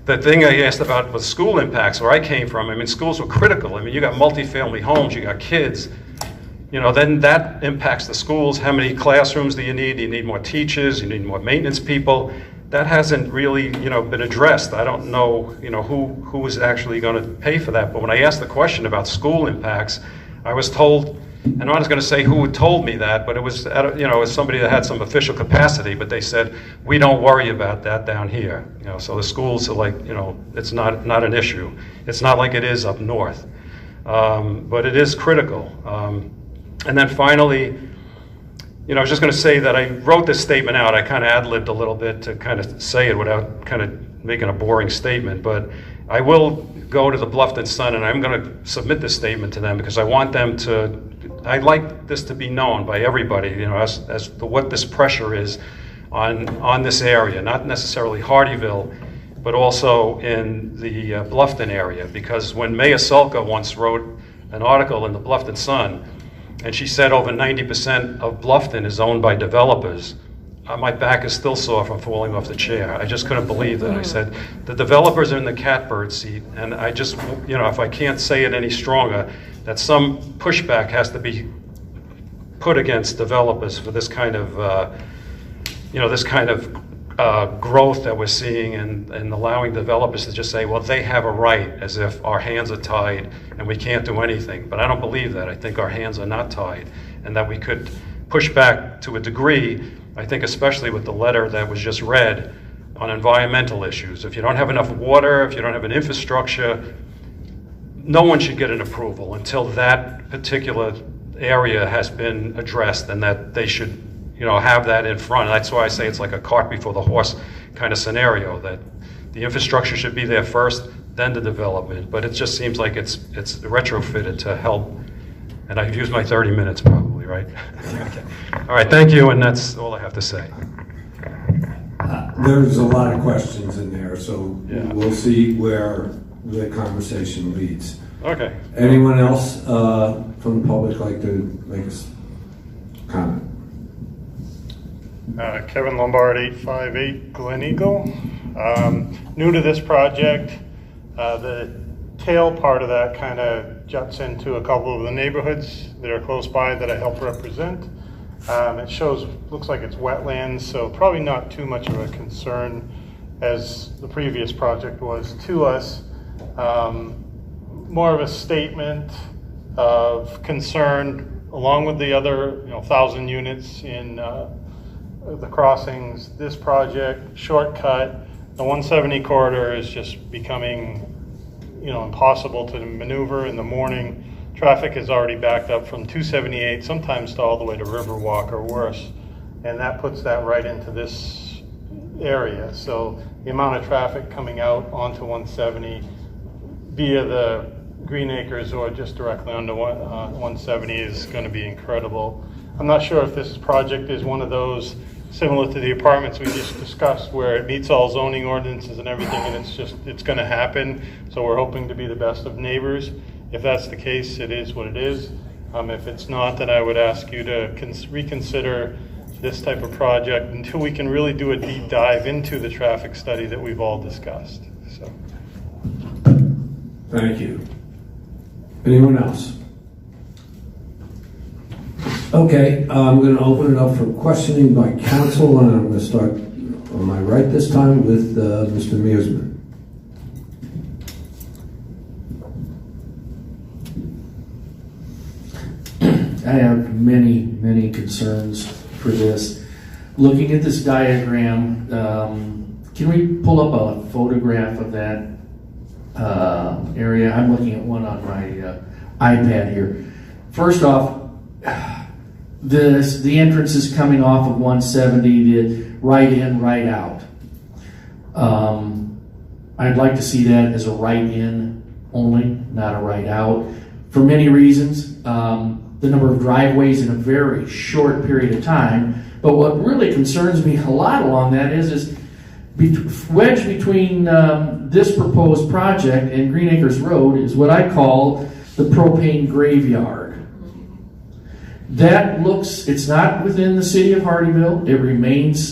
The thing I asked about was school impacts, where I came from. I mean, schools were critical. I mean, you got multifamily homes, you got kids, then that impacts the schools. How many classrooms do you need? Do you need more teachers? You need more maintenance people? That hasn't really, been addressed. I don't know, who is actually going to pay for that. But when I asked the question about school impacts, I was told, and I'm not going to say who told me that, but it was, as somebody that had some official capacity, but they said, we don't worry about that down here. So the schools are like, it's not an issue. It's not like it is up north. But it is critical. And then finally, I was just going to say that I wrote this statement out. I kind of ad-libbed a little bit to kind of say it without kind of making a boring statement, but I will go to the Bluffton Sun, and I'm going to submit this statement to them because I want them to, I'd like this to be known by everybody, as to what this pressure is on this area, not necessarily Hardeeville, but also in the Bluffton area. Because when Maya Sulka once wrote an article in the Bluffton Sun, and she said over 90% of Bluffton is owned by developers, my back is still sore from falling off the chair. I just couldn't believe that. I said, the developers are in the catbird seat, and I just, if I can't say it any stronger, that some pushback has to be put against developers for this kind of, this kind of growth that we're seeing and allowing developers to just say, well, they have a right, as if our hands are tied and we can't do anything. But I don't believe that. I think our hands are not tied, and that we could push back to a degree. I think especially with the letter that was just read on environmental issues. If you don't have enough water, if you don't have an infrastructure, no one should get an approval until that particular area has been addressed, and that they should, you know, have that in front. That's why I say it's like a cart before the horse kind of scenario, that the infrastructure should be there first, then the development. But it just seems like it's retrofitted to help. And I've used my 30 minutes probably, right? Okay. All right, thank you, and that's all I have to say. There's a lot of questions in there, so we'll see where the conversation leads. Okay. Anyone else from the public like to make a comment? Kevin Lombard, 858 Glen Eagle. New to this project. The tail part of that kind of juts into a couple of the neighborhoods that are close by that I help represent. It looks like it's wetlands, so probably not too much of a concern as the previous project was to us. More of a statement of concern along with the other 1,000 units in the crossings. This project, shortcut, the 170 corridor is just becoming impossible to maneuver in the morning. Traffic is already backed up from 278, sometimes to all the way to Riverwalk or worse. And that puts that right into this area. So the amount of traffic coming out onto 170 via the Green Acres or just directly onto 170 is going to be incredible. I'm not sure if this project is one of those similar to the apartments we just discussed, where it meets all zoning ordinances and everything, and it's going to happen. So we're hoping to be the best of neighbors. If that's the case, it is what it is. If it's not, then I would ask you to reconsider this type of project until we can really do a deep dive into the traffic study that we've all discussed. So. Thank you. Anyone else? Okay, I'm going to open it up for questioning by council, and I'm going to start on my right this time with Mr. Mearsman. I have many concerns for this. Looking at this diagram, can we pull up a photograph of that area? I'm looking at one on my iPad here. First off, the entrance is coming off of 170, the right in, right out. I'd like to see that as a right in only, not a right out, for many reasons. The number of driveways in a very short period of time. But what really concerns me a lot along that is wedged between this proposed project and Green Acres Road is what I call the propane graveyard. That it's not within the city of Hardeeville. It remains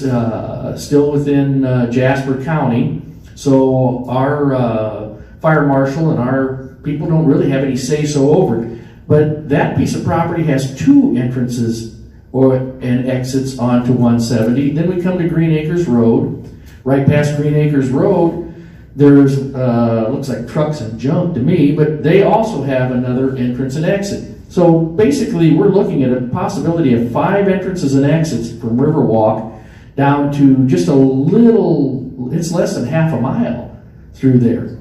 still within Jasper County. So our fire marshal and our people don't really have any say-so over it. But that piece of property has two entrances and exits onto 170. Then we come to Green Acres Road. Right past Green Acres Road, there's looks like trucks and junk to me, but they also have another entrance and exit. So basically, we're looking at a possibility of 5 entrances and exits from Riverwalk down to just a little, it's less than half a mile through there.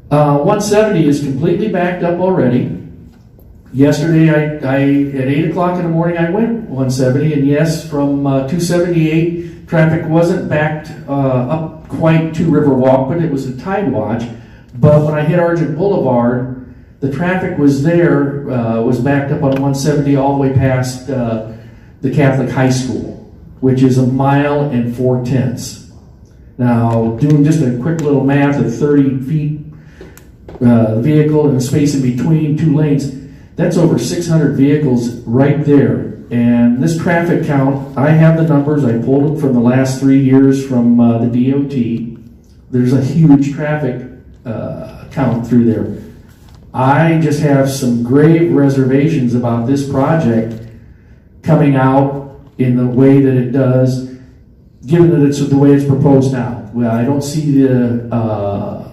170 is completely backed up already. Yesterday, at 8 o'clock in the morning, I went 170, and yes, from 278, traffic wasn't backed up quite to Riverwalk, but it was a tide watch. But when I hit Argent Boulevard, the traffic was there, was backed up on 170 all the way past the Catholic High School, which is 1 mile and 4/10. Now, doing just a quick little math of 30 feet vehicle and the space in between 2 lanes, that's over 600 vehicles right there. And this traffic count, I have the numbers, I pulled them from the last 3 years from the DOT. There's a huge traffic count through there. I just have some grave reservations about this project coming out in the way that it does. given that it's the way it's proposed now. Well, I don't see the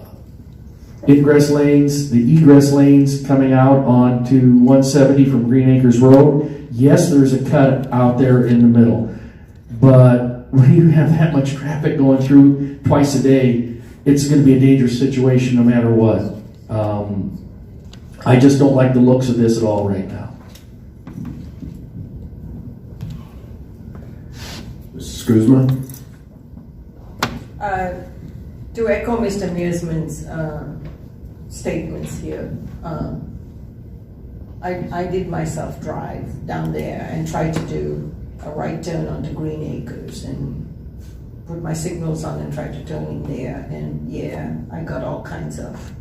ingress lanes, the egress lanes coming out onto 170 from Green Acres Road. Yes, there's a cut out there in the middle, but when you have that much traffic going through twice a day, it's going to be a dangerous situation no matter what. I just don't like the looks of this at all right now. Mrs. Guzman? To echo Mr. Mearsman's statements here, I did myself drive down there and try to do a right turn onto Green Acres and put my signals on and tried to turn in there, and yeah, I got all kinds of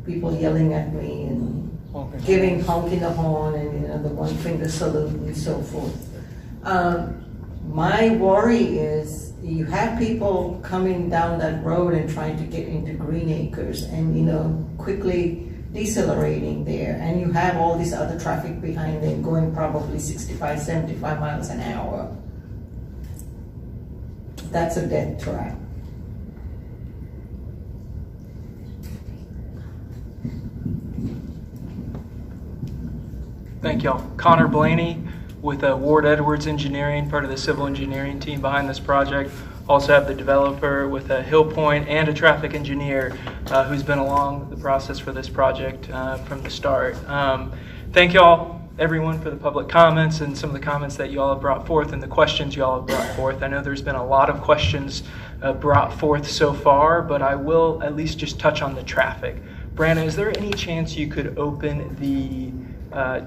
people yelling at me and honking the horn and the one finger salute and so forth. My worry is you have people coming down that road and trying to get into Green Acres and quickly decelerating there, and you have all this other traffic behind them going probably 65, 75 miles an hour. That's a death trap. Thank y'all. Connor Blaney with Ward Edwards Engineering, part of the civil engineering team behind this project. Also have the developer with Hill Point and a traffic engineer who's been along the process for this project from the start. Thank y'all, everyone, for the public comments and some of the comments that you all have brought forth and the questions you all have brought forth. I know there's been a lot of questions brought forth so far, but I will at least just touch on the traffic. Brandon, is there any chance you could open the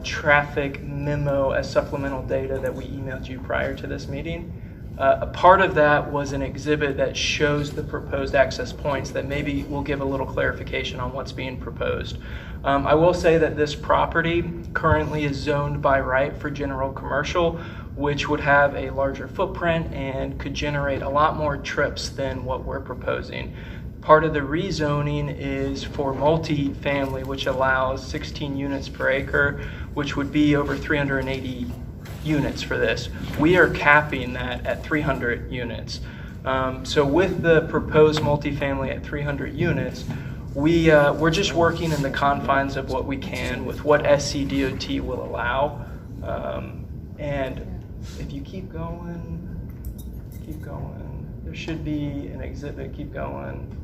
traffic memo as supplemental data that we emailed you prior to this meeting? A part of that was an exhibit that shows the proposed access points that maybe will give a little clarification on what's being proposed. I will say that this property currently is zoned by right for general commercial, which would have a larger footprint and could generate a lot more trips than what we're proposing. Part of the rezoning is for multi-family, which allows 16 units per acre, which would be over 380 units for this. We are capping that at 300 units. So with the proposed multifamily at 300 units, we're just working in the confines of what we can with what SCDOT will allow. And if you keep going, there should be an exhibit, keep going,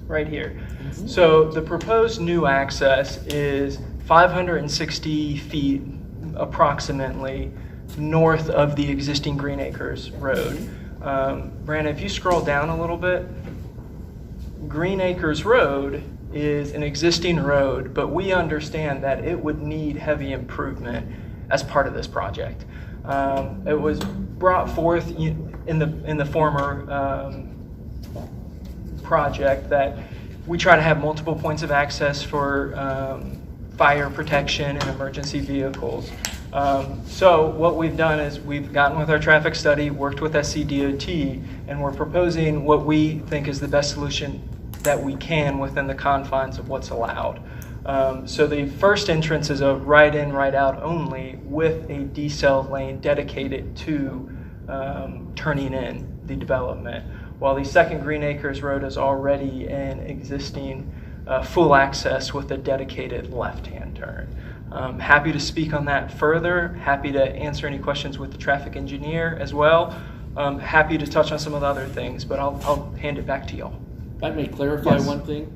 right here. So the proposed new access is 560 feet approximately north of the existing Green Acres Road. Brandon, if you scroll down a little bit, Green Acres Road is an existing road, but we understand that it would need heavy improvement as part of this project. It was brought forth in the former project that we try to have multiple points of access for fire protection and emergency vehicles. So what we've done is we've gotten with our traffic study, worked with SCDOT, and we're proposing what we think is the best solution that we can within the confines of what's allowed. So the first entrance is a right in, right out only with a decel lane dedicated to turning in the development, while the second Green Acres Road is already an existing full access with a dedicated left-hand turn. Happy to speak on that further, happy to answer any questions with the traffic engineer as well. Happy to touch on some of the other things, but I'll hand it back to y'all. If I may clarify Yes. one thing.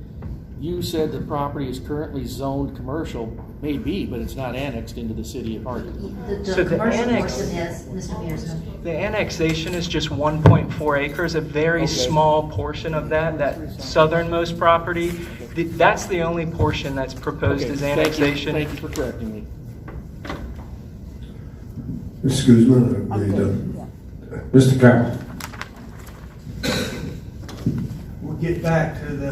You said the property is currently zoned commercial, may be, but it's not annexed into the city of Hardeeville. The commercial portion is, Mr. Mearsman. The annexation is just 1.4 acres, a very small portion of that southernmost property. That's the only portion that's proposed as annexation. Thank you for correcting me. Excuse me, Mr. Carroll. We'll get back to the,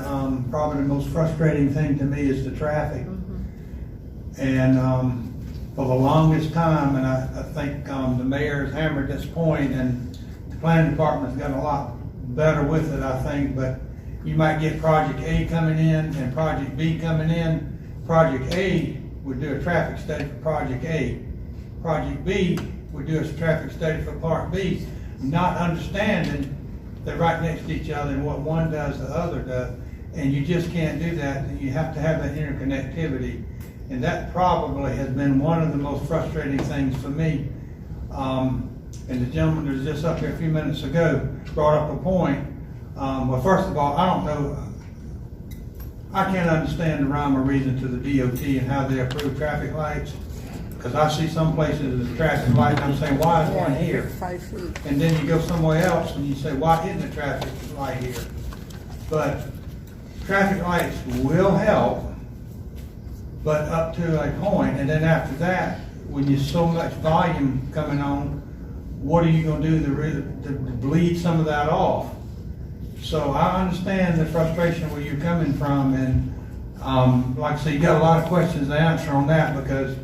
probably the most frustrating thing to me is the traffic. And for the longest time, and I think the mayor has hammered this point, and the planning department's got a lot better with it, I think, but you might get Project A coming in and Project B coming in. Project A would do a traffic study for Project A. Project B would do a traffic study for Part B. not understanding they're right next to each other and what one does, the other does. And you just can't do that. You have to have that interconnectivity. And that probably has been one of the most frustrating things for me. And the gentleman that was just up here a few minutes ago brought up a point. Well, first of all, I don't know, I can't understand the rhyme or reason to the DOT and how they approve traffic lights. Because I see some places there's a traffic light and I'm saying, why is one here? 5 feet. And then you go somewhere else and you say, why isn't a traffic light here? But traffic lights will help, but up to a point, and then after that, when there's so much volume coming on, what are you going to do to bleed some of that off? So I understand the frustration where you're coming from, and like I say, you got a lot of questions to answer on that, because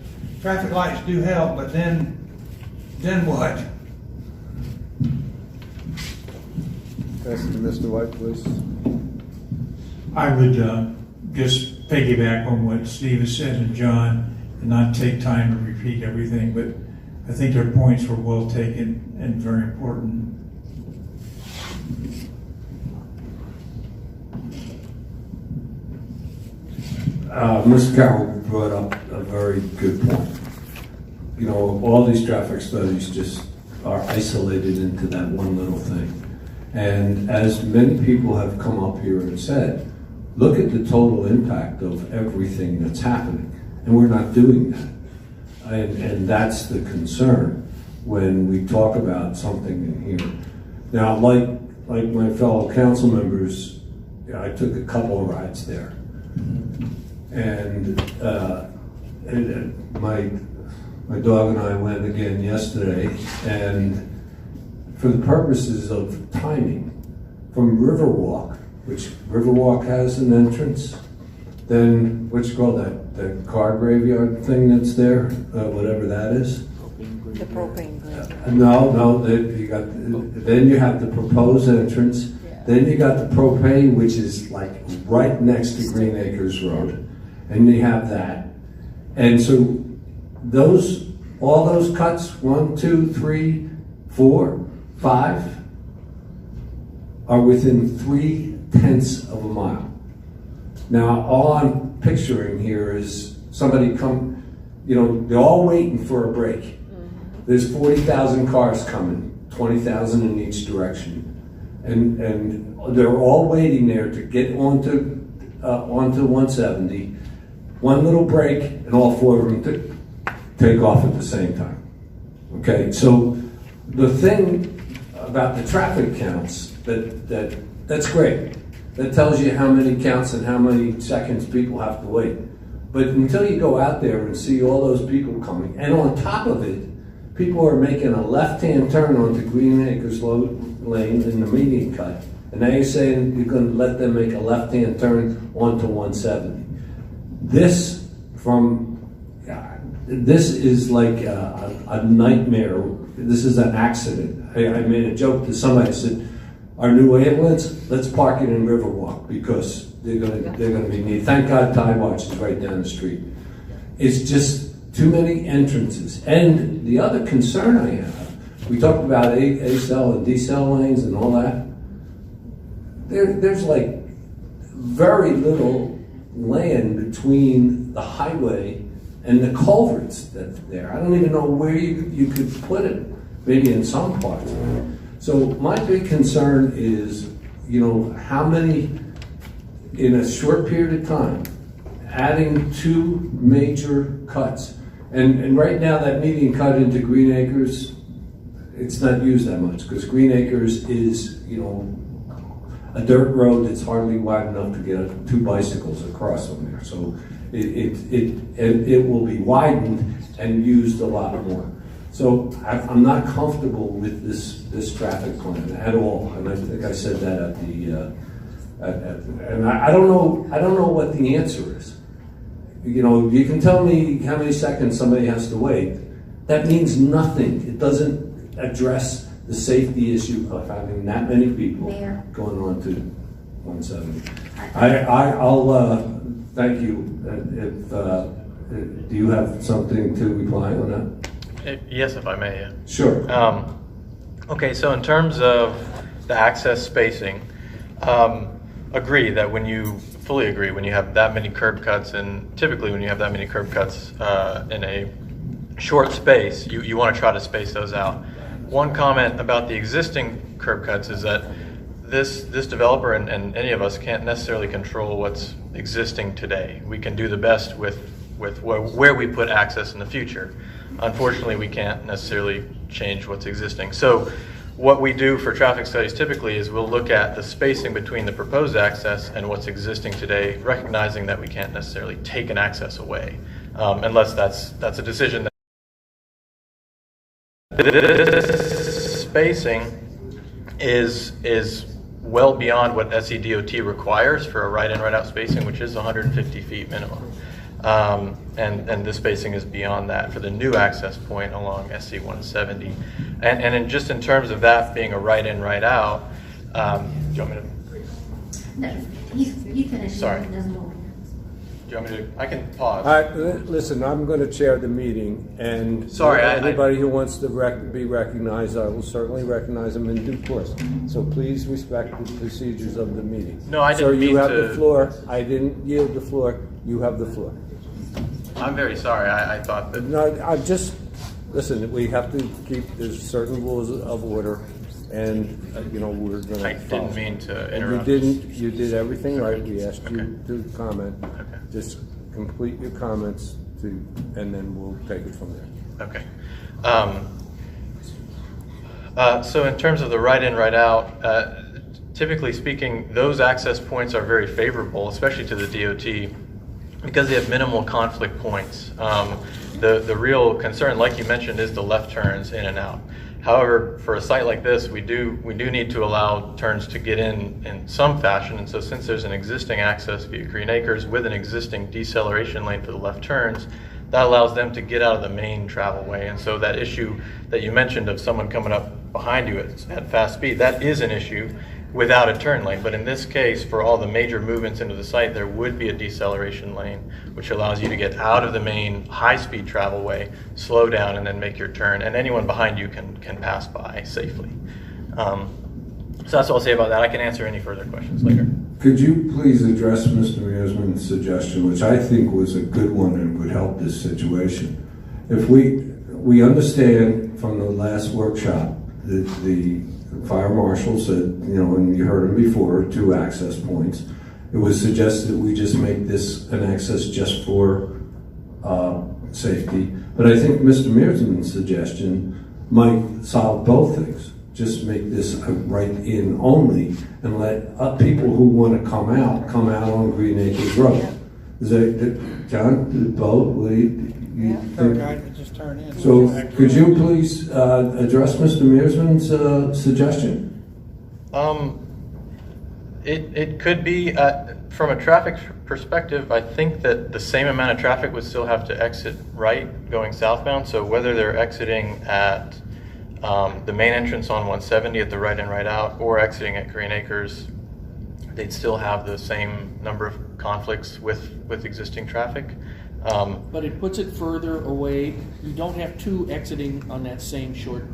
traffic lights do help, but then what? Question to Mr. White, please. I would just piggyback on what Steve has said and John, and not take time to repeat everything, but I think their points were well taken and very important. Mr. Carroll brought up a very good point. You know, all these traffic studies just are isolated into that one little thing. And as many people have come up here and said, look at the total impact of everything that's happening. And we're not doing that. And that's the concern when we talk about something in here. Now, like my fellow council members, I took a couple of rides there. And my dog and I went again yesterday, and for the purposes of timing, from Riverwalk, which Riverwalk has an entrance, then what's called that car graveyard thing that's there, whatever that is. The propane graveyard. No, then you have the proposed entrance. Yeah. Then you got the propane, which is like right next to Green Acres Road. And you have that. And so all those cuts, 1, 2, 3, 4, 5, are within 0.3 of a mile. Now, all I'm picturing here is somebody they're all waiting for a break. Mm-hmm. There's 40,000 cars coming, 20,000 in each direction. And they're all waiting there to get onto 170. One little break, and all 4 of them take off at the same time. Okay, so the thing about the traffic counts, that's great. That tells you how many counts and how many seconds people have to wait. But until you go out there and see all those people coming, and on top of it, people are making a left-hand turn onto Green Acres Lane in the median cut, and now you're saying you're going to let them make a left-hand turn onto 170. This is like a nightmare. This is an accident. I made a joke to somebody. I said, our new ambulance, let's park it in Riverwalk because they're gonna be needed. Thank God Tide Watch is right down the street. It's just too many entrances. And the other concern I have, we talked about A-cell and D-cell lanes and all that. There's like very little land between the highway and the culverts that's there. I don't even know where you could put it, maybe in some parts. So my big concern is, how many, in a short period of time, adding 2 major cuts. And right now that median cut into Green Acres, it's not used that much because Green Acres is, a dirt road that's hardly wide enough to get 2 bicycles across on there. So it will be widened and used a lot more. So I'm not comfortable with this traffic plan at all. And I think I said that and I don't know what the answer is. You can tell me how many seconds somebody has to wait. That means nothing. It doesn't address the safety issue of having that many people going on to 170. I'll thank you. Do you have something to reply on that? Yes, if I may. Sure. Okay, so in terms of the access spacing, agree that fully agree when you have that many curb cuts, and typically when you have that many curb cuts in a short space, you want to try to space those out. One comment about the existing curb cuts is that this developer and any of us can't necessarily control what's existing today. We can do the best with where we put access in the future. Unfortunately, we can't necessarily change what's existing. So what we do for traffic studies typically is we'll look at the spacing between the proposed access and what's existing today, recognizing that we can't necessarily take an access away, unless that's a decision that this spacing is well beyond what SEDOT requires for a right-in, right-out spacing, which is 150 feet minimum. And this spacing is beyond that for the new access point along SC 170. And just in terms of that being a right-in, right-out, do you want me to? No, you finish. Sorry. Do you want me to? I can pause. Listen, I'm going to chair the meeting, and sorry, anybody who wants to be recognized, I will certainly recognize them in due course. So please respect the procedures of the meeting. No, I didn't mean to. So you have the floor. I didn't yield the floor. You have the floor. I'm very sorry. I thought that. No, I just listen. We have to keep. There's certain rules of order, and we're going to. I didn't mean to interrupt. You did everything right. We asked you to comment. Okay. Just complete your comments and then we'll take it from there. Okay. So in terms of the right-in, right-out, typically speaking, those access points are very favorable, especially to the DOT, because they have minimal conflict points. The real concern, like you mentioned, is the left turns in and out. However, for a site like this, we do need to allow turns to get in some fashion, and so since there's an existing access via Green Acres with an existing deceleration lane for the left turns, that allows them to get out of the main travel way. And so that issue that you mentioned of someone coming up behind you at fast speed, that is an issue without a turn lane. But in this case, for all the major movements into the site, there would be a deceleration lane, which allows you to get out of the main high-speed travel way, slow down, and then make your turn, and anyone behind you can pass by safely. So that's all I'll say about that. I can answer any further questions later. Could you please address Mr. Mearsman's suggestion, which I think was a good one and would help this situation? If we understand from the last workshop that the fire marshal said, and you heard him before, 2 access points. It was suggested that we just make this an access just for safety. But I think Mr. Mearsman's suggestion might solve both things. Just make this a right-in only and let people who want to come out on Green Acres Road. Is that, John, both? Just turn in. So could you please address Mr. Mearsman's suggestion? It could be, from a traffic perspective, I think that the same amount of traffic would still have to exit right going southbound. So whether they're exiting at the main entrance on 170 at the right-in, right-out, or exiting at Green Acres, they'd still have the same number of conflicts with existing traffic. But it puts it further away. You don't have 2 exiting on that same short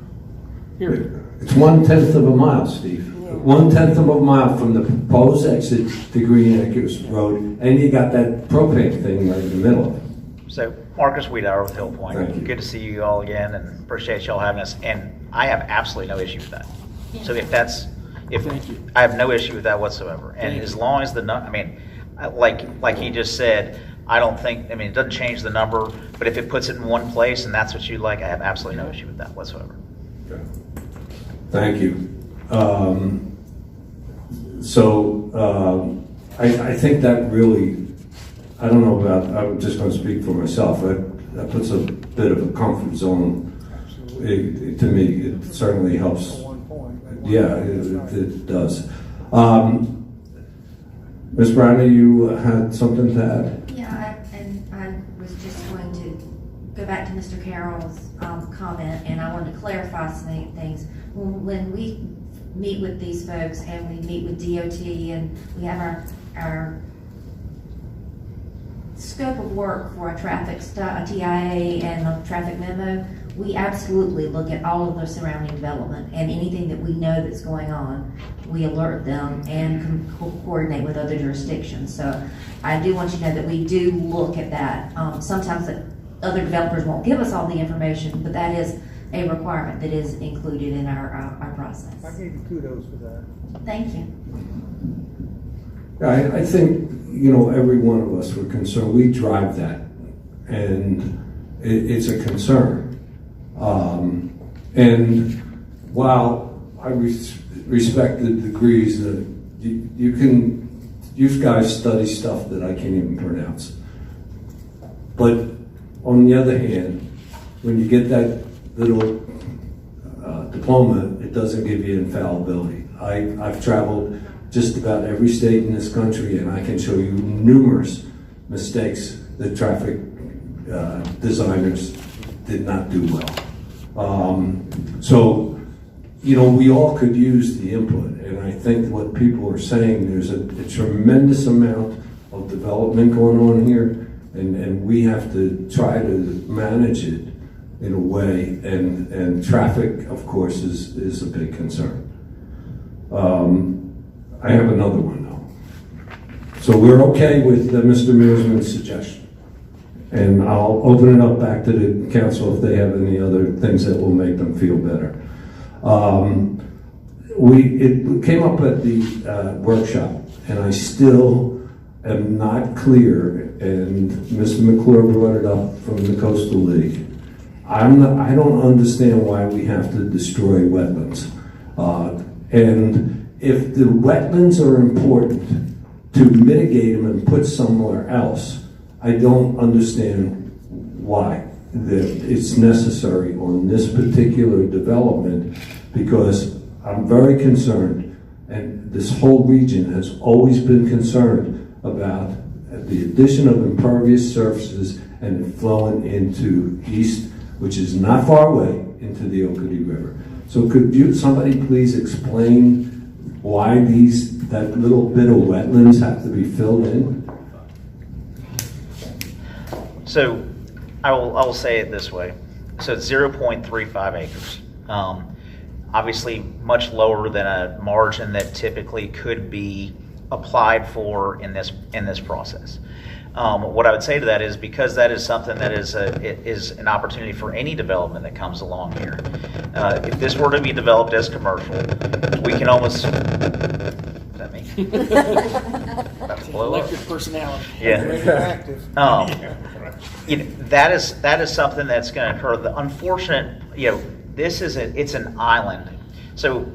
period. It's 1/10 of a mile, Steve. 1/10 of a mile from the proposed exit to Green Acres Road, and you got that propane thing right in the middle. So, Marcus Wiedauer with Hill Point. Good to see you all again, and appreciate y'all having us. And I have absolutely no issue with that. So I have no issue with that whatsoever. And as long as like he just said, I don't think, it doesn't change the number, but if it puts it in one place and that's what you like, I have absolutely no issue with that whatsoever. Okay. Thank you. I think that really, I don't know about, I'm just going to speak for myself, that puts a bit of a comfort zone. To me, it certainly helps. Yeah, it does. Ms. Brownie, you had something to add? Yeah, I was just going to go back to Mr. Carroll's comment, and I wanted to clarify some things. When we meet with these folks and we meet with DOT and we have our scope of work for a traffic TIA and a traffic memo, we absolutely look at all of the surrounding development, and anything that we know that's going on, we alert them and coordinate with other jurisdictions. So I do want you to know that we do look at that. Sometimes other developers won't give us all the information, but that is a requirement that is included in our process. I give you kudos for that. Thank you. I think, every one of us were concerned. We drive that, and it's a concern. And while I respect the degrees that you guys study stuff that I can't even pronounce. But on the other hand, when you get that little diploma, it doesn't give you infallibility. I've traveled just about every state in this country, and I can show you numerous mistakes that traffic designers did not do well. So, we all could use the input, and I think what people are saying, there's a tremendous amount of development going on here, and we have to try to manage it in a way, and traffic, of course, is a big concern. I have another one though. So we're okay with Mr. Mearsman's suggestion. And I'll open it up back to the council if they have any other things that will make them feel better. It came up at the workshop, and I still am not clear, and Mr. McClure brought it up from the Coastal League. I don't understand why we have to destroy wetlands. And if the wetlands are important, to mitigate them and put somewhere else, I don't understand why it's necessary on this particular development, because I'm very concerned, and this whole region has always been concerned about the addition of impervious surfaces and it flowing into east, which is not far away, into the Ocoee River. So could somebody please explain why that little bit of wetlands have to be filled in? So I will say it this way. So it's 0.35 acres. Obviously much lower than a margin that typically could be applied for in this process. What I would say to that is, because that is something that is an opportunity for any development that comes along here. If this were to be developed as commercial, we can almost. Is that me? About to blow up. Electric personality. Yeah. Radioactive. That is something that's going to occur. The unfortunate, it's an island. So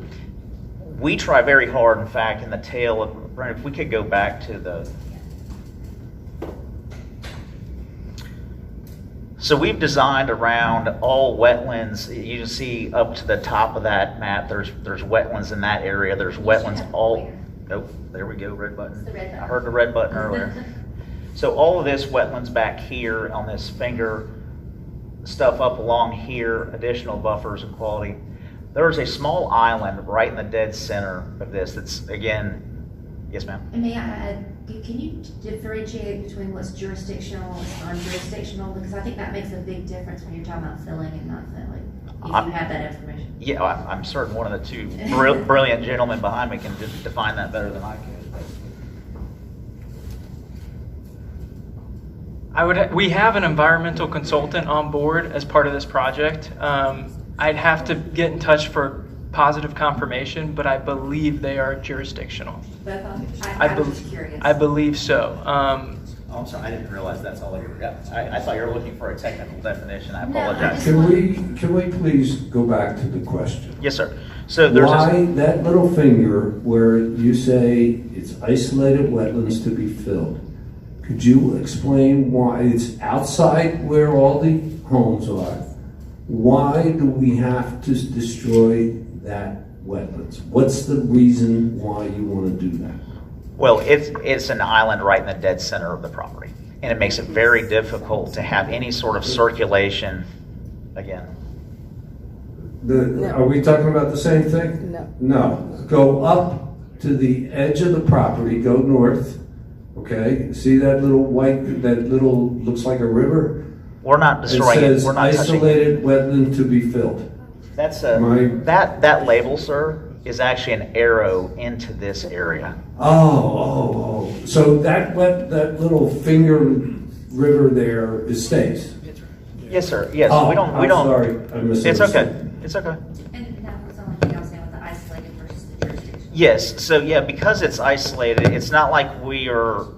we try very hard. In fact, in the tail of, if we could go back to the. So we've designed around all wetlands. You can see up to the top of that map, there's wetlands in that area. There's wetlands all, oh, there we go, red button. I heard the red button earlier. So all of this wetlands back here on this finger, stuff up along here, additional buffers and quality. There's a small island right in the dead center of this that's, again, yes ma'am? And may I add, can you differentiate between what's jurisdictional and what's non-jurisdictional? Because I think that makes a big difference when you're talking about filling and not filling, if you have that information. Yeah, I'm certain one of the two brilliant gentlemen behind me can define that better than I can. We have an environmental consultant on board as part of this project. I'd have to get in touch for positive confirmation, but I believe they are jurisdictional. I was curious. I believe so. Oh, I'm sorry, I didn't realize that's all you were. I thought you were looking for a technical definition. I apologize. Can we please go back to the question? Yes, sir. So there's why that little finger where you say it's isolated wetlands to be filled? Could you explain why it's outside where all the homes are? Why do we have to destroy that wetlands? What's the reason why you want to do that? Well, it's an island right in the dead center of the property, and it makes it very difficult to have any sort of circulation. Again, Are we talking about the same thing? No. No. Go up to the edge of the property, go north, okay? See that little white, that little, looks like a river? We're not destroying it. It We're not says touching it. isolated wetland to be filled. That's that label, sir, is actually an arrow into this area. Oh. So that little finger river there is stays. Yes, sir. Yes, Oh, we don't. I'm sorry. I It's okay. It's okay. And that was the only thing I was saying with the isolated versus the jurisdiction. Yes. So yeah, because it's isolated, it's not like we are.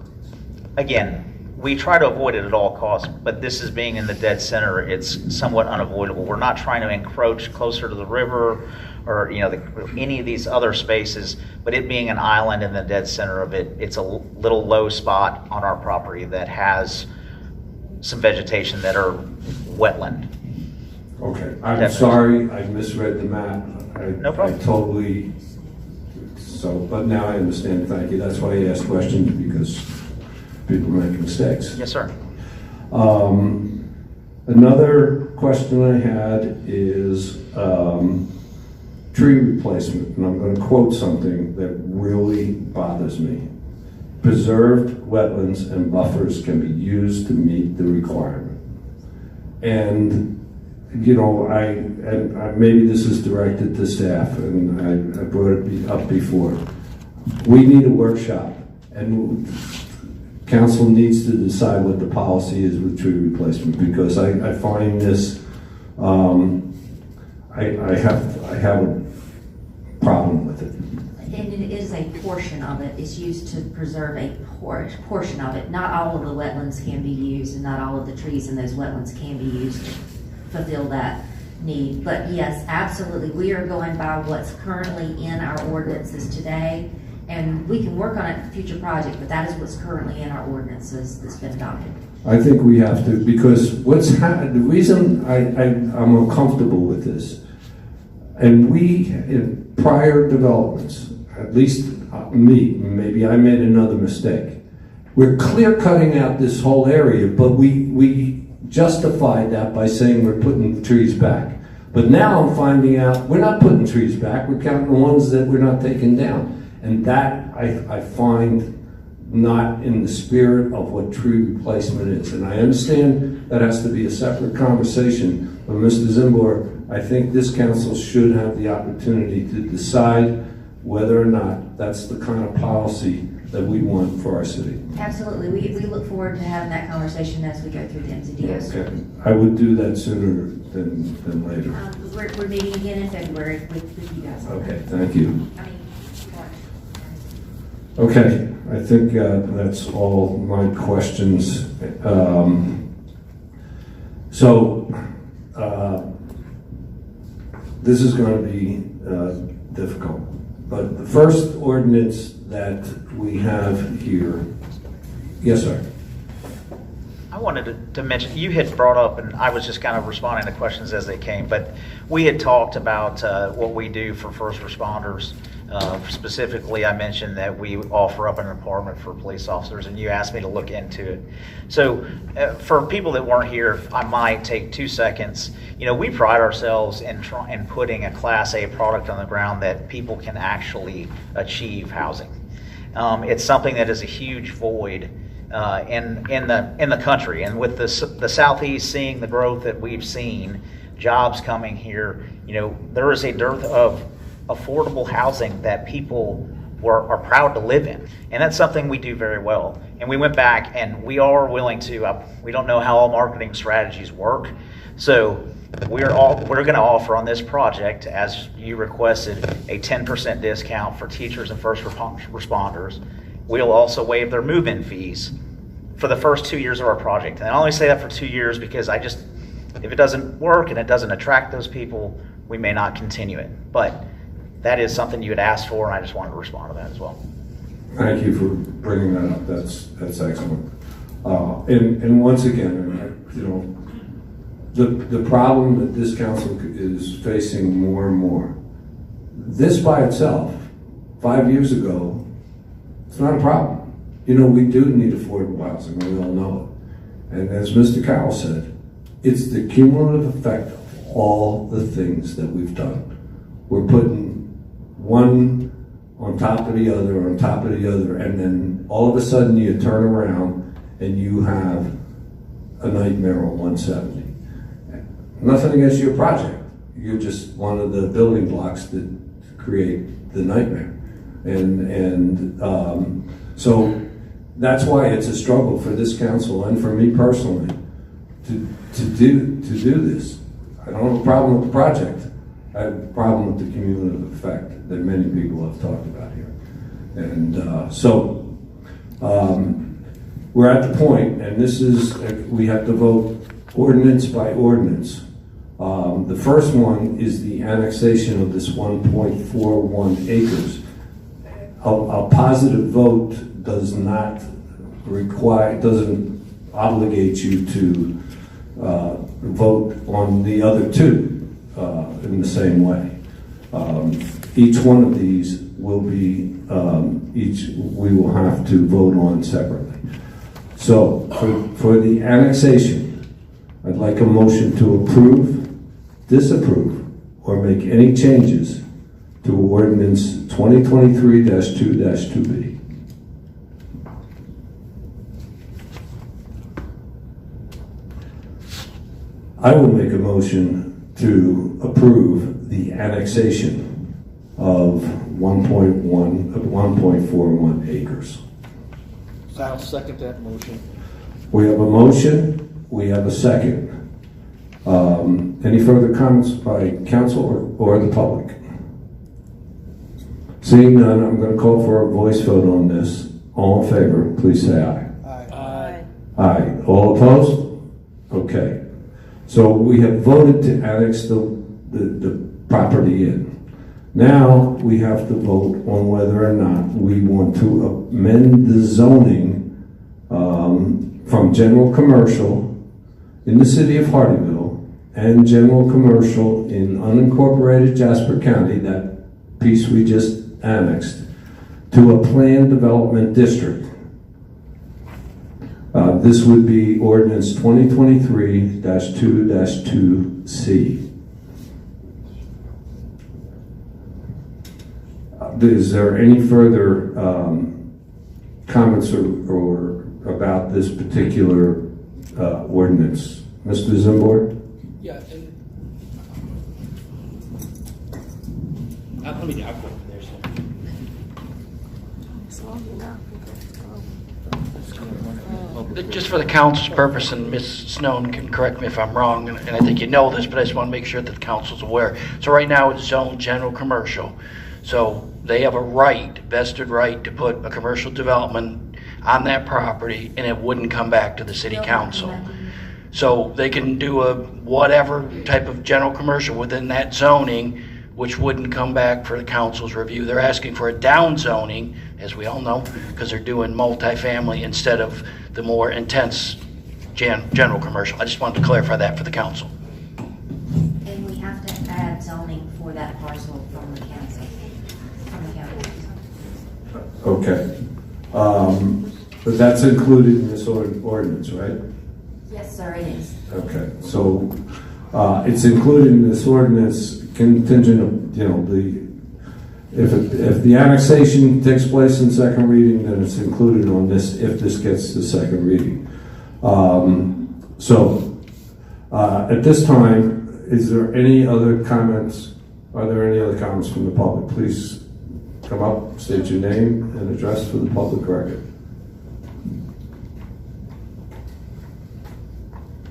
Again, we try to avoid it at all costs, but this is being in the dead center. It's somewhat unavoidable. We're not trying to encroach closer to the river or any of these other spaces, but it being an island in the dead center of it, it's a little low spot on our property that has some vegetation that are wetland. Okay, I'm Definitely. sorry, I misread the map. No problem. I totally, but now I understand, thank you. That's why I ask questions, because people make mistakes. Yes, sir. Another question I had is tree replacement, and I'm going to quote something that really bothers me. Preserved wetlands and buffers can be used to meet the requirement. And maybe this is directed to staff, and I brought it up before. We need a workshop, and council needs to decide what the policy is with tree replacement, because I find this, I have a problem with it. And it is a portion of it. It's used to preserve a portion of it. Not all of the wetlands can be used, and not all of the trees in those wetlands can be used to fulfill that need. But yes, absolutely, we are going by what's currently in our ordinances today, and we can work on it for future project, but that is what's currently in our ordinances that's been adopted. I think we have to, because the reason I'm uncomfortable with this, and we, in prior developments, at least me, maybe I made another mistake. We're clear cutting out this whole area, but we justified that by saying we're putting trees back. But now I'm finding out we're not putting trees back, we're counting the ones that we're not taking down. And that I find not in the spirit of what tree replacement is. And I understand that has to be a separate conversation, but Mr. Zimbor, I think this council should have the opportunity to decide whether or not that's the kind of policy that we want for our city. Absolutely. We look forward to having that conversation as we go through the MZDOs. Okay. I would do that sooner than later. We're meeting again in February with you guys. Okay, thank you. I mean, Okay, I think that's all my questions. This is going to be difficult, but the first ordinance that we have here, yes, sir. I wanted to mention, you had brought up, and I was just kind of responding to questions as they came, but we had talked about what we do for first responders. Specifically, I mentioned that we offer up an apartment for police officers, and you asked me to look into it. So for people that weren't here, if I might take 2 seconds. We pride ourselves in putting a Class A product on the ground that people can actually achieve housing. It's something that is a huge void in the country, and with the Southeast seeing the growth that we've seen, jobs coming here, there is a dearth of affordable housing that people are proud to live in, and that's something we do very well. And we went back, and we are willing to. We don't know how all marketing strategies work, so we're going to offer on this project, as you requested, a 10% discount for teachers and first responders. We'll also waive their move-in fees for the first 2 years of our project. And I only say that for 2 years because if it doesn't work and it doesn't attract those people, we may not continue it. But that is something you had asked for, and I just wanted to respond to that as well. Thank you for bringing that up. That's excellent. And once again, the problem that this council is facing more and more. This by itself, 5 years ago, it's not a problem. We do need affordable housing. We all know it. And as Mr. Carroll said, it's the cumulative effect of all the things that we've done. We're putting one on top of the other, on top of the other, and then all of a sudden you turn around and you have a nightmare on 170. Nothing against your project. You're just one of the building blocks that create the nightmare. So that's why it's a struggle for this council and for me personally to do this. I don't have a problem with the project. I have a problem with the cumulative effect that many people have talked about here. And we're at the point, and this is, we have to vote ordinance by ordinance. The first one is the annexation of this 1.41 acres. A positive vote doesn't obligate you to vote on the other two in the same way. Each one of these will be, we will have to vote on separately. So for the annexation, I'd like a motion to approve, disapprove, or make any changes to ordinance 2023-2-2B. I will make a motion to approve the annexation of 1.41 acres. I'll second that motion. We have a motion, we have a second. Any further comments by council or the public? Seeing none, I'm going to call for a voice vote on this. All in favor, please say aye. Aye. Aye. All opposed? Okay. So we have voted to annex the property in. Now we have to vote on whether or not we want to amend the zoning from general commercial in the city of Hardeeville and general commercial in unincorporated Jasper County, that piece we just annexed, to a planned development district. This would be ordinance 2023-2-2C. Is there any further comments or about this particular ordinance? Mr. Zimborg? Yeah, and let me, I'll go over there. Just for the council's purpose, and Ms. Snowden can correct me if I'm wrong, and I think you know this, but I just want to make sure that the council's aware. So right now it's zoned general commercial. So they have a right, vested right, to put a commercial development on that property, and it wouldn't come back to the city council. So they can do a whatever type of general commercial within that zoning, which wouldn't come back for the council's review. They're asking for a down zoning, as we all know, because they're doing multifamily instead of the more intense general commercial. I just wanted to clarify that for the council. And we have to add zoning for that parcel from the council, from the county. Okay. But that's included in this ordinance, right? Yes, sir, it is. Okay. So it's included in this ordinance contingent of, if the annexation takes place in second reading, then it's included on this if this gets to second reading. At this time, is there any other comments? Are there any other comments from the public? Please come up, state your name and address for the public record.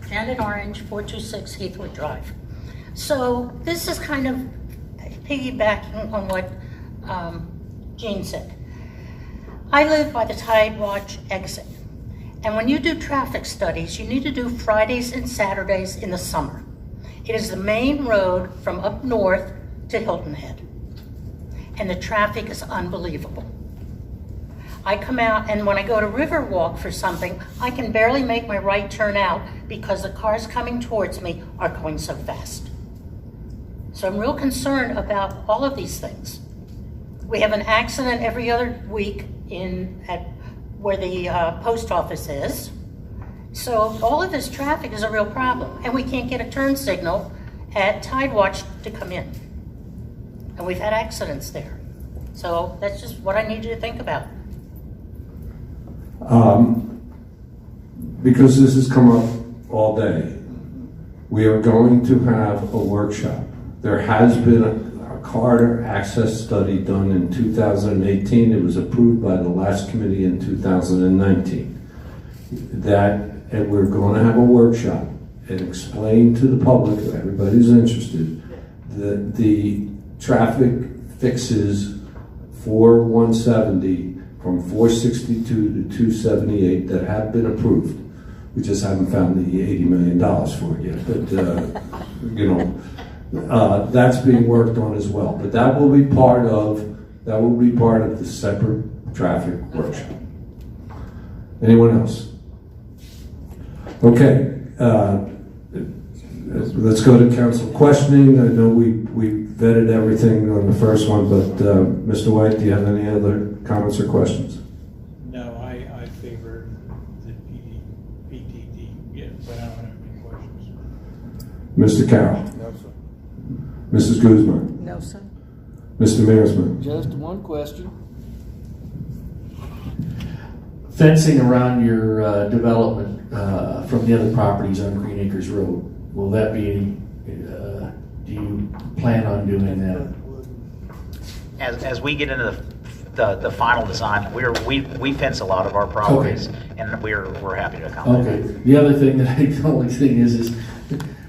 Janet Orange, 426 Heathwood Drive. So this is kind of piggybacking on what Jean said. I live by the Tide Watch exit. And when you do traffic studies, you need to do Fridays and Saturdays in the summer. It is the main road from up north to Hilton Head. And the traffic is unbelievable. I come out, and when I go to Riverwalk for something, I can barely make my right turn out because the cars coming towards me are going so fast. So I'm real concerned about all of these things. We have an accident every other week at where the post office is. So all of this traffic is a real problem, and we can't get a turn signal at Tide Watch to come in. And we've had accidents there. So that's just what I need you to think about. Because this has come up all day. We are going to have a workshop. There has been a corridor access study done in 2018. It was approved by the last committee in 2019. And we're going to have a workshop and explain to the public, everybody who's interested, the traffic fixes for 170 from 462 to 278 that have been approved. We just haven't found the $80 million for it yet, but that's being worked on as well. But that will be part of the separate traffic workshop. Anyone else? Okay, let's go to council questioning. I know we vetted everything on the first one, but Mr. White, do you have any other comments or questions? No, I favor the PTD, yeah, but I don't have any questions. Mr. Carroll? No, sir. Mrs. Guzman? No, sir. Mr. Mearsman? Just one question. Fencing around your development from the other properties on Green Acres Road, will that be any, do you plan on doing that? As we get into the final design, we fence a lot of our properties, and we're happy to accommodate. Okay. The other thing the only thing is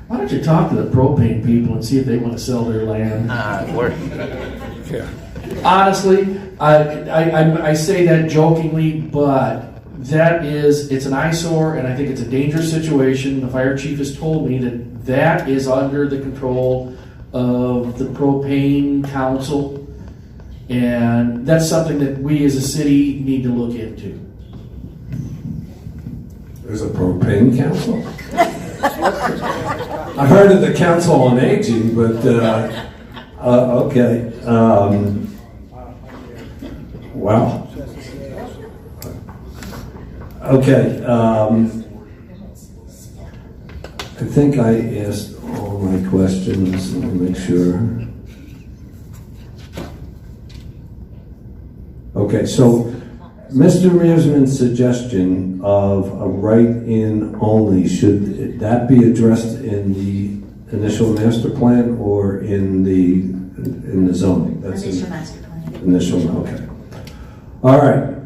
why don't you talk to the propane people and see if they want to sell their land? Yeah. Honestly, I say that jokingly, but it's an eyesore, and I think it's a dangerous situation. The fire chief has told me that is under the control of the propane council, and that's something that we as a city need to look into. There's a propane council? I heard of the Council on Aging, but okay. Wow. Okay. I think I asked all my questions. Let me make sure. Okay, so Mr. Mearsman's suggestion of a write-in only, should that be addressed in the initial master plan or in the zoning? That's Initial master plan. Initial, okay. All right.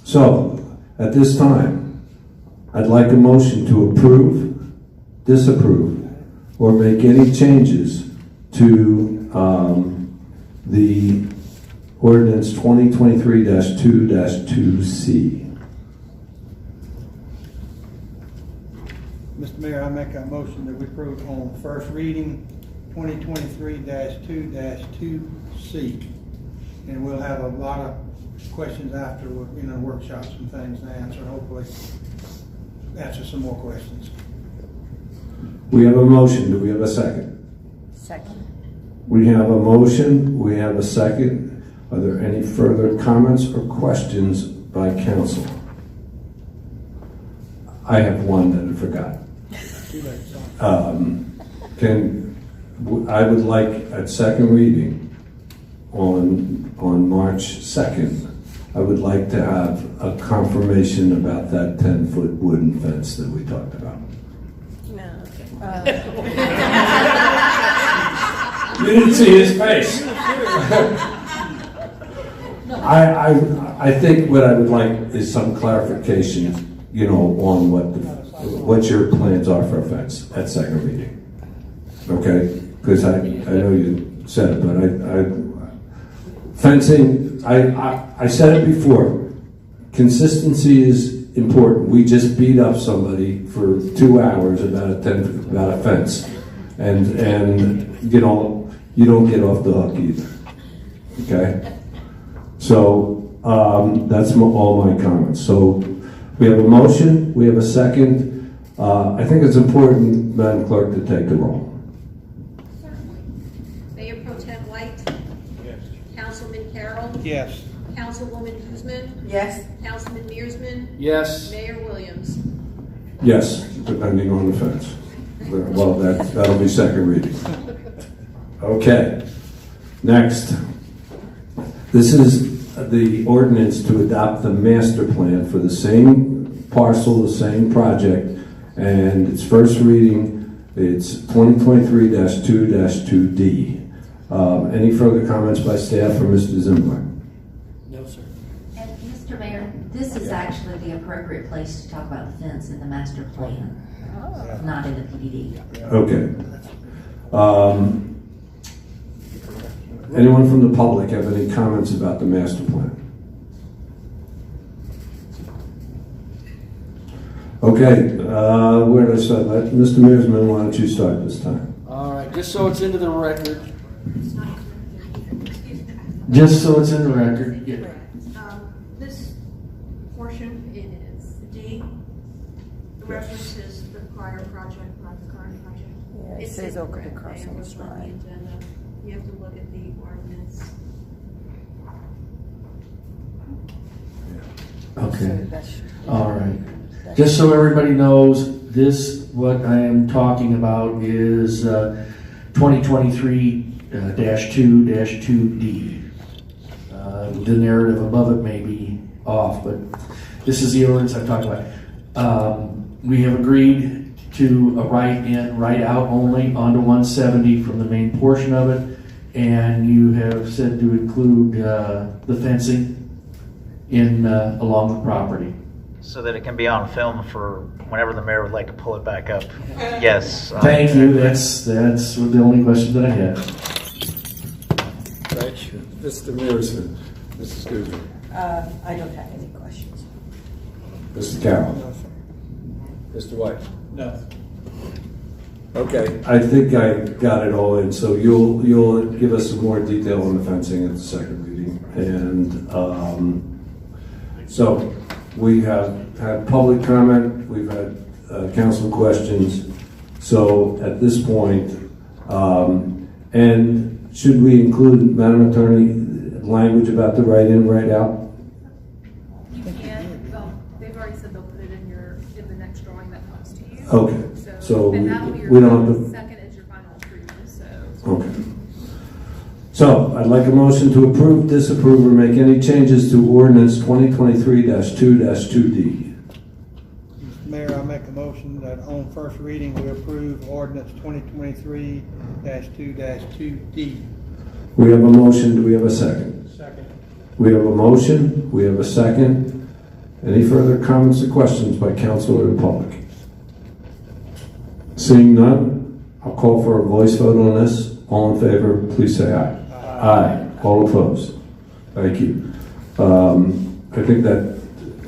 So at this time, I'd like a motion to approve, disapprove, or make any changes to the ordinance 2023-2-2C. Mr. Mayor, I make a motion that we approve on first reading 2023-2-2C. And we'll have a lot of questions after, workshops and things to answer, hopefully answer some more questions. We have a motion. Do we have a second? Second. We have a motion. We have a second. Are there any further comments or questions by council? I have one that I forgot. I would like at second reading on March 2nd, I would like to have a confirmation about that 10-foot wooden fence that we talked about. No. You didn't see his face. I think what I would like is some clarification, on what your plans are for a fence at second reading. Okay? Because I know you said it, but fencing, I said it before, consistency is important. We just beat up somebody for 2 hours about a fence, and you don't get off the hook either. Okay, so that's all my comments. So we have a motion, we have a second. I think it's important, Madam Clerk, to take the roll. Mayor Pro Tem White? Yes. Councilman Carroll? Yes. Councilwoman Guzman? Yes. Councilman Mearsman? Yes. Mayor Williams? Yes, depending on the fence. Well, that'll be second reading. Okay, next. This is the ordinance to adopt the master plan for the same parcel, the same project and its first reading, it's 2023-2-2D. Any further comments by staff or Mr. Zimmer? No, sir. And Mr. Mayor, this is actually the appropriate place to talk about the fence in the master plan, not in the PDD. Okay. Anyone from the public have any comments about the master plan? Okay, where did I start? Mr. Mearsman, why don't you start this time? All right, just so it's into the record. Just so it's in the record. Yeah. This portion, it is D. The reference is the prior project, not the current project. Yeah, it It's says in Oak red. Crossing They are on the Drive. agenda. You have to look at the ordinance. Okay. All right. Just so everybody knows, what I am talking about is 2023-2-2D. The narrative above it may be off, but this is the ordinance I'm talking about. We have agreed to a write-in, write-out only onto 170 from the main portion of it, and you have said to include the fencing in along the property. So that it can be on film for whenever the mayor would like to pull it back up. Yes. Thank you. That's the only question that I had. Thank you. Mr. Mearsman, Mrs. Guzman. I don't have any questions. Mr. Carroll. Mr. White. No. Okay, I think I got it all in, so you'll give us some more detail on the fencing at the second reading. And so we have had public comment, we've had council questions. So at this point, and should we include, Madam Attorney, language about the write-in, write-out? You can, well, they've already said they'll put it in the next drawing that comes to you. Okay, so and that'll be your we don't have to. second is your final approval, so. Okay. So I'd like a motion to approve, disapprove, or make any changes to ordinance 2023-2-2D. Mr. Mayor, I make a motion that on first reading, we approve ordinance 2023-2-2D. We have a motion, do we have a second? Second. We have a motion, we have a second. Any further comments or questions by council or the public? Seeing none, I'll call for a voice vote on this. All in favor, please say aye. Aye. All opposed? Thank you. I think that,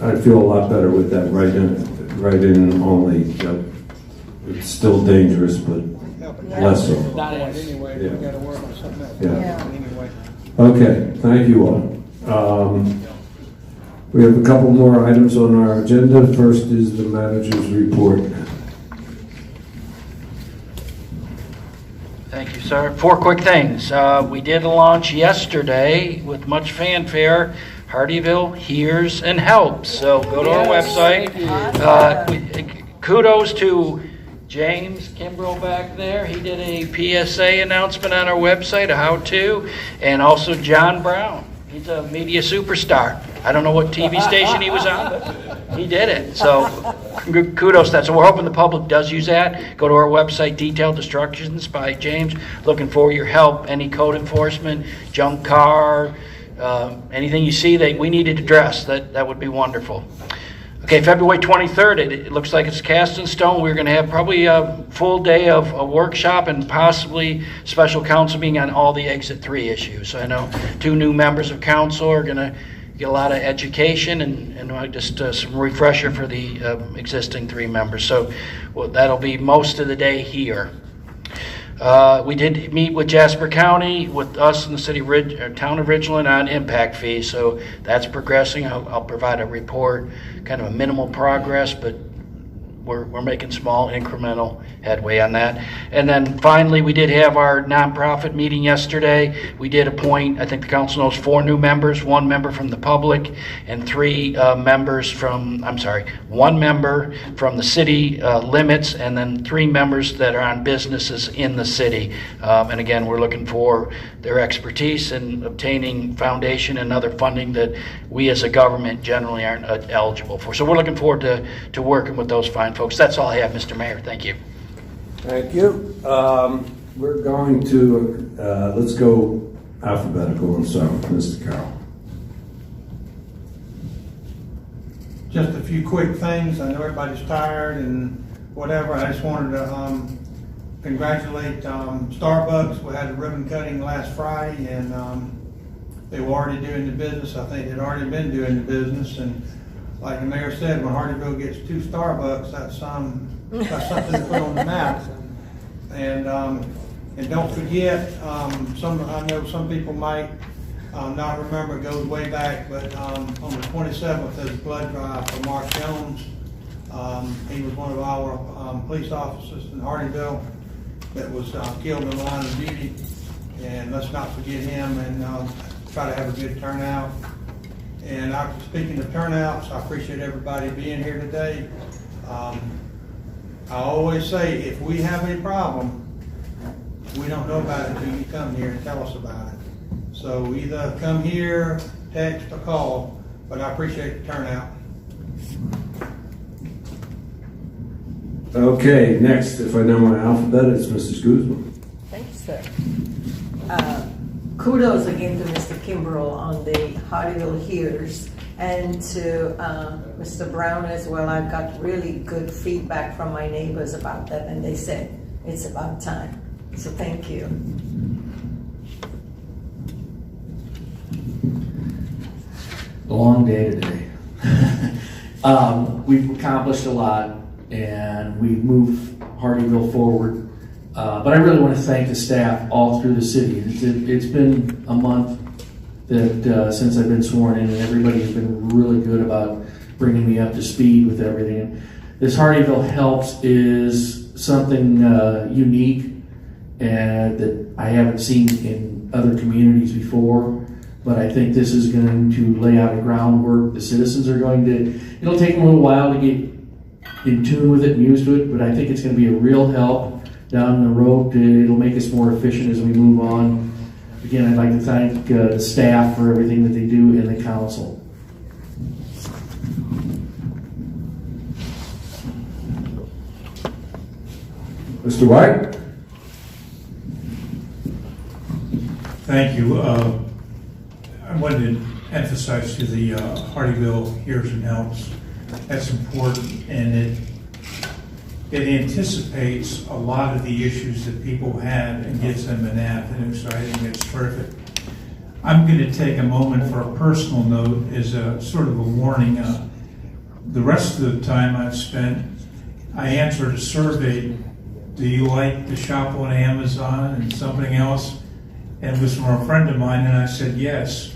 I feel a lot better with that write-in only. It's still dangerous, but less so. Anyway, we gotta work on something else. Yeah. Anyway. Okay, thank you all. We have a couple more items on our agenda. First is the manager's report. Thank you, sir. 4 quick things. We did launch yesterday with much fanfare. Hardeeville hears and helps. So go to our website. Kudos to James Kimbrough back there. He did a PSA announcement on our website, a how-to, and also John Brown. He's a media superstar. I don't know what TV station he was on, but he did it. So kudos to that. So we're hoping the public does use that. Go to our website, detailed instructions by James. Looking for your help, any code enforcement, junk car, anything you see that we need to address, that would be wonderful. Okay, February 23rd, it looks like it's cast in stone. We're going to have probably a full day of a workshop and possibly special council meeting on all the Exit 3 issues. So I know 2 new members of council are going to get a lot of education and just some refresher for the existing 3 members. So that'll be most of the day here. We did meet with Jasper County, with us in the town of Ridgeland on impact fees, so that's progressing. I'll provide a report, kind of a minimal progress, but we're making small incremental headway on that. And then finally, we did have our nonprofit meeting yesterday. We did appoint, I think the council knows, 4 new members, 1 member from the public, and 3 members from, 1 member from the city limits, and then 3 members that are on businesses in the city. And again, we're looking for their expertise in obtaining foundation and other funding that we as a government generally aren't eligible for. So we're looking forward to working with those fine on, folks. That's all I have, Mr. Mayor. Thank you. Thank you. We're going to, let's go alphabetical and start with Mr. Carroll. Just a few quick things. I know everybody's tired and whatever. I just wanted to congratulate Starbucks. We had a ribbon cutting last Friday, and they were already doing the business. I think they'd already been doing the business. And like the mayor said, when Hardeeville gets 2 Starbucks, that's something to put on the map. And don't forget, I know some people might not remember, it goes way back, but on the 27th, there's a blood drive for Mark Jones. He was one of our police officers in Hardeeville that was killed in the line of duty. And let's not forget him, and try to have a good turnout. And speaking of turnouts, I appreciate everybody being here today. I always say, if we have a problem, we don't know about it until you come here and tell us about it. So either come here, text, or call, but I appreciate the turnout. Okay, next, if I know my alphabet, it's Mrs. Guzman. Thank you, sir. Kudos again to Mr. Kimbrell on the Hardeeville Hears, and to Mr. Brown as well. I got really good feedback from my neighbors about that, and they said it's about time. So thank you. A long day today. We've accomplished a lot, and we've moved Hardeeville forward. But I really want to thank the staff all through the city. It's been a month that since I've been sworn in, and everybody has been really good about bringing me up to speed with everything. This Hardeeville Helps is something unique and that I haven't seen in other communities before. But I think this is going to lay out a groundwork. The citizens are going to, it'll take them a little while to get in tune with it and used to it, but I think it's going to be a real help down the road. It'll make us more efficient as we move on. Again, I'd like to thank the staff for everything that they do and the council. Mr. White? Thank you. I wanted to emphasize to the Hardeeville Hears and Helps. That's important, and it anticipates a lot of the issues that people have and gives them an avenue, so I think it's terrific. I'm going to take a moment for a personal note as a sort of a warning. The rest of the time I've spent, I answered a survey, do you like to shop on Amazon and something else? And it was from a friend of mine, and I said yes.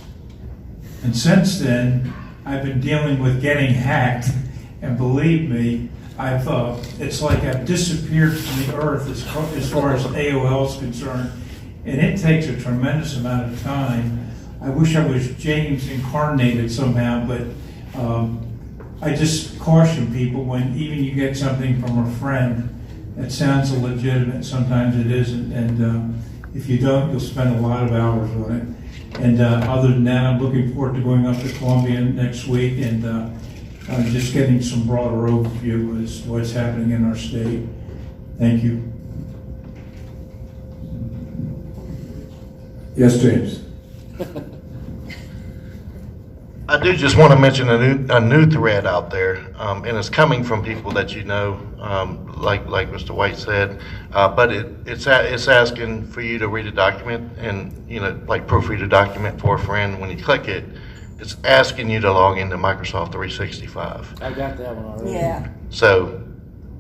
And since then, I've been dealing with getting hacked, and believe me, it's like I've disappeared from the earth as far as AOL is concerned, and it takes a tremendous amount of time. I wish I was James incarnated somehow, but I just caution people when even you get something from a friend that sounds legitimate, sometimes it isn't, and if you don't, you'll spend a lot of hours on it. And other than that, I'm looking forward to going up to Columbia next week and just getting some broader overview as to what's happening in our state. Thank you. Yes, James. I do just want to mention a new thread out there, and it's coming from people that you know, like Mr. White said, but it's asking for you to read a document and, like proofread a document for a friend. When you click it, it's asking you to log into Microsoft 365. I got that one already. Yeah. So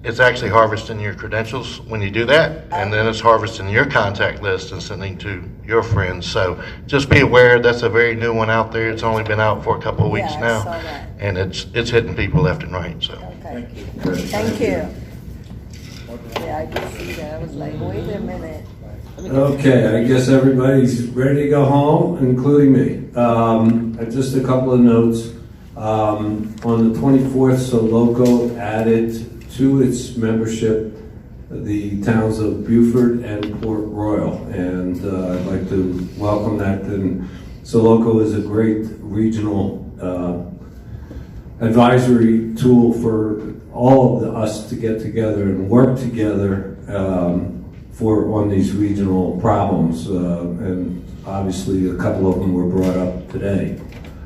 it's actually harvesting your credentials when you do that, and then it's harvesting your contact list and sending to your friends. So just be aware, that's a very new one out there. It's only been out for a couple of weeks now, and it's hitting people left and right. So okay. Thank you. Yeah, I did see that. I was like, wait a minute. Okay, I guess everybody's ready to go home, including me. Just a couple of notes. On the 24th, Soloco added to its membership the towns of Beaufort and Port Royal, and I'd like to welcome that. And Soloco is a great regional advisory tool for all of us to get together and work together on these regional problems, and obviously a couple of them were brought up today.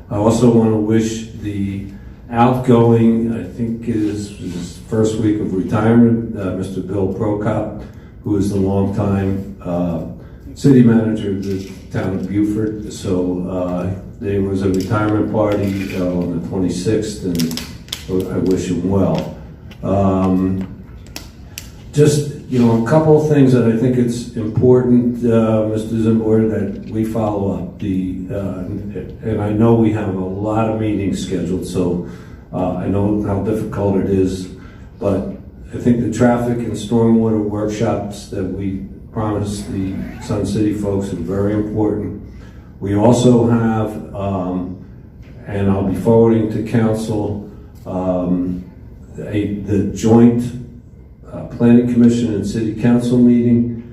I also want to wish the outgoing, I think is his first week of retirement, Mr. Bill Prokop, who is the longtime city manager of the town of Beaufort. So there was a retirement party on the 26th, and I wish him well. Just, a couple of things that I think it's important, Mr. Zimbor, that we follow up. And I know we have a lot of meetings scheduled, so I know how difficult it is, but I think the traffic and stormwater workshops that we promised the Sun City folks are very important. We also have, and I'll be forwarding to council, the joint Planning Commission and City Council meeting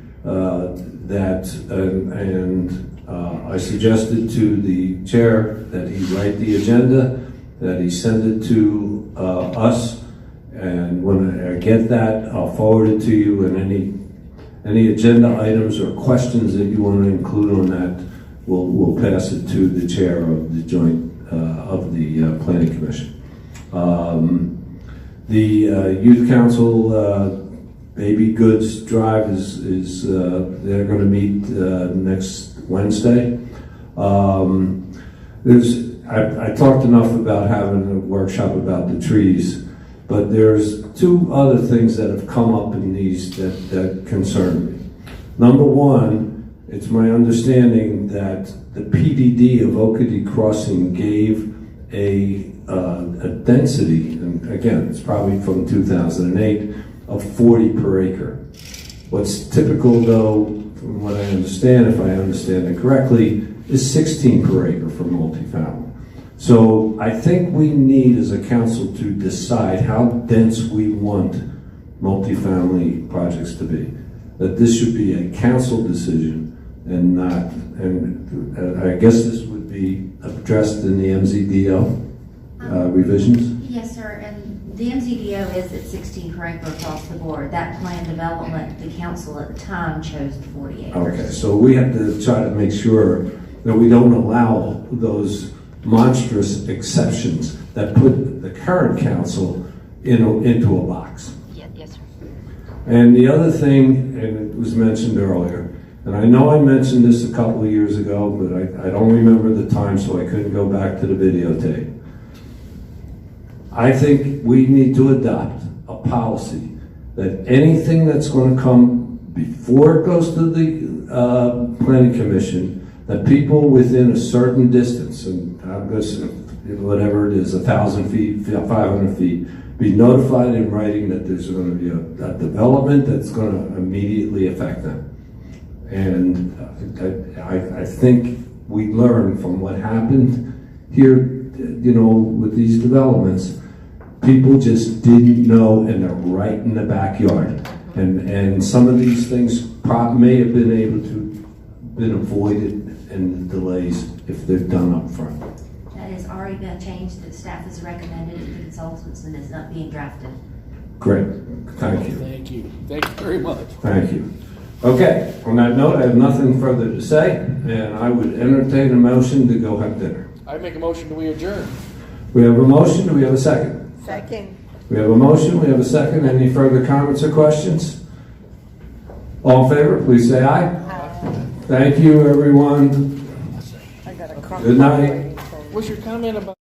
I suggested to the chair that he write the agenda, that he send it to us, and when I get that, I'll forward it to you, and any agenda items or questions that you want to include on that, we'll pass it to the chair of the joint of the Planning Commission. The Youth Council Baby Goods Drive is they're going to meet next Wednesday. I talked enough about having a workshop about the trees, but there's two other things that have come up in these that concern me. Number one, it's my understanding that the PDD of Oakady Crossing gave a density, and again, it's probably from 2008, of 40 per acre. What's typical, though, from what I understand, if I understand it correctly, is 16 per acre for multifamily. So I think we need, as a council, to decide how dense we want multifamily projects to be. That this should be a council decision and not, and I guess this would be addressed in the MZDO revisions? Yes, sir, and the MZDO is at 16 per acre across the board. That plan development, the council at the time chose the 40 acres. Okay, so we have to try to make sure that we don't allow those monstrous exceptions that put the current council into a box. Yes, sir. And the other thing, and it was mentioned earlier, and I know I mentioned this a couple of years ago, but I don't remember the time, so I couldn't go back to the videotape. I think we need to adopt a policy that anything that's going to come before it goes to the Planning Commission, that people within a certain distance, and I'm going to say whatever it is, 1,000 feet, 500 feet, be notified in writing that there's going to be a development that's going to immediately affect them. And I think we learned from what happened here, with these developments. People just didn't know, and they're right in the backyard. And some of these things may have been able to been avoided in delays if they're done up front. That has already been changed. The staff has recommended it to consultants, and it's not being drafted. Great, thank you. Thank you. Thank you very much. Thank you. Okay, on that note, I have nothing further to say, and I would entertain a motion to go have dinner. I make a motion that we adjourn. We have a motion, do we have a second? Second. We have a motion, we have a second. Any further comments or questions? All in favor, please say aye. Aye. Thank you, everyone. Good night. What's your comment about?